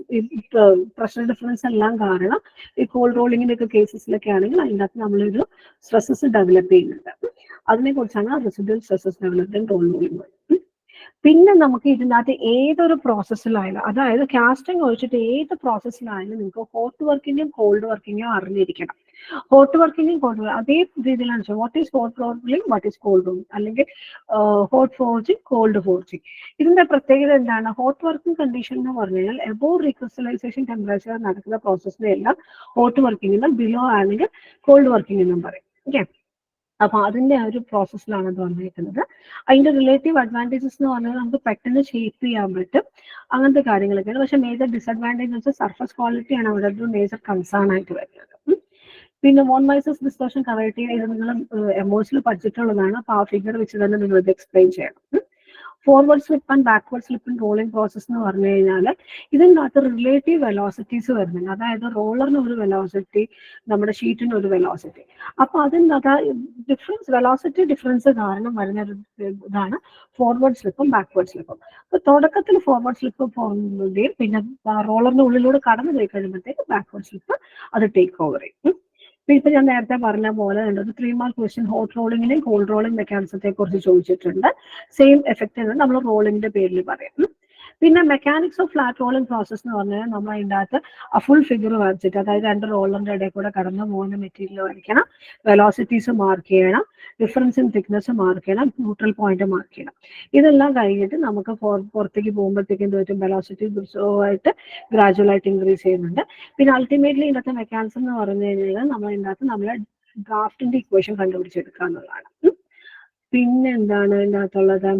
പ്രഷർ ഡിഫറൻസ് എല്ലാം കാരണം ഈ കോൾഡ് റോളിങ്ങിന്റെ ഒക്കെ കേസസിലൊക്കെ ആണെങ്കിൽ അതിൻ്റെ അകത്ത് നമ്മളൊരു സ്ട്രെസ്സസ് ഡെവലപ്പ് ചെയ്യുന്നുണ്ട്. അതിനെ കുറിച്ചാണ് residual stresses developed in rolling. പിന്നെ നമുക്ക് ഇതിനകത്ത് ഏതൊരു പ്രോസസ്സിലായാലും, അതായത് കാസ്റ്റിംഗ് ഒഴിച്ചിട്ട് ഏത് പ്രോസസ്സിലായാലും നിങ്ങൾക്ക് ഹോട്ട് വർക്കിന്റെയും കോൾഡ് വർക്കിന്റെയും അറിഞ്ഞിരിക്കണം. ഹോട്ട് വർക്കിന്റെയും കോൾഡ് അതേ രീതിയിലാണ് what is hot rolling, what is called rolling, അല്ലെങ്കിൽ ഹോട്ട് ഫോർജിങ്, കോൾഡ് ഫോർജിങ്. ഇതിന്റെ പ്രത്യേകത എന്താണ്? ഹോട്ട് വർക്കിംഗ് കണ്ടീഷൻ എന്ന് പറഞ്ഞു കഴിഞ്ഞാൽ എബോവ് റീക്രിസ്റ്റലൈസേഷൻ ടെമ്പറേച്ചർ നടക്കുന്ന പ്രോസസ്സിനെ എല്ലാം ഹോട്ട് വർക്കിംഗ് എന്നും ബിലോ ആണെങ്കിൽ കോൾഡ് വർക്കിംഗ് എന്നും പറയും. ഓക്കെ, അപ്പൊ അതിന്റെ ആ ഒരു പ്രോസസ്സിലാണ് അത് വന്നിരിക്കുന്നത്. അതിന്റെ റിലേറ്റീവ് അഡ്വാൻറ്റേജസ് എന്ന് പറഞ്ഞാൽ നമുക്ക് പെട്ടെന്ന് ഷേപ്പ് ചെയ്യാൻ പറ്റും, അങ്ങനത്തെ കാര്യങ്ങളൊക്കെയാണ്. പക്ഷെ മേജർ ഡിസഡ്വാൻറ്റേജ് എന്ന് വെച്ചാൽ സർഫസ് ക്വാളിറ്റിയാണ് അവിടെ ഒരു മേജർ കൺസേൺ ആയിട്ട് വരുന്നത്. പിന്നെ വോൺ മൈസസ് ഡിസ്റ്റോർഷൻ കറക്റ്റ് ഇത് നിങ്ങൾ എമോഷണൽ പഠിച്ചിട്ടുള്ളതാണ്. അപ്പൊ ആ ഫിഗർ വെച്ച് തന്നെ നിങ്ങൾ ഇത് എക്സ്പ്ലെയിൻ ചെയ്യണം. Forward slip and backward slip in rolling process എന്ന് പറഞ്ഞു കഴിഞ്ഞാൽ ഇതിനകത്ത് റിലേറ്റീവ് വെലോസിറ്റീസ് വരുന്നുണ്ട്. അതായത് റോളറിന് ഒരു വെലോസിറ്റി, നമ്മുടെ ഷീറ്റിന് ഒരു വെലോസിറ്റി. അപ്പൊ അതിനകത്ത് വെലോസിറ്റി ഡിഫറൻസ് കാരണം വരുന്ന ഒരു ഇതാണ് ഫോർവേഡ് സ്ലിപ്പും ബാക്ക്വേർഡ് സ്ലിപ്പും. അപ്പൊ തുടക്കത്തിൽ ഫോർവേഡ് സ്ലിപ്പ് പോകുന്നതിന്റെയും പിന്നെ റോളറിന്റെ ഉള്ളിലൂടെ കടന്നു പോയി കഴിയുമ്പോഴത്തേക്ക് ബാക്ക്വേർഡ് സ്ലിപ്പ് അത് ടേക്ക് ഓവർ ചെയ്യും. ഇപ്പൊ ഞാൻ നേരത്തെ പറഞ്ഞ പോലെ 3 മാർക്ക് ക്വസ്റ്റ്യൻ ഹോട്ട് റോളിംഗിനെയും കോൾഡ് റോളിംഗ് മെക്കാനിസത്തെ കുറിച്ച് ചോദിച്ചിട്ടുണ്ട്. സെയിം എഫക്റ്റ് നമ്മൾ റോളിംഗിന്റെ പേരിൽ പറയാം. പിന്നെ mechanics of flat rolling process എന്ന് പറഞ്ഞാൽ നമ്മൾ അതിൻ്റെ അകത്ത് ആ ഫുൾ ഫിഗർ വരച്ചിട്ട്, അതായത് 2 റോളറിന്റെ ഇടയിൽ കൂടെ കടന്നു പോകുന്ന മെറ്റീരിയൽ വരയ്ക്കണം, വെലോസിറ്റീസ് മാർക്ക് ചെയ്യണം, ഡിഫറൻസ് ഇൻ തിക്നെസ് മാർക്ക് ചെയ്യണം, ന്യൂട്രൽ പോയിന്റ് മാർക്ക് ചെയ്യണം. ഇതെല്ലാം കഴിഞ്ഞിട്ട് നമുക്ക് പുറത്തേക്ക് പോകുമ്പോഴത്തേക്കും എന്ത് പറ്റും, വെലോസിറ്റി ആയിട്ട് ഗ്രാജുവലായിട്ട് ഇൻക്രീസ് ചെയ്യുന്നുണ്ട്. പിന്നെ അൾട്ടിമേറ്റ്ലി ഇതിനകത്ത് മെക്കാനിസം എന്ന് പറഞ്ഞു കഴിഞ്ഞാൽ നമ്മൾ ഇതിനകത്ത് നമ്മളെ ഡ്രാഫ്റ്റിന്റെ ഇക്വേഷൻ കണ്ടുപിടിച്ചെടുക്കുക എന്നുള്ളതാണ്. പിന്നെ എന്താണ് ഇതിനകത്തുള്ളത്?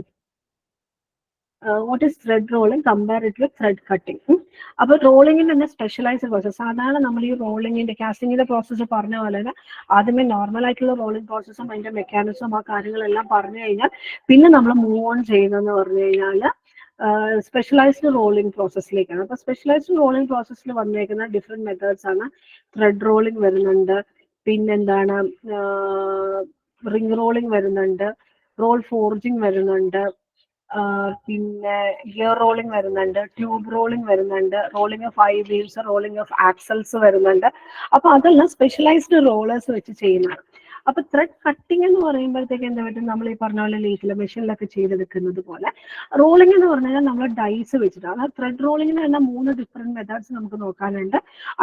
What is thread rolling comparative with thread cutting. അപ്പൊ റോളിംഗിന്റെ തന്നെ സ്പെഷ്യലൈസ്ഡ് പ്രോസസ്. സാധാരണ നമ്മൾ ഈ റോളിംഗിന്റെ കാസ്റ്റിംഗിന്റെ പ്രോസസ്സ് പറഞ്ഞ പോലെ തന്നെ ആദ്യമേ നോർമൽ ആയിട്ടുള്ള റോളിംഗ് പ്രോസസ്സും അതിന്റെ മെക്കാനിസം ആ കാര്യങ്ങളെല്ലാം പറഞ്ഞു കഴിഞ്ഞാൽ പിന്നെ നമ്മൾ മൂവ് ഓൺ ചെയ്യുന്നതെന്ന് പറഞ്ഞു കഴിഞ്ഞാൽ സ്പെഷ്യലൈസ്ഡ് റോളിംഗ് പ്രോസസ്സിലേക്കാണ്. അപ്പൊ സ്പെഷ്യലൈസ്ഡ് റോളിംഗ് പ്രോസസ്സിൽ വന്നേക്കുന്ന ഡിഫറെന്റ് മെത്തേഡ്സ് ആണ്. ത്രെഡ് റോളിംഗ് വരുന്നുണ്ട്, പിന്നെന്താണ് റിംഗ് റോളിംഗ് വരുന്നുണ്ട്, റോൾ ഫോർജിങ് വരുന്നുണ്ട്, പിന്നെ ഗിയർ റോളിംഗ് വരുന്നുണ്ട്, ട്യൂബ് റോളിംഗ് വരുന്നുണ്ട്, rolling of 5 wheels, rolling of axles വരുന്നുണ്ട്. അപ്പൊ അതെല്ലാം സ്പെഷ്യലൈസ്ഡ് റോളേഴ്സ് വെച്ച് ചെയ്യുന്നതാണ്. അപ്പൊ ത്രെഡ് കട്ടിംഗ് എന്ന് പറയുമ്പോഴത്തേക്ക് എന്താ പറ്റും, നമ്മൾ ഈ പറഞ്ഞ പോലെ ലീക്കില് മെഷീനിലൊക്കെ ചെയ്തെടുക്കുന്നത് പോലെ റോളിംഗ് എന്ന് പറഞ്ഞു കഴിഞ്ഞാൽ നമ്മൾ ഡൈസ് വെച്ചിട്ടാണ്. ത്രെഡ് റോളിംഗിന് തന്നെ 3 ഡിഫറെന്റ് മെത്തേഡ്സ് നമുക്ക് നോക്കാനുണ്ട്.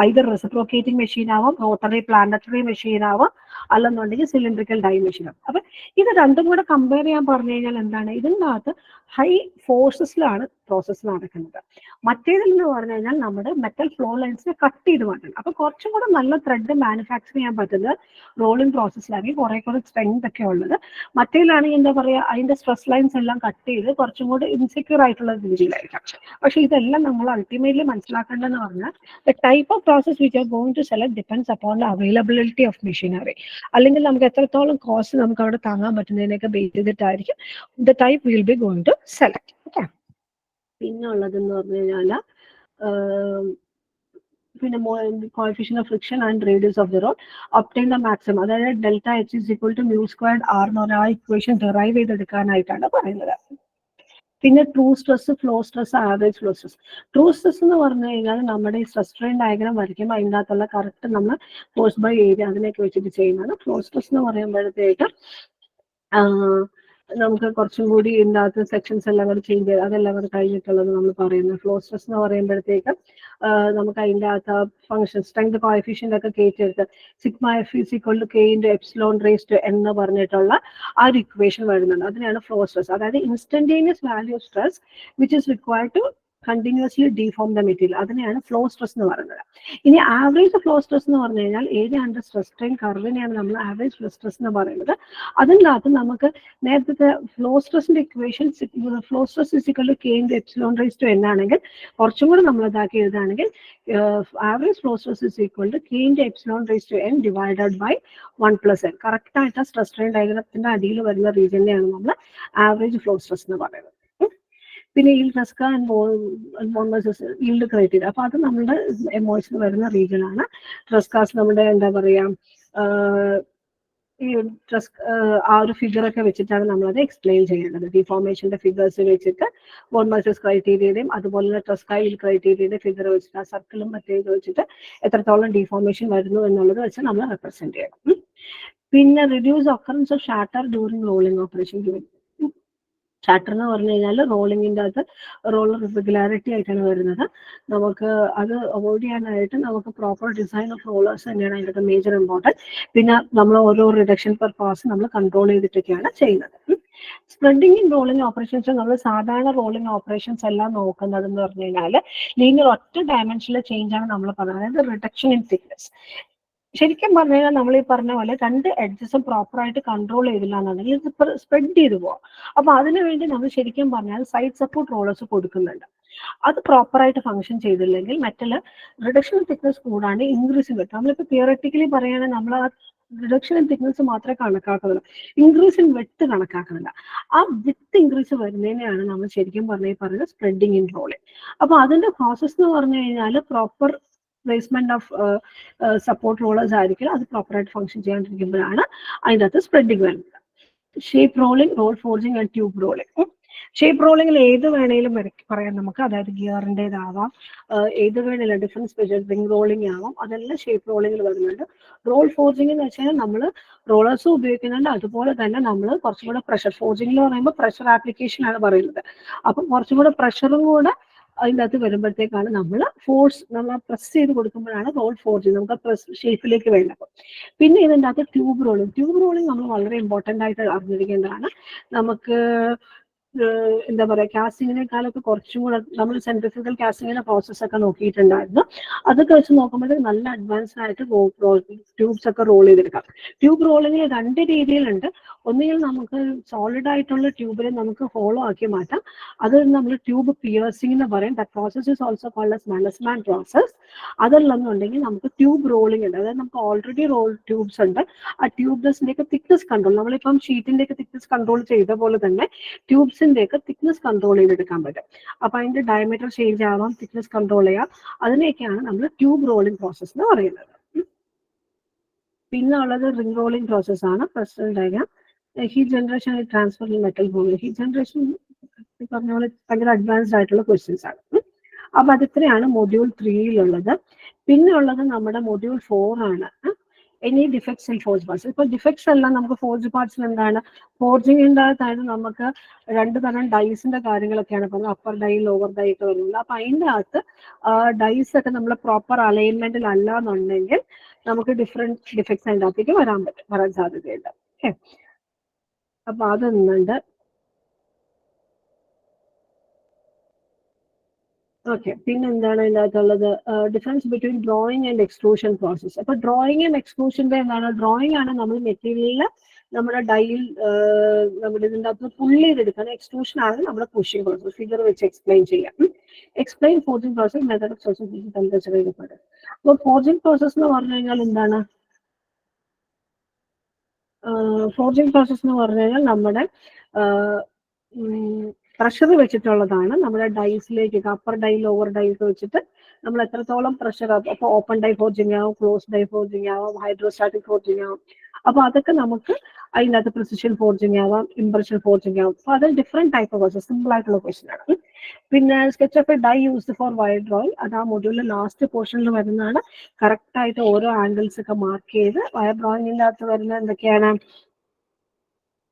ഐദർ റെസിപ്രോക്കേറ്റിംഗ് മെഷീൻ ആവാം, റോട്ടറി പ്ലാനറ്ററി മെഷീൻ ആവാം, അല്ലെന്നുണ്ടെങ്കിൽ സിലിണ്ടറിക്കൽ ഡൈ മെഷീൻ ആവും. അപ്പൊ ഇത് രണ്ടും കൂടെ കമ്പയർ ചെയ്യാൻ പറഞ്ഞു കഴിഞ്ഞാൽ എന്താണ്, ഇതിനകത്ത് ഹൈ ഫോഴ്സസിലാണ് പ്രോസസ്സ് നടക്കുന്നത്. മറ്റേതെന്ന് പറഞ്ഞു കഴിഞ്ഞാൽ നമ്മുടെ മെറ്റൽ ഫ്ലോ ലൈൻസിനെ കട്ട് ചെയ്ത് മാറ്റണം. അപ്പൊ കുറച്ചും കൂടെ നല്ല ത്രെഡ് മാനുഫാക്ചർ ചെയ്യാൻ പറ്റുന്നത് റോളിംഗ് പ്രോസസ്സിലാണെങ്കിൽ കുറെ കൂടെ സ്ട്രെങ്ത് ഒക്കെ ഉള്ളത്. മറ്റേലാണെങ്കിൽ എന്താ പറയാ, അതിന്റെ സ്ട്രെസ് ലൈൻസ് എല്ലാം കട്ട് ചെയ്ത് കുറച്ചും കൂടെ ഇൻസെക്യൂർ ആയിട്ടുള്ള രീതിയിലായിരിക്കാം. പക്ഷെ ഇതെല്ലാം നമ്മൾ അൾട്ടിമേറ്റ്ലി മനസ്സിലാക്കേണ്ടതെന്ന് പറഞ്ഞാൽ the type of process which are going to select depends upon the availability of machinery. അല്ലെങ്കിൽ നമുക്ക് എത്രത്തോളം കോസ്റ്റ് നമുക്ക് അവിടെ താങ്ങാൻ പറ്റുന്നതിനൊക്കെ ബേസ് ചെയ്തിട്ടായിരിക്കും the type will be going to select. Okay, പിന്നെ ഉള്ളതെന്ന് പറഞ്ഞു കഴിഞ്ഞാൽ പിന്നെ coefficient of friction and radius of the rod obtain the maximum, അതായത് delta H is equal to mu squared R എന്ന് പറഞ്ഞ ആ ഇക്വേഷൻ ഡെറൈവ് ചെയ്തെടുക്കാനായിട്ടാണ് പറയുന്നത്. പിന്നെ true stress, flow stress, average flow stress. True stress എന്ന് പറഞ്ഞു കഴിഞ്ഞാൽ നമ്മുടെ ഈ സ്ട്രെസ് സ്ട്രെയിൻ ഡയഗ്രാം വരയ്ക്കുമ്പോൾ അതിൻ്റെ അകത്തുള്ള കറക്റ്റ് നമ്മൾ ഫോഴ്സ് ബൈ ഏരിയ അതിനൊക്കെ വെച്ചിട്ട് ചെയ്യുന്നതാണ്. ഫ്ലോ സ്ട്രെസ് എന്ന് പറയുമ്പോഴത്തേക്ക് നമുക്ക് കുറച്ചും കൂടി ഇതിൻ്റെ അകത്ത് സെക്ഷൻസ് എല്ലാം കൂടി ചേഞ്ച് ചെയ്ത് അതെല്ലാം കൂടി കഴിഞ്ഞിട്ടുള്ളത് നമ്മൾ പറയുന്നത്. ഫ്ലോ സ്ട്രെസ് എന്ന് പറയുമ്പോഴത്തേക്ക് നമുക്ക് അതിൻ്റെ അകത്ത് ഫംഗ്ഷൻ സ്ട്രെങ്ത് കോഎഫിഷ്യന്റ് ഒക്കെ കയറ്റിയെടുത്ത് sigma F is equal to K into epsilon raise to എന്ന് പറഞ്ഞിട്ടുള്ള ആ ഒരു ഇക്വേഷൻ വരുന്നുണ്ട്. അതിനാണ് ഫ്ലോ സ്ട്രെസ്. അതായത് instantaneous value of stress which is required to continuously deform the material. അതിനെയാണ് ഫ്ലോ സ്ട്രെസ് എന്ന് പറയുന്നത്. ഇനി ആവറേജ് ഫ്ലോ സ്ട്രെസ് എന്ന് പറഞ്ഞു കഴിഞ്ഞാൽ ഏരിയ സ്ട്രെസ് സ്ട്രെയിൻ കർവിനെയാണ് നമ്മൾ ആവറേജ് ഫ്ലോ സ്ട്രെസ് എന്ന് പറയുന്നത്. അതിനകത്ത് നമുക്ക് നേരത്തെ ഫ്ലോ സ്ട്രെസിന്റെ equation flow stress is equal K into epsilon raise to n ആണെങ്കിൽ കുറച്ചും കൂടെ നമ്മൾ ഇതാക്കി എഴുതുകയാണെങ്കിൽ average flow stress is equal to K into epsilon raise to n divided by 1+n. Correct ആയിട്ട് സ്ട്രെസ് സ്ട്രെയിൻ ഡയഗ്രത്തിന്റെ അടിയിൽ വരുന്ന റീജിയനെയാണ് നമ്മൾ ആവറേജ് ഫ്ലോ സ്ട്രെസ് എന്ന് പറയുന്നത്. പിന്നെ ഈ ട്രെസ്ക ഈൽഡ് ക്രൈറ്റീരിയ, അപ്പൊ അത് നമ്മുടെ എമോഷന് വരുന്ന റീജിയൻ ആണ്. ട്രെസ്കാസ് നമ്മുടെ എന്താ പറയാ ഈ ആ ഒരു ഫിഗർ ഒക്കെ വെച്ചിട്ടാണ് നമ്മളത് എക്സ്പ്ലെയിൻ ചെയ്യേണ്ടത്. ഡിഫോർമേഷന്റെ ഫിഗേഴ്സ് വെച്ചിട്ട് വോൺമൈസസ് ക്രൈറ്റീരിയയുടെയും അതുപോലെ ട്രെസ്ക ഈൽഡ് ക്രൈറ്റീരിയയുടെ ഫിഗർ വെച്ചിട്ട് ആ സർക്കിളും മറ്റേത് വെച്ചിട്ട് എത്രത്തോളം ഡിഫോർമേഷൻ വരുന്നു എന്നുള്ളത് വെച്ച് നമ്മൾ റെപ്രസെന്റ് ചെയ്യണം. പിന്നെ reduce occurrence of shatter during rolling operation. Shatter എന്ന് പറഞ്ഞു കഴിഞ്ഞാൽ റോളിങ്ങിൻ്റെ അകത്ത് റോളർ ഇറഗുലാരിറ്റി ആയിട്ടാണ് വരുന്നത്. നമുക്ക് അത് അവോയ്ഡ് ചെയ്യാനായിട്ട് നമുക്ക് പ്രോപ്പർ ഡിസൈൻ ഓഫ് റോളേഴ്സ് തന്നെയാണ് അതിൻ്റെ മേജർ ഇമ്പോർട്ടൻറ്റ്. പിന്നെ നമ്മൾ ഓരോ റിഡക്ഷൻ പെർ പാസ് നമ്മൾ കൺട്രോൾ ചെയ്തിട്ടൊക്കെയാണ് ചെയ്യുന്നത്. സ്പ്രെഡിങ് ഇൻ റോളിംഗ് ഓപ്പറേഷൻസ് നമ്മൾ സാധാരണ റോളിംഗ് ഓപ്പറേഷൻസ് എല്ലാം നോക്കുന്നത് എന്ന് പറഞ്ഞു കഴിഞ്ഞാൽ ലീനിയർ ഒറ്റ ഡയമെൻഷനിലെ ചേഞ്ച് ആണ് നമ്മൾ പറയുന്നത്, അതായത് റിഡക്ഷൻ ഇൻ തിക്നെസ്. ശരിക്കും പറഞ്ഞു കഴിഞ്ഞാൽ നമ്മൾ ഈ പറഞ്ഞ പോലെ രണ്ട് എഡ്ജസും പ്രോപ്പറായിട്ട് കൺട്രോൾ ചെയ്തില്ല എന്നുണ്ടെങ്കിൽ ഇത് സ്പ്രെഡ് ചെയ്തു പോവാം. അപ്പൊ അതിനുവേണ്ടി നമ്മൾ ശരിക്കും പറഞ്ഞാൽ സൈഡ് സപ്പോർട്ട് റോളേഴ്സ് കൊടുക്കുന്നുണ്ട്. അത് പ്രോപ്പറായിട്ട് ഫംഗ്ഷൻ ചെയ്തില്ലെങ്കിൽ മെറ്റൽ റിഡക്ഷൻ ഇൻ തിക്നെസ് കൂടാണ്ട് ഇൻക്രീസും കിട്ടും. നമ്മളിപ്പോൾ തിയററ്റിക്കലി പറയുകയാണെങ്കിൽ നമ്മൾ ആ റിഡക്ഷൻ ഇൻ തിക്നെസ് മാത്രമേ കണക്കാക്കുന്നുള്ളൂ, ഇൻക്രീസ് ഇൻ വിഡ്ത്ത് കണക്കാക്കുന്നില്ല. ആ വിഡ്ത്ത് ഇൻക്രീസ് വരുന്നതിനെയാണ് നമ്മൾ ശരിക്കും പറയുന്നത് സ്പ്രെഡിങ് ഇൻ റോളിംഗ്. അപ്പൊ അതിന്റെ പ്രോസസ് എന്ന് പറഞ്ഞു കഴിഞ്ഞാൽ proper placement of support rollers ആയിരിക്കും. അത് പ്രോപ്പറായിട്ട് ഫംഗ്ഷൻ ചെയ്യാണ്ടിരിക്കുമ്പോഴാണ് അതിൻ്റെ അകത്ത് സ്പ്രെഡിങ് വരുന്നത്. Shape rolling, roll forging and tube rolling. Shape റോളിംഗിൽ ഏത് വേണേലും പറയാം നമുക്ക്, അതായത് ഗിയറിൻ്റെതാവാം, ഏത് വേണേലും ഡിഫറൻസ് സ്പെഷ്യൽ റിംഗ് റോളിംഗ് ആവാം, അതെല്ലാം ഷേപ്പ് റോളിംഗിൽ വരുന്നുണ്ട്. റോൾ ഫോർജിങ് എന്ന് വെച്ചാൽ നമ്മൾ റോളേഴ്സും ഉപയോഗിക്കുന്നുണ്ട്, അതുപോലെ തന്നെ നമ്മൾ കുറച്ചും കൂടെ പ്രഷർ ഫോർജിംഗ് എന്ന് പറയുമ്പോൾ പ്രഷർ ആപ്ലിക്കേഷൻ ആണ് പറയുന്നത്. അപ്പം കുറച്ചും കൂടെ പ്രഷറും കൂടെ അതിൻ്റെ അകത്ത് വരുമ്പോഴത്തേക്കാണ് നമ്മൾ പ്രസ് ചെയ്ത് കൊടുക്കുമ്പോഴാണ് റോൾ ഫോർജിങ് നമുക്ക് പ്രസ് ഷേപ്പിലേക്ക് വേണ്ടത്. പിന്നെ ഇതിൻ്റെ അകത്ത് ട്യൂബ് റോളിംഗ് നമ്മൾ വളരെ ഇമ്പോർട്ടൻ്റ് ആയിട്ട് അറിഞ്ഞിരിക്കേണ്ടതാണ്. നമുക്ക് എന്താ പറയുക, കാസ്റ്റിങ്ങിനേക്കാളൊക്കെ കുറച്ചും കൂടെ നമ്മൾ സെൻട്രിഫ്യൂഗൽ കാസ്റ്റിങ്ങിന്റെ പ്രോസസ് ഒക്കെ നോക്കിയിട്ടുണ്ടായിരുന്നു. അതൊക്കെ വെച്ച് നോക്കുമ്പോൾ നല്ല അഡ്വാൻസ്ഡ് ആയിട്ട് ട്യൂബ്സ് ഒക്കെ റോൾ ചെയ്തെടുക്കാം. ട്യൂബ് റോളിങ്ങിൽ രണ്ട് രീതിയിലുണ്ട്. ഒന്നുകിൽ നമുക്ക് സോളിഡ് ആയിട്ടുള്ള ട്യൂബിൽ നമുക്ക് ഹോളോ ആക്കി മാറ്റാം, അത് നമ്മൾ ട്യൂബ് പിയേഴ്സിംഗ് എന്ന് പറയും. That process is also called as Mannesmann process. അതല്ലെന്നുണ്ടെങ്കിൽ നമുക്ക് ട്യൂബ് റോളിംഗ് ഉണ്ട്, അതായത് നമുക്ക് ഓൾറെഡി റോൾ ട്യൂബ്സ് ഉണ്ട്. ആ ട്യൂബ്സിന്റെ ഒക്കെ തിക്നെസ് കൺട്രോൾ, നമ്മളിപ്പം ഷീറ്റിന്റെ ഒക്കെ തിക്നെസ് കൺട്രോൾ ചെയ്ത പോലെ തന്നെ ട്യൂബ്സിന്റെ ഒക്കെ തിക്നെസ് കൺട്രോൾ ചെയ്തെടുക്കാൻ പറ്റും. അപ്പൊ അതിന്റെ ഡയമീറ്റർ ചേഞ്ച് ആവാം, തിക്നെസ് കൺട്രോൾ ചെയ്യാം. അതിനെയൊക്കെയാണ് നമ്മൾ ട്യൂബ് റോളിംഗ് പ്രോസസ് എന്ന് പറയുന്നത്. പിന്നെ ഉള്ളത് റിംഗ് റോളിംഗ് പ്രോസസ് ആണ്. First diagram heat generation and transfer metal ഫോമിൽ. ഹീറ്റ് ജനറേഷൻ പറഞ്ഞ പോലെ ഭയങ്കര അഡ്വാൻസ്ഡ് ആയിട്ടുള്ള ക്വസ്റ്റ്യൻസ് ആണ്. അപ്പൊ അത് ഇത്രയാണ് മൊഡ്യൂൾ 3-ലുള്ളത്. പിന്നെ ഉള്ളത് നമ്മുടെ മൊഡ്യൂൾ 4 ആണ്. Any defects in forge parts. ഇപ്പൊ ഡിഫക്ട്സ് എല്ലാം നമുക്ക് ഫോർജ് പാർട്സിൽ എന്താണ്, ഫോർജിങ്ങിൻ്റെ അകത്തായിട്ട് നമുക്ക് 2 തരം ഡൈസിന്റെ കാര്യങ്ങളൊക്കെയാണ് പറഞ്ഞത്, അപ്പർ ഡൈ ലോവർ ഡൈ ഒക്കെ വരുന്നത്. അപ്പൊ അതിൻ്റെ അകത്ത് ഡൈസ് ഒക്കെ നമ്മൾ പ്രോപ്പർ അലൈൻമെന്റിൽ അല്ല എന്നുണ്ടെങ്കിൽ നമുക്ക് ഡിഫറെന്റ് ഡിഫക്ട്സ് അതിൻ്റെ അകത്തേക്ക് വരാൻ സാധ്യതയുണ്ട്. ഓക്കെ, അപ്പൊ അതൊന്നുണ്ട്. ഓക്കെ, പിന്നെ എന്താണ് ഇതിൻ്റെ അകത്തുള്ളത്, difference between drawing and extrusion process. അപ്പൊ ഡ്രോയിങ് ആൻഡ് എക്സ്ട്രൂഷന്റെ എന്താണ്, ഡ്രോയിങ് ആണ് നമ്മൾ മെറ്റീരിയലിൽ നമ്മുടെ ഡൈയിൽ നമ്മുടെ ഇതിൻ്റെ അകത്ത് പുള്ളി ചെയ്തെടുക്കുന്നത്. എക്സ്ട്രൂഷൻ ആണ് നമ്മുടെ പുഷിംഗ് പ്രോസസ്. ഫിഗർ വെച്ച് എക്സ്പ്ലെയിൻ ചെയ്യാം. Explain forging process, method of sourcing temperature ചെയ്യപ്പെടും. അപ്പോൾ ഫോർജിംഗ് പ്രോസസ് എന്ന് പറഞ്ഞു കഴിഞ്ഞാൽ എന്താണ്, ഫോർജിംഗ് പ്രോസസ് എന്ന് പറഞ്ഞു കഴിഞ്ഞാൽ നമ്മുടെ പ്രഷർ വെച്ചിട്ടുള്ളതാണ്. നമ്മുടെ ഡൈസിലേക്ക് അപ്പർ ഡൈ ലോവർ ഡൈ ഒക്കെ വെച്ചിട്ട് നമ്മൾ എത്രത്തോളം പ്രഷർ, അപ്പൊ ഓപ്പൺ ഡൈ ഫോർജിങ് ആവും, ക്ലോസ് ഡൈ ഫോർജിങ് ആവാം, ഹൈഡ്രോസ്റ്റാറ്റിക് ഫോർജിങ് ആവും. അപ്പൊ അതൊക്കെ നമുക്ക് അതിനകത്ത് പ്രിസിഷൻ ഫോർജിങ് ആവാം, ഇംപ്രഷൻ ഫോർജിങ് ആവും. അപ്പൊ അത് different type of question, simple ആയിട്ടുള്ള ക്വസ്റ്റ്യൻ ആണ്. പിന്നെ sketch of a die used for wire drawing, അത് ആ മൊഡ്യൂളിലെ ലാസ്റ്റ് പോർഷനിൽ വരുന്നതാണ്. കറക്റ്റ് ആയിട്ട് ഓരോ ആംഗിൾസ് ഒക്കെ മാർക്ക് ചെയ്ത് വയർ ഡ്രോയിങ്ങിന്റെ അകത്ത് വരുന്ന എന്തൊക്കെയാണ്,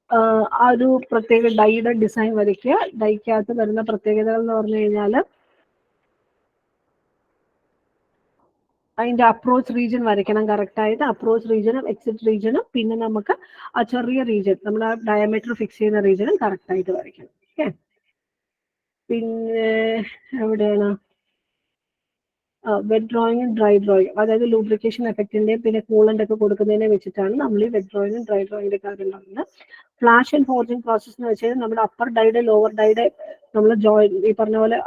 ആ ഒരു പ്രത്യേക ഡൈയുടെ ഡിസൈൻ വരയ്ക്കുക. ഡൈക്കകത്ത് വരുന്ന പ്രത്യേകതകൾ എന്ന് പറഞ്ഞു കഴിഞ്ഞാൽ അതിന്റെ അപ്രോച്ച് റീജിയൻ വരയ്ക്കണം കറക്റ്റ് ആയിട്ട്, അപ്രോച്ച് റീജിയനും എക്സിറ്റ് റീജിയനും, പിന്നെ നമുക്ക് ആ ചെറിയ റീജിയൻ നമ്മൾ ആ ഡയമീറ്റർ ഫിക്സ് ചെയ്യുന്ന റീജിയനും കറക്റ്റ് ആയിട്ട് വരയ്ക്കണം. ഓക്കെ, പിന്നെ എവിടെയാണ് വെറ്റ് ഡ്രോയിങ്ങും ഡ്രൈ ഡ്രോയിങ്, അതായത് ലൂബ്രിക്കേഷൻ എഫക്റ്റിന്റെയും പിന്നെ കൂളന്റ് ഒക്കെ കൊടുക്കുന്നതിനെ വെച്ചിട്ടാണ് നമ്മൾ ഈ വെറ്റ് ഡ്രോയിങ്ങും ഡ്രൈ ഡ്രോയിങ്ങിന്റെ കാര്യം ഉണ്ടാകുന്നത്. ഫ്ലാഷ് ആൻഡ് ഫോർജിങ് പ്രോസസ് എന്ന് വെച്ചാൽ നമ്മുടെ അപ്പർ ഡൈയുടെ ലോവർ ഡൈയുടെ നമ്മൾ ഈ പറഞ്ഞ പോലെ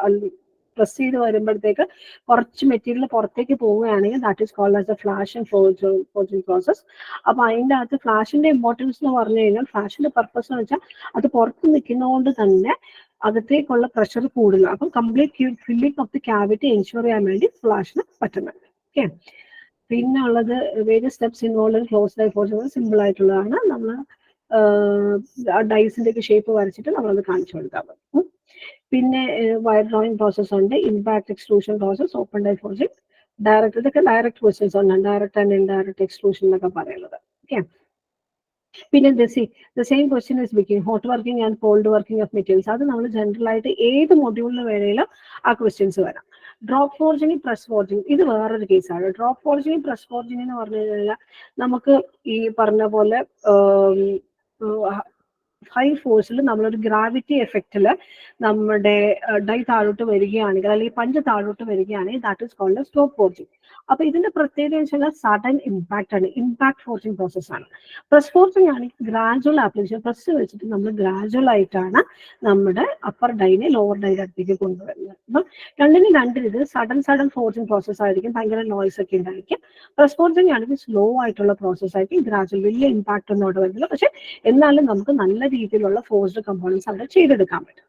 പ്രസ് ചെയ്ത് വരുമ്പോഴത്തേക്ക് കുറച്ച് മെറ്റീരിയൽ പുറത്തേക്ക് പോവുകയാണെങ്കിൽ that is called as a flash and forging process. അപ്പൊ അതിൻ്റെ അകത്ത് ഫ്ലാഷിന്റെ ഇമ്പോർട്ടൻസ് എന്ന് പറഞ്ഞു കഴിഞ്ഞാൽ, ഫ്ലാഷിന്റെ പർപ്പസ് എന്ന് വെച്ചാൽ അത് പുറത്ത് നിൽക്കുന്നതുകൊണ്ട് തന്നെ അകത്തേക്കുള്ള പ്രഷർ കൂടുതൽ, അപ്പം complete filling of the cavity ensure ചെയ്യാൻ വേണ്ടി ഫ്ലാഷിന് പറ്റുന്നുണ്ട്. ഓക്കെ, പിന്നെ ഉള്ളത് various steps involve in close die forging. Simple ആയിട്ടുള്ളതാണ്. നമ്മൾ ഡൈസിന്റെ ഒക്കെ ഷേപ്പ് വരച്ചിട്ട് നമ്മളത് കാണിച്ചു കൊടുക്കാൻ പറ്റും. പിന്നെ വയർ ഡ്രോയിങ് പ്രോസസ് ഉണ്ട്, impact extrusion process, open die forging, direct. ഇതൊക്കെ ഡയറക്റ്റ് ക്വസ്റ്റ്യൻസ് ഉണ്ട്, ഡയറക്റ്റ് ആൻഡ് ഇൻഡയറക്റ്റ് എക്സ്ട്രൂഷൻ എന്നൊക്കെ പറയുന്നത്. ഓക്കെ, പിന്നെ the same question is being hot working and cold working of materials. അത് നമ്മൾ ജനറൽ ആയിട്ട് ഏത് മൊഡ്യൂളിൽ വേണേലും ആ ക്വസ്റ്റ്യൻസ് വരാം. ഡ്രോപ്പ് ഫോർജിങ്, പ്രസ് ഫോർജിങ്, ഇത് വേറൊരു കേസാണ്. ഡ്രോപ്പ് ഫോർജിങ്, പ്രസ് ഫോർജിങ് എന്ന് പറഞ്ഞു കഴിഞ്ഞാൽ നമുക്ക് ഈ പറഞ്ഞ പോലെ ഹൈ ഫോഴ്സിൽ നമ്മളൊരു ഗ്രാവിറ്റി എഫക്റ്റിൽ നമ്മുടെ ഡൈ താഴോട്ട് വരികയാണെങ്കിൽ, അല്ലെങ്കിൽ പഞ്ച് താഴോട്ട് വരികയാണെങ്കിൽ that is called stop forging. അപ്പൊ ഇതിന്റെ പ്രത്യേകത എന്ന് വെച്ചാൽ സഡൻ ഇമ്പാക്ട് ആണ്, ഇമ്പാക്ട് ഫോർജിങ് പ്രോസസ് ആണ്. പ്രസ് ഫോർജിങ് ആണെങ്കിൽ ഗ്രാജുവൽ ആപ്ലിക്കേഷൻ, പ്രസ് വെച്ചിട്ട് നമ്മൾ ഗ്രാജുവൽ ആയിട്ടാണ് നമ്മുടെ അപ്പർ ഡൈനെ ലോവർ ഡൈയുടെ അടുത്തേക്ക് കൊണ്ടുവരുന്നത്. അപ്പം രണ്ടിനും ഇത് സഡൻ ഫോർജിങ് പ്രോസസ് ആയിരിക്കും, ഭയങ്കര നോയ്സ് ഒക്കെ ഉണ്ടായിരിക്കും. പ്രസ് ഫോർജിങ് ആണെങ്കിൽ സ്ലോ ആയിട്ടുള്ള പ്രോസസ് ആയിരിക്കും, ഗ്രാജുവൽ, വലിയ ഇമ്പാക്ട് ഒന്നും അവിടെ വരുന്നില്ല. പക്ഷെ എന്നാലും നമുക്ക് നല്ല രീതിയിലുള്ള ഫോഴ്സ്ഡ് കമ്പോണൻസ് അവിടെ ചെയ്തെടുക്കാൻ പറ്റും.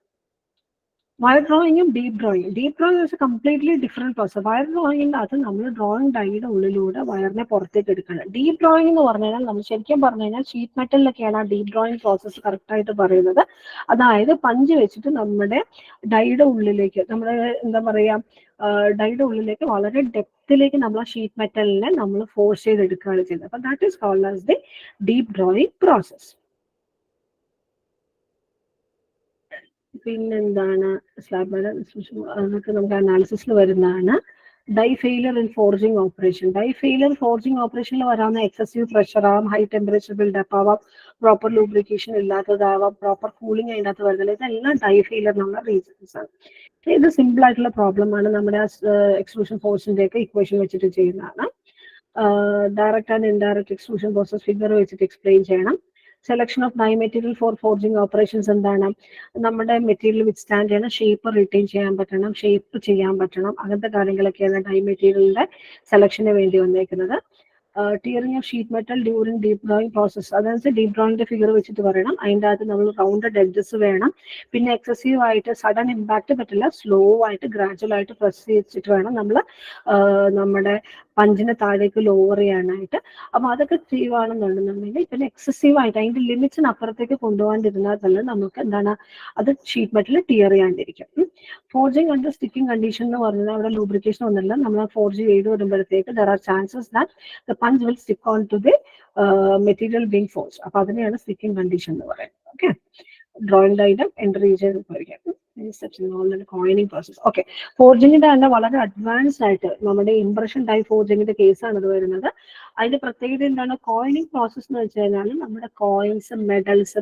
വയർ ഡ്രോയിങ്ങും deep drawing completely different process. Wire ഡ്രോയിങ്ങിന്റെ അത് നമ്മൾ ഡ്രോയിങ് ഡൈയുടെ ഉള്ളിലൂടെ വയറിനെ പുറത്തേക്ക് എടുക്കണം. ഡീപ് ഡ്രോയിങ് എന്ന് പറഞ്ഞു കഴിഞ്ഞാൽ നമ്മൾ ശരിക്കും പറഞ്ഞു കഴിഞ്ഞാൽ ഷീറ്റ് മെറ്റലിലൊക്കെയാണ് ആ ഡീപ് ഡ്രോയിങ് പ്രോസസ്സ് കറക്റ്റ് ആയിട്ട് പറയുന്നത്. അതായത് പഞ്ച് വെച്ചിട്ട് നമ്മുടെ ഡൈയുടെ ഉള്ളിലേക്ക്, നമ്മുടെ എന്താ പറയാ, ഡൈയുടെ ഉള്ളിലേക്ക് വളരെ ഡെപ്തിലേക്ക് നമ്മൾ ആ ഷീറ്റ് മെറ്റലിനെ നമ്മൾ ഫോഴ്സ് ചെയ്തെടുക്കുകയാണ് ചെയ്യുന്നത്. അപ്പൊ that is called as the deep drawing process. പിന്നെന്താണ് സ്ലാബ് അതൊക്കെ നമുക്ക് അനാലിസിസിൽ വരുന്നതാണ്. Die failure in forging operation. Die failure forging ഓപ്പറേഷനിൽ വരാവുന്ന എക്സസീവ് പ്രഷർ ആവാം, ഹൈ ടെമ്പറേച്ചർ ബിൽഡപ്പ് ആവാം, പ്രോപ്പർ ലൂബ്രിക്കേഷൻ ഇല്ലാത്തതാവാം, പ്രോപ്പർ കൂളിംഗ് അതിൻ്റെ അകത്ത് വരുന്നില്ല. ഇതെല്ലാം ഡൈ ഫെയിലിയറിനുള്ള റീസൺസ് ആണ്. ഇത് സിമ്പിൾ ആയിട്ടുള്ള പ്രോബ്ലം ആണ്, നമ്മുടെ എക്സ്ട്രൂഷൻ ഫോഴ്സിന്റെ ഒക്കെ ഇക്വേഷൻ വെച്ചിട്ട് ചെയ്യുന്നതാണ്. Direct and indirect extrusion process figure വെച്ചിട്ട് എക്സ്പ്ലെയിൻ ചെയ്യണം. Selection of die material for forging operations എന്താണ്, നമ്മുടെ മെറ്റീരിയൽ വിത്ത്സ്റ്റാൻഡ് ചെയ്യണം, ഷേപ്പ് റിട്ടൈൻ ചെയ്യാൻ പറ്റണം, ഷേപ്പ് ചെയ്യാൻ പറ്റണം, അങ്ങനത്തെ കാര്യങ്ങളൊക്കെയാണ് ഡൈ മെറ്റീരിയലിന്റെ സെലക്ഷന് വേണ്ടി വന്നേക്കുന്നത്. Tearing of sheet metal during deep drawing process, അതായത് ഡീപ് ഡ്രോയിങ്ങിന്റെ ഫിഗർ വെച്ചിട്ട് പറയണം. അതിൻ്റെ അകത്ത് നമ്മൾ റൗണ്ടഡ് എഡ്ജസ് വേണം. പിന്നെ എക്സസീവ് ആയിട്ട് സഡൻ ഇമ്പാക്ട് പറ്റില്ല, സ്ലോ ആയിട്ട് ഗ്രാജുവൽ ആയിട്ട് പ്രസ് ചെയ്തിട്ട് വേണം നമ്മൾ നമ്മുടെ പഞ്ചിനെ താഴേക്ക് ലോവർ ചെയ്യാനായിട്ട്. അപ്പൊ അതൊക്കെ ചെയ്യുവാണെന്നുണ്ടെന്നുണ്ടെങ്കിൽ പിന്നെ എക്സസീവ് ആയിട്ട് അതിന്റെ ലിമിറ്റ്സിന് അപ്പുറത്തേക്ക് കൊണ്ടുപോകാണ്ടിരുന്നാൽ തന്നെ നമുക്ക് എന്താണ്, അത് ഷീറ്റ് മെറ്റൽ ടിയർ ചെയ്യാണ്ടിരിക്കും. ഫോർജിങ് അണ്ടർ സ്റ്റിക്കിംഗ് കണ്ടീഷൻ എന്ന് പറഞ്ഞാൽ അവിടെ ലൂബ്രിക്കേഷൻ ഒന്നുമില്ല. നമ്മൾ ഫോർജ് ചെയ്ത് വരുമ്പോഴത്തേക്ക് there are chances that the punch will stick on to the material being forced. അപ്പൊ അതിനെയാണ് സ്റ്റിക്കിംഗ് കണ്ടീഷൻ എന്ന് പറയുന്നത്. ഓക്കെ, ഡ്രോയിങ് ഡൈയുടെ എൻട്രി റീജിയൻ ഉപയോഗിക്കാം. Coining process. ഓക്കെ, ഫോർജിങ്ങിന്റെ തന്നെ വളരെ അഡ്വാൻസ്ഡ് ആയിട്ട് നമ്മുടെ ഇംപ്രഷൻ ഡൈ ഫോർജിങ്ങിന്റെ കേസാണ് ഇത് വരുന്നത്. അതിന്റെ പ്രത്യേകത എന്താണ്, കോയിനിങ് പ്രോസസ് എന്ന് വെച്ച് കഴിഞ്ഞാൽ നമ്മുടെ കോയിൻസ്, മെഡൽസ്,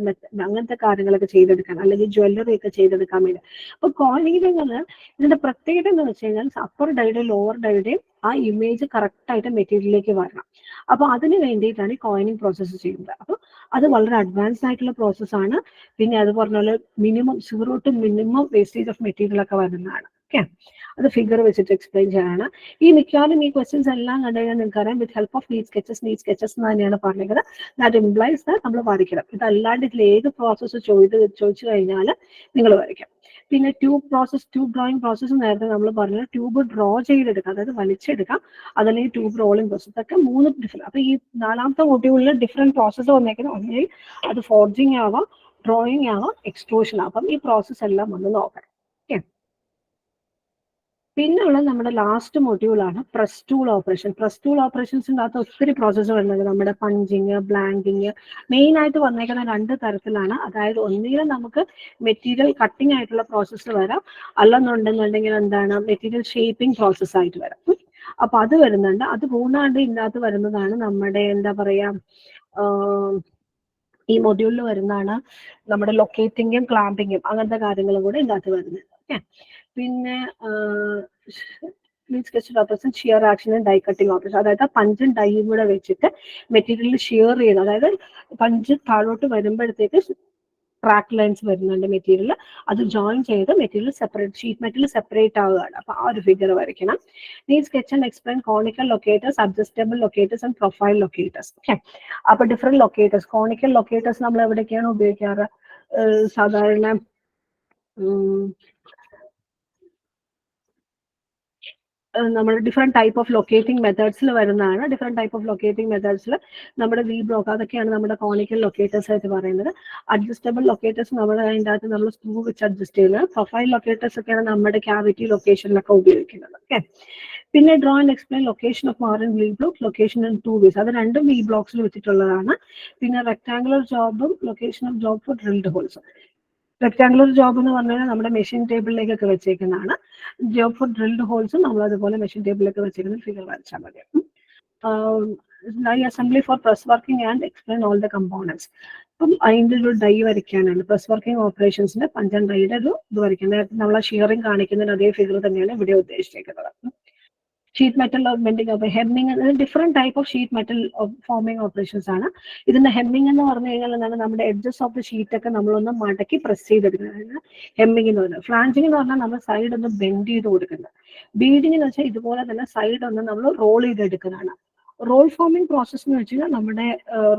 അങ്ങനത്തെ കാര്യങ്ങളൊക്കെ ചെയ്തെടുക്കാൻ, അല്ലെങ്കിൽ ജ്വല്ലറി ഒക്കെ ചെയ്തെടുക്കാൻ വേണ്ടി. അപ്പൊ കോയിനിങ്ങിന് ഇതിന്റെ പ്രത്യേകത എന്ന് വെച്ച് കഴിഞ്ഞാൽ അപ്പർ ഡൈയുടെയും ലോവർ ഡൈയുടെയും ആ ഇമേജ് കറക്റ്റ് ആയിട്ട് മെറ്റീരിയലിലേക്ക് വരണം. അപ്പൊ അതിന് വേണ്ടിയിട്ടാണ് ഈ കോയിനിങ് പ്രോസസ്സ് ചെയ്യുന്നത്. അപ്പൊ അത് വളരെ അഡ്വാൻസ്ഡ് ആയിട്ടുള്ള പ്രോസസ്സാണ്. പിന്നെ അത് പറഞ്ഞ പോലെ minimum 0 to minimum wastage of material ഒക്കെ വരുന്നതാണ്. ഓക്കെ, അത് ഫിഗർ വെച്ചിട്ട് എക്സ്പ്ലെയിൻ ചെയ്യാണ്. ഈ മിക്കവാറും ഈ ക്വസ്റ്റ്യൻസ് എല്ലാം കണ്ടു കഴിഞ്ഞാൽ നിങ്ങൾക്ക് അറിയാം, വിത്ത് ഹെൽപ്പ് ഓഫ് നീഡ് സ്കെച്ചസ് എന്ന് തന്നെയാണ് പറഞ്ഞത്. ദാറ്റ് ഇംപ്ലൈസ് ദാറ്റ് നമ്മൾ വരയ്ക്കണം. ഇതല്ലാണ്ട് ഇതിൽ ഏത് പ്രോസസ്സ് ചോദിച്ചു കഴിഞ്ഞാൽ നിങ്ങൾ വരയ്ക്കാം. പിന്നെ ട്യൂബ് ഡ്രോയിങ് പ്രോസസ്സ് നേരത്തെ നമ്മൾ പറഞ്ഞത് ട്യൂബ് ഡ്രോ ചെയ്തെടുക്കാം, അതായത് വലിച്ചെടുക്കാം, അതല്ലെങ്കിൽ ട്യൂബ് റോളിംഗ് പ്രോസസ്. ഇതൊക്കെ 3 ഡിഫറെന്റ്. അപ്പൊ ഈ 4ാമത്തെ മൊഡ്യൂളിൽ ഡിഫറെന്റ് പ്രോസസ്സ് വന്നേക്കുന്നത്. ഒന്നുകിൽ അത് ഫോർജിങ് ആവാം, ഡ്രോയിങ് ആവാം, എക്സ്ട്രൂഷൻ. അപ്പം ഈ പ്രോസസ്സ് എല്ലാം ഒന്ന് നോക്കണം. ഓക്കെ, പിന്നെ ഉള്ളത് നമ്മുടെ ലാസ്റ്റ് മൊഡ്യൂളാണ് press tool operation. Press tool ഓപ്പറേഷൻസിൻ്റെ അകത്ത് ഒത്തിരി പ്രോസസ്സ് വരുന്നത്. നമ്മുടെ പഞ്ചിങ്, ബ്ലാങ്കിങ്, മെയിൻ ആയിട്ട് വന്നേക്കുന്ന 2 തരത്തിലാണ്. അതായത് ഒന്നുകിൽ നമുക്ക് മെറ്റീരിയൽ കട്ടിങ് ആയിട്ടുള്ള പ്രോസസ്സ് വരാം, അല്ലെന്നുണ്ടെന്നുണ്ടെങ്കിൽ എന്താണ് മെറ്റീരിയൽ ഷേപ്പിംഗ് പ്രോസസ്സ് ആയിട്ട് വരാം. അപ്പൊ അത് വരുന്നുണ്ട്. അത് കൂടാണ്ട് ഇതിനകത്ത് വരുന്നതാണ് നമ്മുടെ എന്താ പറയാ, ഈ മൊഡ്യൂളിൽ വരുന്നതാണ് നമ്മുടെ ലൊക്കേറ്റിങ്ങും ക്ലാമ്പിങ്ങും, അങ്ങനത്തെ കാര്യങ്ങളും കൂടെ ഇതിനകത്ത് വരുന്നത്. ഓക്കെ. പിന്നെ sketch represent shear action and die cutting operation, അതായത് പഞ്ചും ഡൈയും കൂടെ വെച്ചിട്ട് മെറ്റീരിയൽ ഷിയർ ചെയ്യുന്നത്, അതായത് പഞ്ച് താഴോട്ട് വരുമ്പോഴത്തേക്ക് ട്രാക്ക് ലൈൻസ് വരുന്നുണ്ട് മെറ്റീരിയൽ, അത് ജോയിൻ ചെയ്ത് material separate sheet material separate ആവുകയാണ്. അപ്പൊ ആ ഒരു ഫിഗർ വരയ്ക്കണം. Neat sketch and explain conical locators, adjustable locators and profile locators. Okay. അപ്പൊ ഡിഫറെന്റ് ലൊക്കേറ്റേഴ്സ്, കോണിക്കൽ ലൊക്കേറ്റേഴ്സ് നമ്മൾ എവിടേക്കാണ് ഉപയോഗിക്കാറ്? സാധാരണ നമ്മൾ ഡിഫറെന്റ് ടൈപ്പ് ഓഫ് ലൊക്കേറ്റിംഗ് മെത്തേഡ്സിൽ വരുന്നതാണ്. ഡിഫറെന്റ് ടൈപ്പ് ഓഫ് ലൊക്കേറ്റിംഗ് മെത്തേഡ്സിൽ നമ്മുടെ വി ബ്ലോക്ക്, അതൊക്കെയാണ് നമ്മുടെ കോണിക്കൽ ലൊക്കേറ്റേഴ്സ് ആയിട്ട് പറയുന്നത്. അഡ്ജസ്റ്റബിൾ ലൊക്കേറ്റേഴ്സ് നമ്മൾ അതിൻ്റെ അകത്ത് നമ്മൾ സ്ക്രൂ വെച്ച് അഡ്ജസ്റ്റ് ചെയ്യുന്നത്. പ്രൊഫൈൽ ലൊക്കേറ്റേഴ്സ് ഒക്കെയാണ് നമ്മുടെ ക്യാവിറ്റി ലൊക്കേഷനിലൊക്കെ ഉപയോഗിക്കുന്നത്. ഓക്കെ. പിന്നെ draw and explain location of bar and V block, location in 2 ways, അത് രണ്ടും വി ബ്ലോക്സിൽ വെച്ചിട്ടുള്ളതാണ്. പിന്നെ റെക്ടാങ്കുലർ ജോബും location of job for drilled ഹോൾസും. റെക്ടാങ്കുലർ ജോബ് എന്ന് പറഞ്ഞാൽ നമ്മുടെ മെഷീൻ ടേബിളിലേക്കൊക്കെ വെച്ചേക്കുന്നതാണ്. ജോബ് ഫോർ ഡ്രിൽഡ് ഹോൾസും നമ്മൾ അതുപോലെ മെഷീൻ ടേബിളിലൊക്കെ വെച്ചേക്കുന്ന ഫിഗർ വരച്ചാൽ മതി. Die assembly for press working and explain all the components. അപ്പം അതിൻ്റെ ഒരു ഡൈ വരയ്ക്കാനാണ് പ്രസ് വർക്കിംഗ് ഓപ്പറേഷൻസിന്റെ പഞ്ചൻ ഡൈയുടെ ഒരു ഇത് വരയ്ക്കുന്നത്. നേരത്തെ നമ്മൾ ഷിയറിംഗ് കാണിക്കുന്നതിന് അതേ ഫിഗർ തന്നെയാണ് ഇവിടെ ഉദ്ദേശിച്ചേക്കുന്നത്. Sheet metal bending of hemming, different type of sheet metal forming operations ആണ്. ഇതിന്റെ ഹെമ്മിങ് എന്ന് പറഞ്ഞു കഴിഞ്ഞാൽ എന്താണ്, നമ്മുടെ എഡ്ജസ് ഓഫ് ദ ഷീറ്റ് ഒക്കെ നമ്മളൊന്ന് മടക്കി പ്രസ് ചെയ്തെടുക്കുന്നത് ഹെമ്മിങ് എന്ന് പറയുന്നത്. ഫ്ലാഞ്ചിങ് എന്ന് പറഞ്ഞാൽ നമ്മൾ സൈഡ് ഒന്ന് ബെൻഡ് ചെയ്ത് കൊടുക്കുന്നത്. ബീഡിങ് എന്ന് വെച്ചാൽ ഇതുപോലെ തന്നെ സൈഡ് ഒന്ന് നമ്മൾ റോൾ ചെയ്തെടുക്കുന്നതാണ്. റോൾ ഫോമിംഗ് പ്രോസസ് എന്ന് വെച്ച് കഴിഞ്ഞാൽ നമ്മുടെ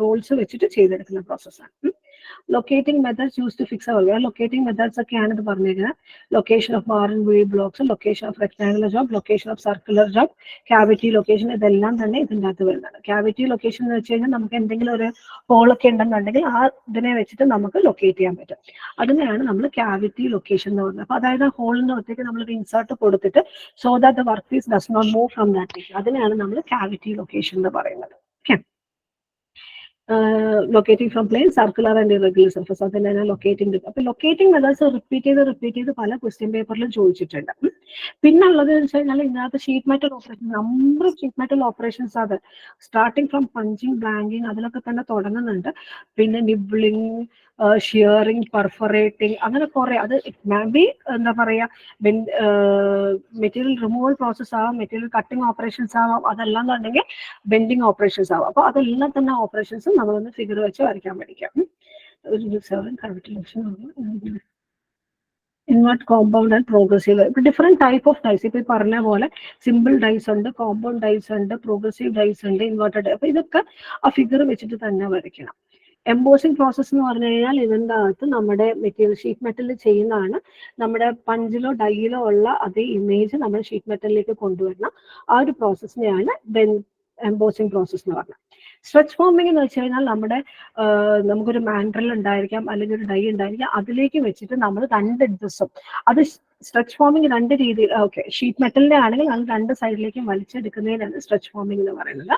റോൾസ് വെച്ചിട്ട് ചെയ്തെടുക്കുന്ന പ്രോസസ്സാണ്. Locating methods use to fix our, locating methods ഒക്കെയാണ് ഇത് പറഞ്ഞിരിക്കുന്നത്. Location of bar and wheel blocks, location of rectangular job, location of circular job, cavity location, ഇതെല്ലാം തന്നെ ഇതിൻ്റെ അകത്ത് വരുന്നതാണ്. ക്യാവിറ്റി ലൊക്കേഷൻ എന്ന് വെച്ച് കഴിഞ്ഞാൽ നമുക്ക് എന്തെങ്കിലും ഒരു ഹോളൊക്കെ ഉണ്ടെന്നുണ്ടെങ്കിൽ ആ ഇതിനെ വെച്ചിട്ട് നമുക്ക് ലൊക്കേറ്റ് ചെയ്യാൻ പറ്റും. അതിനെയാണ് നമ്മൾ ക്യാവിറ്റി ലൊക്കേഷൻ എന്ന് പറയുന്നത്. അപ്പൊ അതായത് ഹോളിന്റെ ഒറ്റയ്ക്ക് നമ്മളൊരു ഇൻസേർട്ട് കൊടുത്തിട്ട് so that the work piece does not move from that, അതിനെയാണ് നമ്മൾ ക്യാവിറ്റി ലൊക്കേഷൻ എന്ന് പറയുന്നത്. Okay. Locating from plane, circular and irregular surface, അതിനാണ് ലൊക്കേറ്റിംഗ്. അപ്പൊ ലൊക്കേറ്റിംഗ് മെത്തേഡ്സ് റിപ്പീറ്റ് ചെയ്ത് പല ക്വസ്റ്റ്യൻ പേപ്പറിലും ചോദിച്ചിട്ടുണ്ട്. പിന്നെ ഉള്ളത് എന്ന് വെച്ച് കഴിഞ്ഞാൽ ഇതിനകത്ത് sheet metal operation, number of sheet metal operations, അത് സ്റ്റാർട്ടിങ് ഫ്രം പഞ്ചിങ്, ബ്ലാങ്കിങ്, അതിലൊക്കെ തന്നെ തുടങ്ങുന്നുണ്ട്. പിന്നെ നിബ്ലിംഗ്, ഷിയറിംഗ്, പെർഫറേറ്റിംഗ്, അങ്ങനെ കുറെ. അത് മേ ബി എന്താ പറയാ, മെറ്റീരിയൽ റിമൂവൽ പ്രോസസ് ആവാം, മെറ്റീരിയൽ കട്ടിംഗ് ഓപ്പറേഷൻസ് ആവാം, അതെല്ലാം എന്നുണ്ടെങ്കിൽ ബെൻഡിങ് ഓപ്പറേഷൻസ് ആവാം. അപ്പൊ അതെല്ലാം തന്നെ ഓപ്പറേഷൻസ് നമ്മളൊന്ന് ഫിഗർ വെച്ച് വരയ്ക്കാൻ പഠിക്കാം. Invert, compound and progressive. ഇപ്പൊ ഡിഫറെന്റ് ടൈപ്പ് ഓഫ് ഡൈസ്, ഇപ്പൊ ഈ പറഞ്ഞ പോലെ സിമ്പിൾ ഡൈസ് ഉണ്ട്, കോമ്പൗണ്ട് ഡൈസ് ഉണ്ട്, പ്രോഗ്രസീവ് ഡൈസ് ഉണ്ട്, ഇൻവേർട്ടഡ്. അപ്പൊ ഇതൊക്കെ ആ ഫിഗർ വെച്ചിട്ട് തന്നെ വരയ്ക്കണം. എംബോസിംഗ് പ്രോസസ് എന്ന് പറഞ്ഞു കഴിഞ്ഞാൽ ഇതിൻ്റെ അകത്ത് നമ്മുടെ മെറ്റീരിയൽ ഷീറ്റ് മെറ്റലിൽ ചെയ്യുന്നതാണ്. നമ്മുടെ പഞ്ചിലോ ഡൈയിലോ ഉള്ള അതേ ഇമേജ് നമ്മുടെ ഷീറ്റ് മെറ്റലിലേക്ക് കൊണ്ടുവരണം. ആ ഒരു പ്രോസസ്സിനെയാണ് എംബോസിംഗ് പ്രോസസ് എന്ന് പറഞ്ഞത്. സ്ട്രെച്ച് ഫോമിംഗ് എന്ന് വെച്ച് കഴിഞ്ഞാൽ നമ്മുടെ നമുക്കൊരു മാൻഡ്രിൽ ഉണ്ടായിരിക്കാം, അല്ലെങ്കിൽ ഒരു ഡൈ ഉണ്ടായിരിക്കാം, അതിലേക്ക് വെച്ചിട്ട് നമ്മൾ 2 എഡ്ജസും, അത് സ്ട്രെച്ച് ഫോമിംഗ് 2 രീതിയിൽ. ഓക്കെ, ഷീറ്റ് മെറ്റലിന്റെ ആണെങ്കിൽ അത് 2 സൈഡിലേക്കും വലിച്ചെടുക്കുന്നതിനാണ് സ്ട്രെച്ച് ഫോമിംഗ് എന്ന് പറയുന്നത്.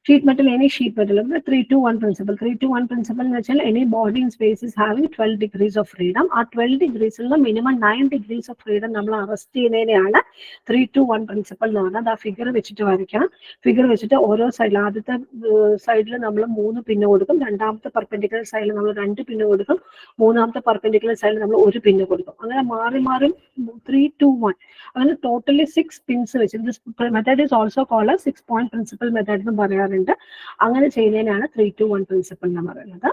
Sheet metal, any sheet metal, 3-to-1 principle. 3-to-1 principle എന്ന് വെച്ചാൽ any body in space is having 12 degrees of freedom. ആ 12 degrees minimum 9 degrees of freedom നമ്മൾ അറസ്റ്റ് ചെയ്യുന്നതിനെയാണ് 3-to-1 principle എന്ന് പറഞ്ഞാൽ. ആ ഫിഗർ വെച്ചിട്ട് വരയ്ക്കണം. ഫിഗർ വെച്ചിട്ട് ഓരോ സൈഡിൽ, ആദ്യത്തെ സൈഡിൽ നമ്മൾ 3 പിന്ന് കൊടുക്കും, രണ്ടാമത്തെ പെർപെൻഡിക്കുലർ സൈഡിൽ നമ്മൾ 2 പിന്ന് കൊടുക്കും, മൂന്നാമത്തെ പെർപെൻഡിക്കുലർ സൈഡിൽ നമ്മൾ 1 പിന്ന് കൊടുക്കും. അങ്ങനെ മാറി മാറി 3-to-1, അങ്ങനെ ടോട്ടലി 6 പിൻസ് വെച്ച്. This method is also called 6-point principle method എന്ന് പറയാറുണ്ട്. അങ്ങനെ ചെയ്യുന്നതിനാണ് 3-to-1 പ്രിൻസിപ്പിൾ എന്ന് പറയുന്നത്.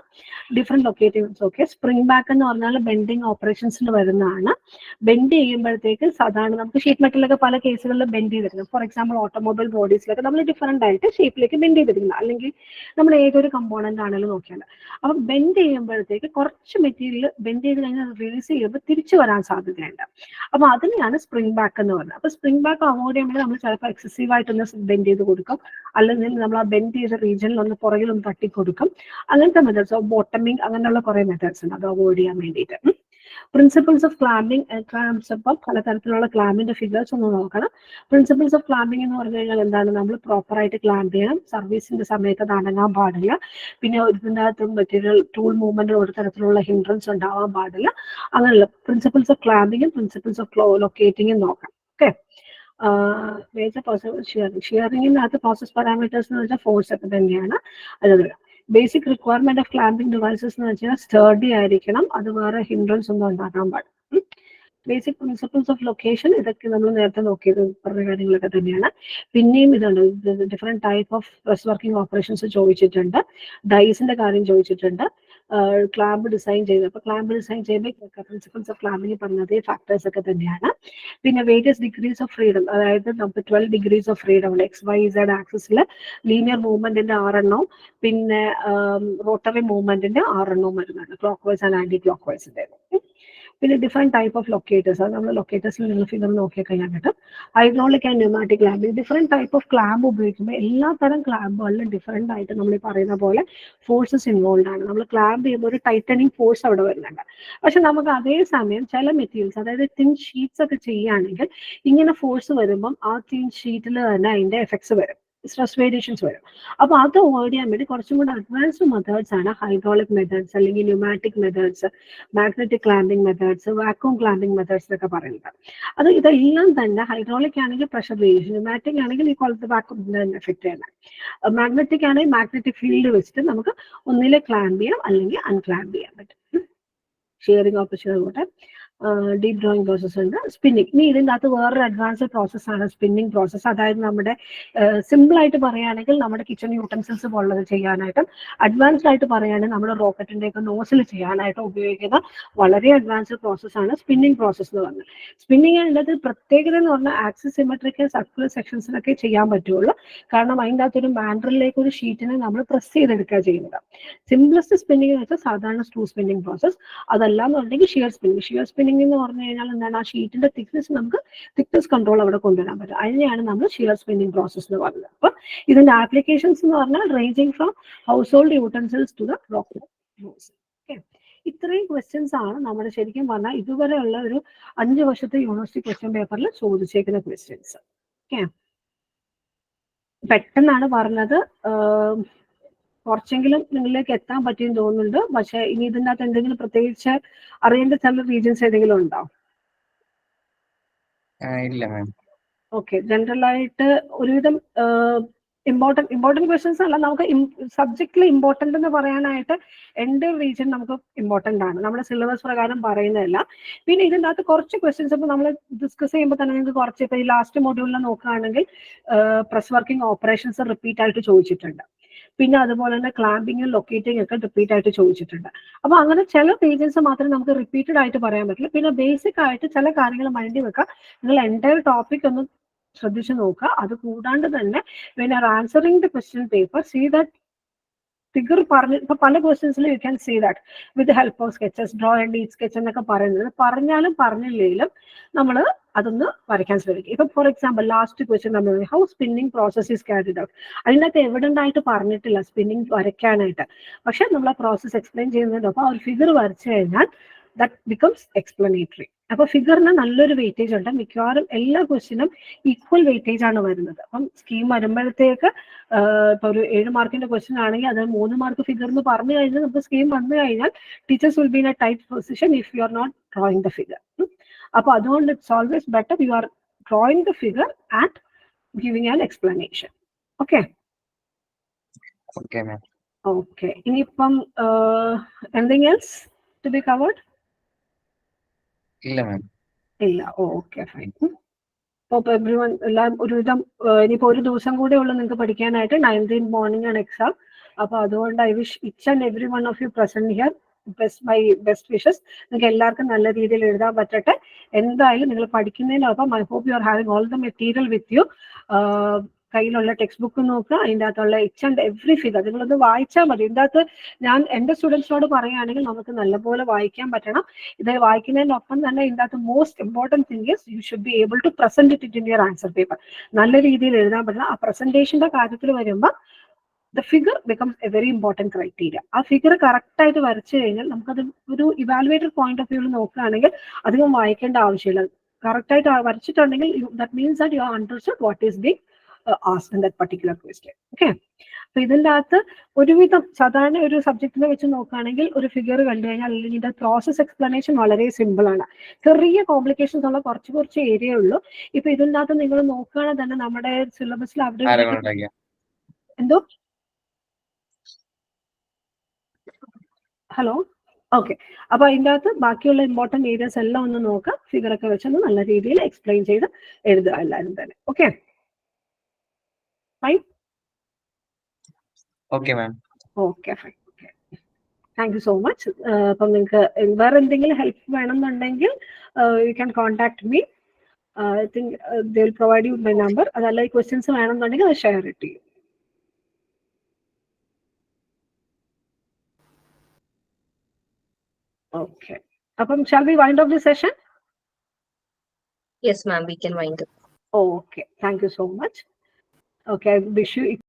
Different locatives. Okay. Spring back എന്ന് പറഞ്ഞാൽ ബെൻഡിങ് ഓപ്പറേഷൻസിൽ വരുന്നതാണ്. ബെൻഡ് ചെയ്യുമ്പോഴത്തേക്ക് സാധാരണ നമുക്ക് ഷീറ്റ് മെറ്റലൊക്കെ പല കേസുകളിൽ ബെൻഡ് ചെയ്തിരിക്കുന്നത്. ഫോർ എക്സാമ്പിൾ ഓട്ടോമൊബൈൽ ബോഡീസിലൊക്കെ നമ്മൾ ഡിഫറെന്റ് ആയിട്ട് ഷേപ്പിലേക്ക് ബെൻഡ് ചെയ്തിരിക്കുന്നത്, അല്ലെങ്കിൽ നമ്മൾ ഏതൊരു കമ്പോണന്റ് ആണെങ്കിലും നോക്കിയാൽ. അപ്പൊ ബെൻഡ് ചെയ്യുമ്പോഴത്തേക്ക് കുറച്ച് മെറ്റീരിയൽ ബെൻഡ് ചെയ്ത് കഴിഞ്ഞാൽ റിലീസ് ചെയ്യുമ്പോൾ തിരിച്ചു വരാൻ സാധ്യതയുണ്ട്. അപ്പൊ അതിനെയാണ് സ്പ്രിംഗ് ബാക്ക് എന്ന് പറയുന്നത്. അപ്പൊ സ്പ്രിംഗ് ബാക്ക് അവോയ്ഡ് ചെയ്യുമ്പോൾ നമ്മൾ ചിലപ്പോൾ എക്സസീവ് ആയിട്ടൊന്ന് ബെൻഡ് ചെയ്ത് കൊടുക്കും, അല്ലെങ്കിൽ നമ്മൾ ആ ബെൻഡ് ചെയ്ത റീജിയനിൽ ഒന്ന് പുറകിലൊന്ന് തട്ടിക്കൊടുക്കും. അങ്ങനത്തെ മെത്തേഡ്സ്, ബോട്ടമിങ്, അങ്ങനെയുള്ള കുറെ മെത്തേഡ്സ് ഉണ്ട് അത് അവോയ്ഡ് ചെയ്യാൻ വേണ്ടിയിട്ട്. പ്രിൻസിപ്പിൾസ് ഓഫ് ക്ലാമ്പിംഗ്, ഇപ്പം പലതരത്തിലുള്ള ക്ലാമ്പിന്റെ ഫിഗേഴ്സ് ഒന്ന് നോക്കണം. പ്രിൻസിപ്പിൾസ് ഓഫ് ക്ലാമ്പിംഗ് എന്ന് പറഞ്ഞു കഴിഞ്ഞാൽ എന്താണ്, നമ്മൾ പ്രോപ്പറായിട്ട് ക്ലാമ്പ് ചെയ്യണം, സർവീസിന്റെ സമയത്ത് അത് അടങ്ങാൻ പാടില്ല, പിന്നെ ഇതിൻ്റെ അകത്ത് മെറ്റീരിയൽ ടൂൾ മൂവ്മെന്റിൽ ഒരു തരത്തിലുള്ള ഹിൻഡ്രൻസ് ഉണ്ടാവാൻ പാടില്ല. അങ്ങനെയുള്ള പ്രിൻസിപ്പിൾസ് ഓഫ് ക്ലാമ്പിങ്ങും പ്രിൻസിപ്പിൾസ് ഓഫ് ലൊക്കേറ്റിംഗും നോക്കാം. ഓക്കെ. മേജർ ഷിയറിംഗിനകത്ത് പ്രോസസ് പാരാമീറ്റേഴ്സ് എന്ന് വെച്ചാൽ ഫോഴ്സ് ഒക്കെ തന്നെയാണ്. അതായത് basic requirement of clamping devices എന്ന് വെച്ചാൽ സ്റ്റേർഡി ആയിരിക്കണം, അത് വേറെ ഹിൻഡ്രൻസ് ഒന്നും ഉണ്ടാക്കാൻ പാടില്ല. ബേസിക് പ്രിൻസിപ്പിൾസ് ഓഫ് ലൊക്കേഷൻ ഇതൊക്കെ നമ്മൾ നേരത്തെ നോക്കിയത് പറഞ്ഞ കാര്യങ്ങളൊക്കെ തന്നെയാണ്. പിന്നെയും ഇതുണ്ട്, different type of press working operations ചോദിച്ചിട്ടുണ്ട്, ഡൈസിന്റെ കാര്യം ചോദിച്ചിട്ടുണ്ട്, ക്ലാമ്പ് ഡിസൈൻ ചെയ്ത്, അപ്പൊ ക്ലാമ്പ് ഡിസൈൻ ചെയ്യുമ്പോൾ പ്രിൻസിപ്പിൾസ് ഓഫ് ക്ലാമ്പിങ് പറഞ്ഞ അതേ ഫാക്ടേഴ്സ് ഒക്കെ തന്നെയാണ്. പിന്നെ വേരിയസ് ഡിഗ്രീസ് ഓഫ് ഫ്രീഡം, അതായത് നമുക്ക് 12 ഡിഗ്രീസ് ഓഫ് ഫ്രീഡം ഉണ്ട്. XYZ ആക്സിസിൽ ലീനിയർ മൂവ്മെന്റിന്റെ 6 എണ്ണവും പിന്നെ റോട്ടറി മൂവ്മെന്റിന്റെ 6 എണ്ണവും വരുന്നുണ്ട്, clockwise and anti clock വൈസിന്റെ. പിന്നെ ഡിഫറെന്റ് ടൈപ്പ് ഓഫ് ലൊക്കേറ്റേഴ്സ്, അത് നമ്മൾ ലൊക്കേറ്റേഴ്സിൽ നിങ്ങൾ ഫിഗർ നോക്കി കഴിഞ്ഞാൽ കിട്ടും. Hydraulic and pneumatic clamping, different type of clamp ഉപയോഗിക്കുമ്പോൾ എല്ലാ തരം ക്ലാമ്പുകളിലും ഡിഫറെന്റ് ആയിട്ട് നമ്മൾ ഈ പറയുന്ന പോലെ ഫോഴ്സസ് ഇൻവോൾവ് ആണ്. നമ്മൾ ക്ലാമ്പ് ചെയ്യുമ്പോൾ ഒരു ടൈറ്റനിങ് ഫോഴ്സ് അവിടെ വരുന്നുണ്ട്. പക്ഷെ നമുക്ക് അതേ സമയം ചില മെറ്റീരിയൽസ്, അതായത് തിൻ ഷീറ്റ്സ് ഒക്കെ ചെയ്യുകയാണെങ്കിൽ ഇങ്ങനെ ഫോഴ്സ് വരുമ്പം ആ തിൻ ഷീറ്റിൽ തന്നെ അതിന്റെ എഫക്ട്സ് വരും, സ്ട്രെസ് വേരിയേഷൻസ് വരും. അപ്പൊ അത് അവോയ്ഡ് ചെയ്യാൻ വേണ്ടി കുറച്ചും കൂടെ അഡ്വാൻസ്ഡ് മെത്തേഡ്സ് ആണ് ഹൈഡ്രോളിക് മെത്തേഡ്സ്, അല്ലെങ്കിൽ pneumatic methods, magnetic clamping methods, vacuum clamping methods എന്നൊക്കെ പറയുന്നത്. അത് ഇതെല്ലാം തന്നെ ഹൈഡ്രോളിക് ആണെങ്കിൽ പ്രഷർ വേരിയേഷൻ, ന്യൂമാറ്റിക് ആണെങ്കിൽ ഈ കോളത്തെ വാക്വം എഫക്ട് ചെയ്യണം, മാഗ്നറ്റിക് ആണെങ്കിൽ മാഗ്നറ്റിക് ഫീൽഡ് വെച്ചിട്ട് നമുക്ക് ഒന്നിലെ ക്ലാമ്പ് ചെയ്യാം അല്ലെങ്കിൽ അൺക്ലാമ്പ് ചെയ്യാൻ പറ്റും. ഷിയറിംഗ് ഓപ്പറേഷൻ കൂടെ ഡീപ് ഡ്രോയിങ് പ്രോസസ് ഉണ്ട്. സ്പിന്നിങ്, ഇനി ഇതിൻ്റെ അകത്ത് വേറൊരു അഡ്വാൻസ്ഡ് പ്രോസസ്സാണ് സ്പിന്നിങ് പ്രോസസ്സ്. അതായത് നമ്മുടെ സിമ്പിൾ ആയിട്ട് പറയുകയാണെങ്കിൽ നമ്മുടെ കിച്ചൺ യൂട്ടൻസിൽസ് പോലുള്ളത് ചെയ്യാനായിട്ടും, അഡ്വാൻസ്ഡ് ആയിട്ട് പറയുകയാണെങ്കിൽ നമ്മുടെ റോക്കറ്റിന്റെ ഒക്കെ നോസിൽ ചെയ്യാനായിട്ടും ഉപയോഗിക്കുന്ന വളരെ അഡ്വാൻസ്ഡ് പ്രോസസ്സാണ് സ്പിന്നിങ് പ്രോസസ് എന്ന് പറഞ്ഞത്. സ്പിന്നിങ് അതിൻ്റെ പ്രത്യേകത എന്ന് പറഞ്ഞാൽ ആക്സിസ് സിമെട്രിക്കൽ സർക്കുലർ സെക്ഷൻസിലൊക്കെ ചെയ്യാൻ പറ്റുള്ളൂ. കാരണം അതിൻ്റെ അകത്തൊരു മാൻഡ്രലിലേക്ക് ഒരു ഷീറ്റിനെ നമ്മൾ പ്രസ് ചെയ്തെടുക്കുക ചെയ്യുന്നത്. സിംപ്ലസ്റ്റ് സ്പിന്നിങ് എന്ന് വെച്ചാൽ സാധാരണ സ്ക്രൂ സ്പിന്നിങ് പ്രോസസ്. അതല്ലാന്നുണ്ടെങ്കിൽ ഷിയർ സ്പിന്നിങ്. ഷിയർ സ്പിന്നിങ് എന്ന് പറഞ്ഞു കഴിഞ്ഞാൽ എന്താണ്, ആ ഷീറ്റിന്റെ തിക്നെസ് നമുക്ക് തിക്നെസ് കൺട്രോൾ അവിടെ കൊണ്ടുവരാൻ പറ്റും. അതിനെയാണ് നമ്മൾ ഷിയർ സ്പിന്നിങ് പ്രോസസ് എന്ന് പറയുന്നത്. അപ്പൊ ഇതിന്റെ ആപ്ലിക്കേഷൻസ് എന്ന് പറഞ്ഞാൽ ranging from household utensils to the rock. ഇത്രയും ക്വസ്റ്റ്യൻസ് ആണ് നമ്മുടെ ശരിക്കും പറഞ്ഞാൽ ഇതുവരെയുള്ള ഒരു 5 വർഷത്തെ യൂണിവേഴ്സിറ്റി ക്വസ്റ്റ്യൻ പേപ്പറിൽ ചോദിച്ചേക്കുന്ന ക്വസ്റ്റ്യൻസ്. ഓക്കെ, പെട്ടെന്നാണ് പറഞ്ഞത്, കുറച്ചെങ്കിലും നിങ്ങളിലേക്ക് എത്താൻ പറ്റിയെന്ന് തോന്നുന്നുണ്ട്. പക്ഷെ ഇനി ഇതിൻ്റെ അകത്ത് എന്തെങ്കിലും പ്രത്യേകിച്ച് അറിയേണ്ട ചില റീജൻസ് ഏതെങ്കിലും ഉണ്ടോ? ഇല്ല മാം. ഓക്കെ, ജനറൽ ആയിട്ട് ഒരുവിധം ഇമ്പോർട്ടന്റ് ക്വസ്റ്റ്യൻസ് അല്ല, നമുക്ക് സബ്ജക്റ്റിൽ ഇമ്പോർട്ടന്റ് എന്ന് പറയാനായിട്ട് എൻ്റെ റീജിയൻ നമുക്ക് ഇമ്പോർട്ടന്റ് ആണ്, നമ്മുടെ സിലബസ് പ്രകാരം പറയുന്നതല്ല. പിന്നെ ഇതിൻ്റെ അകത്ത് കുറച്ച് ക്വസ്റ്റ്യൻസ് ഇപ്പോൾ നമ്മൾ ഡിസ്കസ് ചെയ്യുമ്പോൾ തന്നെ നിങ്ങൾക്ക് കുറച്ച്, ഇപ്പോൾ ഈ ലാസ്റ്റ് മൊഡ്യൂളിൽ നോക്കുകയാണെങ്കിൽ പ്രസ് വർക്കിംഗ് ഓപ്പറേഷൻസ് റിപ്പീറ്റ് ആയിട്ട് ചോദിച്ചിട്ടുണ്ട്. പിന്നെ അതുപോലെ തന്നെ ക്ലാമ്പിങ്ങും ലൊക്കേറ്റിംഗ് ഒക്കെ റിപ്പീറ്റ് ആയിട്ട് ചോദിച്ചിട്ടുണ്ട്. അപ്പൊ അങ്ങനെ ചില പേജസ് മാത്രമേ നമുക്ക് റിപ്പീറ്റഡ് ആയിട്ട് പറയാൻ പറ്റില്ല. പിന്നെ ബേസിക് ആയിട്ട് ചില കാര്യങ്ങൾ മൈൻഡിൽ വെക്കുക. നിങ്ങൾ എൻ്റയർ ടോപ്പിക് ഒന്ന് ശ്രദ്ധിച്ചു നോക്കുക. അത് കൂടാണ്ട് തന്നെ when you're answering the question paper, see that figure പറഞ്ഞ്, ഇപ്പൊ പല ക്വസ്റ്റ്യൻസിൽ you can see that with help of sketches, draw and need sketch എന്നൊക്കെ പറയുന്നത് പറഞ്ഞാലും പറഞ്ഞില്ലെങ്കിലും നമ്മൾ അതൊന്ന് വരയ്ക്കാൻ ശ്രമിക്കും. ഇപ്പൊ ഫോർ എക്സാമ്പിൾ ലാസ്റ്റ് ക്വസ്റ്റ്യൻ നമ്മൾ how spinning process is carried out, അതിനകത്ത് എവിഡന്റ് ആയിട്ട് പറഞ്ഞിട്ടില്ല സ്പിന്നിങ് വരയ്ക്കാനായിട്ട്, പക്ഷെ നമ്മൾ ആ പ്രോസസ് എക്സ്പ്ലെയിൻ ചെയ്യുന്നതിനൊപ്പം ആ ഒരു ഫിഗർ വരച്ചു കഴിഞ്ഞാൽ ദാറ്റ് ബിക്കംസ് എക്സ്പ്ലനേറ്ററി. അപ്പൊ ഫിഗറിന് നല്ലൊരു വെയിറ്റേജ് ഉണ്ട്. മിക്കവാറും എല്ലാ ക്വസ്റ്റിനും ഈക്വൽ വെയിറ്റേജ് ആണ് വരുന്നത്. അപ്പം സ്കീം വരുമ്പോഴത്തേക്ക് ഇപ്പൊ ഒരു 7 മാർക്കിന്റെ ക്വസ്റ്റ്യൻ ആണെങ്കിൽ അത് 3 മാർക്ക് ഫിഗർ എന്ന് പറഞ്ഞു കഴിഞ്ഞാൽ നമുക്ക് സ്കീം വന്നു കഴിഞ്ഞാൽ teachers will be in a tight position if you are not drawing the figure. അപ്പൊ അതുകൊണ്ട് it's always better you are drawing the figure and giving an explanation. Okay okay, ഇനിയിപ്പം എന്തെങ്കിലും എൽസ് ടു ബി കവേർഡ്? ഇല്ല മാം. ഇല്ല, ഓക്കെ ഫൈൻ. അപ്പോൾ എവ്രിവൺ എല്ലാം ഒരുവിധം ഇനിയിപ്പോൾ ഒരു ദിവസം കൂടെ ഉള്ളൂ നിങ്ങൾക്ക് പഠിക്കാനായിട്ട്. 19th മോർണിംഗ് ആണ് എക്സാം. അപ്പോൾ അതുകൊണ്ട് I wish each and every one of you present here best wishes. നിങ്ങൾക്ക് എല്ലാവർക്കും നല്ല രീതിയിൽ എഴുതാൻ പറ്റട്ടെ. എന്തായാലും നിങ്ങൾ പഠിക്കുന്നതിനൊപ്പം I hope you are having all the material with you. കയ്യിലുള്ള ടെക്സ്റ്റ് ബുക്ക് നോക്കുക, അതിൻ്റെ അകത്തുള്ള ഇച്ച് ആൻഡ് എവ്രി ഫിഗർ നിങ്ങളൊന്ന് വായിച്ചാൽ മതി. ഇതിൻ്റെ അകത്ത് ഞാൻ എൻ്റെ സ്റ്റുഡൻസിനോട് പറയുകയാണെങ്കിൽ നമുക്ക് നല്ലപോലെ വായിക്കാൻ പറ്റണം. ഇത് വായിക്കുന്നതിനൊപ്പം തന്നെ ഇതിൻ്റെ അകത്ത് most important thing is you should be able to present it in your answer paper. നല്ല രീതിയിൽ എഴുതാൻ പറ്റണം. ആ പ്രസന്റേഷൻ്റെ കാര്യത്തിൽ വരുമ്പോൾ the figure becomes a very important criteria. ആ ഫിഗർ കറക്റ്റ് ആയിട്ട് വരച്ചു കഴിഞ്ഞാൽ നമുക്കത് ഒരു ഇവാലുവേറ്റഡ് പോയിന്റ് ഓഫ് വ്യൂവിൽ നോക്കുകയാണെങ്കിൽ അധികം വായിക്കേണ്ട ആവശ്യമില്ല. കറക്റ്റ് ആയിട്ട് വരച്ചിട്ടുണ്ടെങ്കിൽ that means that you have understood what is being asked in that particular question. Okay, അപ്പൊ ഇതിൻ്റെ അകത്ത് ഒരുവിധം സാധാരണ ഒരു സബ്ജക്റ്റിനെ വെച്ച് നോക്കുകയാണെങ്കിൽ ഒരു ഫിഗർ കണ്ടു കഴിഞ്ഞാൽ അല്ലെങ്കിൽ ഇതിന്റെ പ്രോസസ് എക്സ്പ്ലനേഷൻ വളരെ സിമ്പിൾ ആണ്. ചെറിയ കോംപ്ലിക്കേഷൻസ് ഉള്ള കുറച്ച് ഏരിയ ഉള്ളൂ. ഇപ്പൊ ഇതിൻ്റെ അകത്ത് നിങ്ങൾ നോക്കുകയാണെങ്കിൽ തന്നെ നമ്മുടെ സിലബസിൽ അവിടെ എന്തോ ഹലോ ഓക്കെ, അപ്പൊ അതിൻ്റെ അകത്ത് ബാക്കിയുള്ള ഇമ്പോർട്ടൻറ്റ് ഏരിയസ് എല്ലാം ഒന്ന് നോക്കുക, ഫിഗർ ഒക്കെ വെച്ചൊന്ന് നല്ല രീതിയിൽ എക്സ്പ്ലെയിൻ ചെയ്ത് എഴുതുക എല്ലാവരും തന്നെ. Okay fine. Okay ma'am. Okay fine. Okay, thank you so much. അപ്പം നിങ്ങൾക്ക് വേറെ എന്തെങ്കിലും ഹെൽപ്പ് വേണമെന്നുണ്ടെങ്കിൽ you can contact me. I think they will provide you my number. അതല്ല ഈ ക്വസ്റ്റ്യൻസ് വേണമെന്നുണ്ടെങ്കിൽ അത് ഷെയർ ഇറ്റ് ചെയ്യും. Okay. Shall we wind up the session? Yes, ma'am, we can wind up. Okay. Thank you so much. Okay. I wish you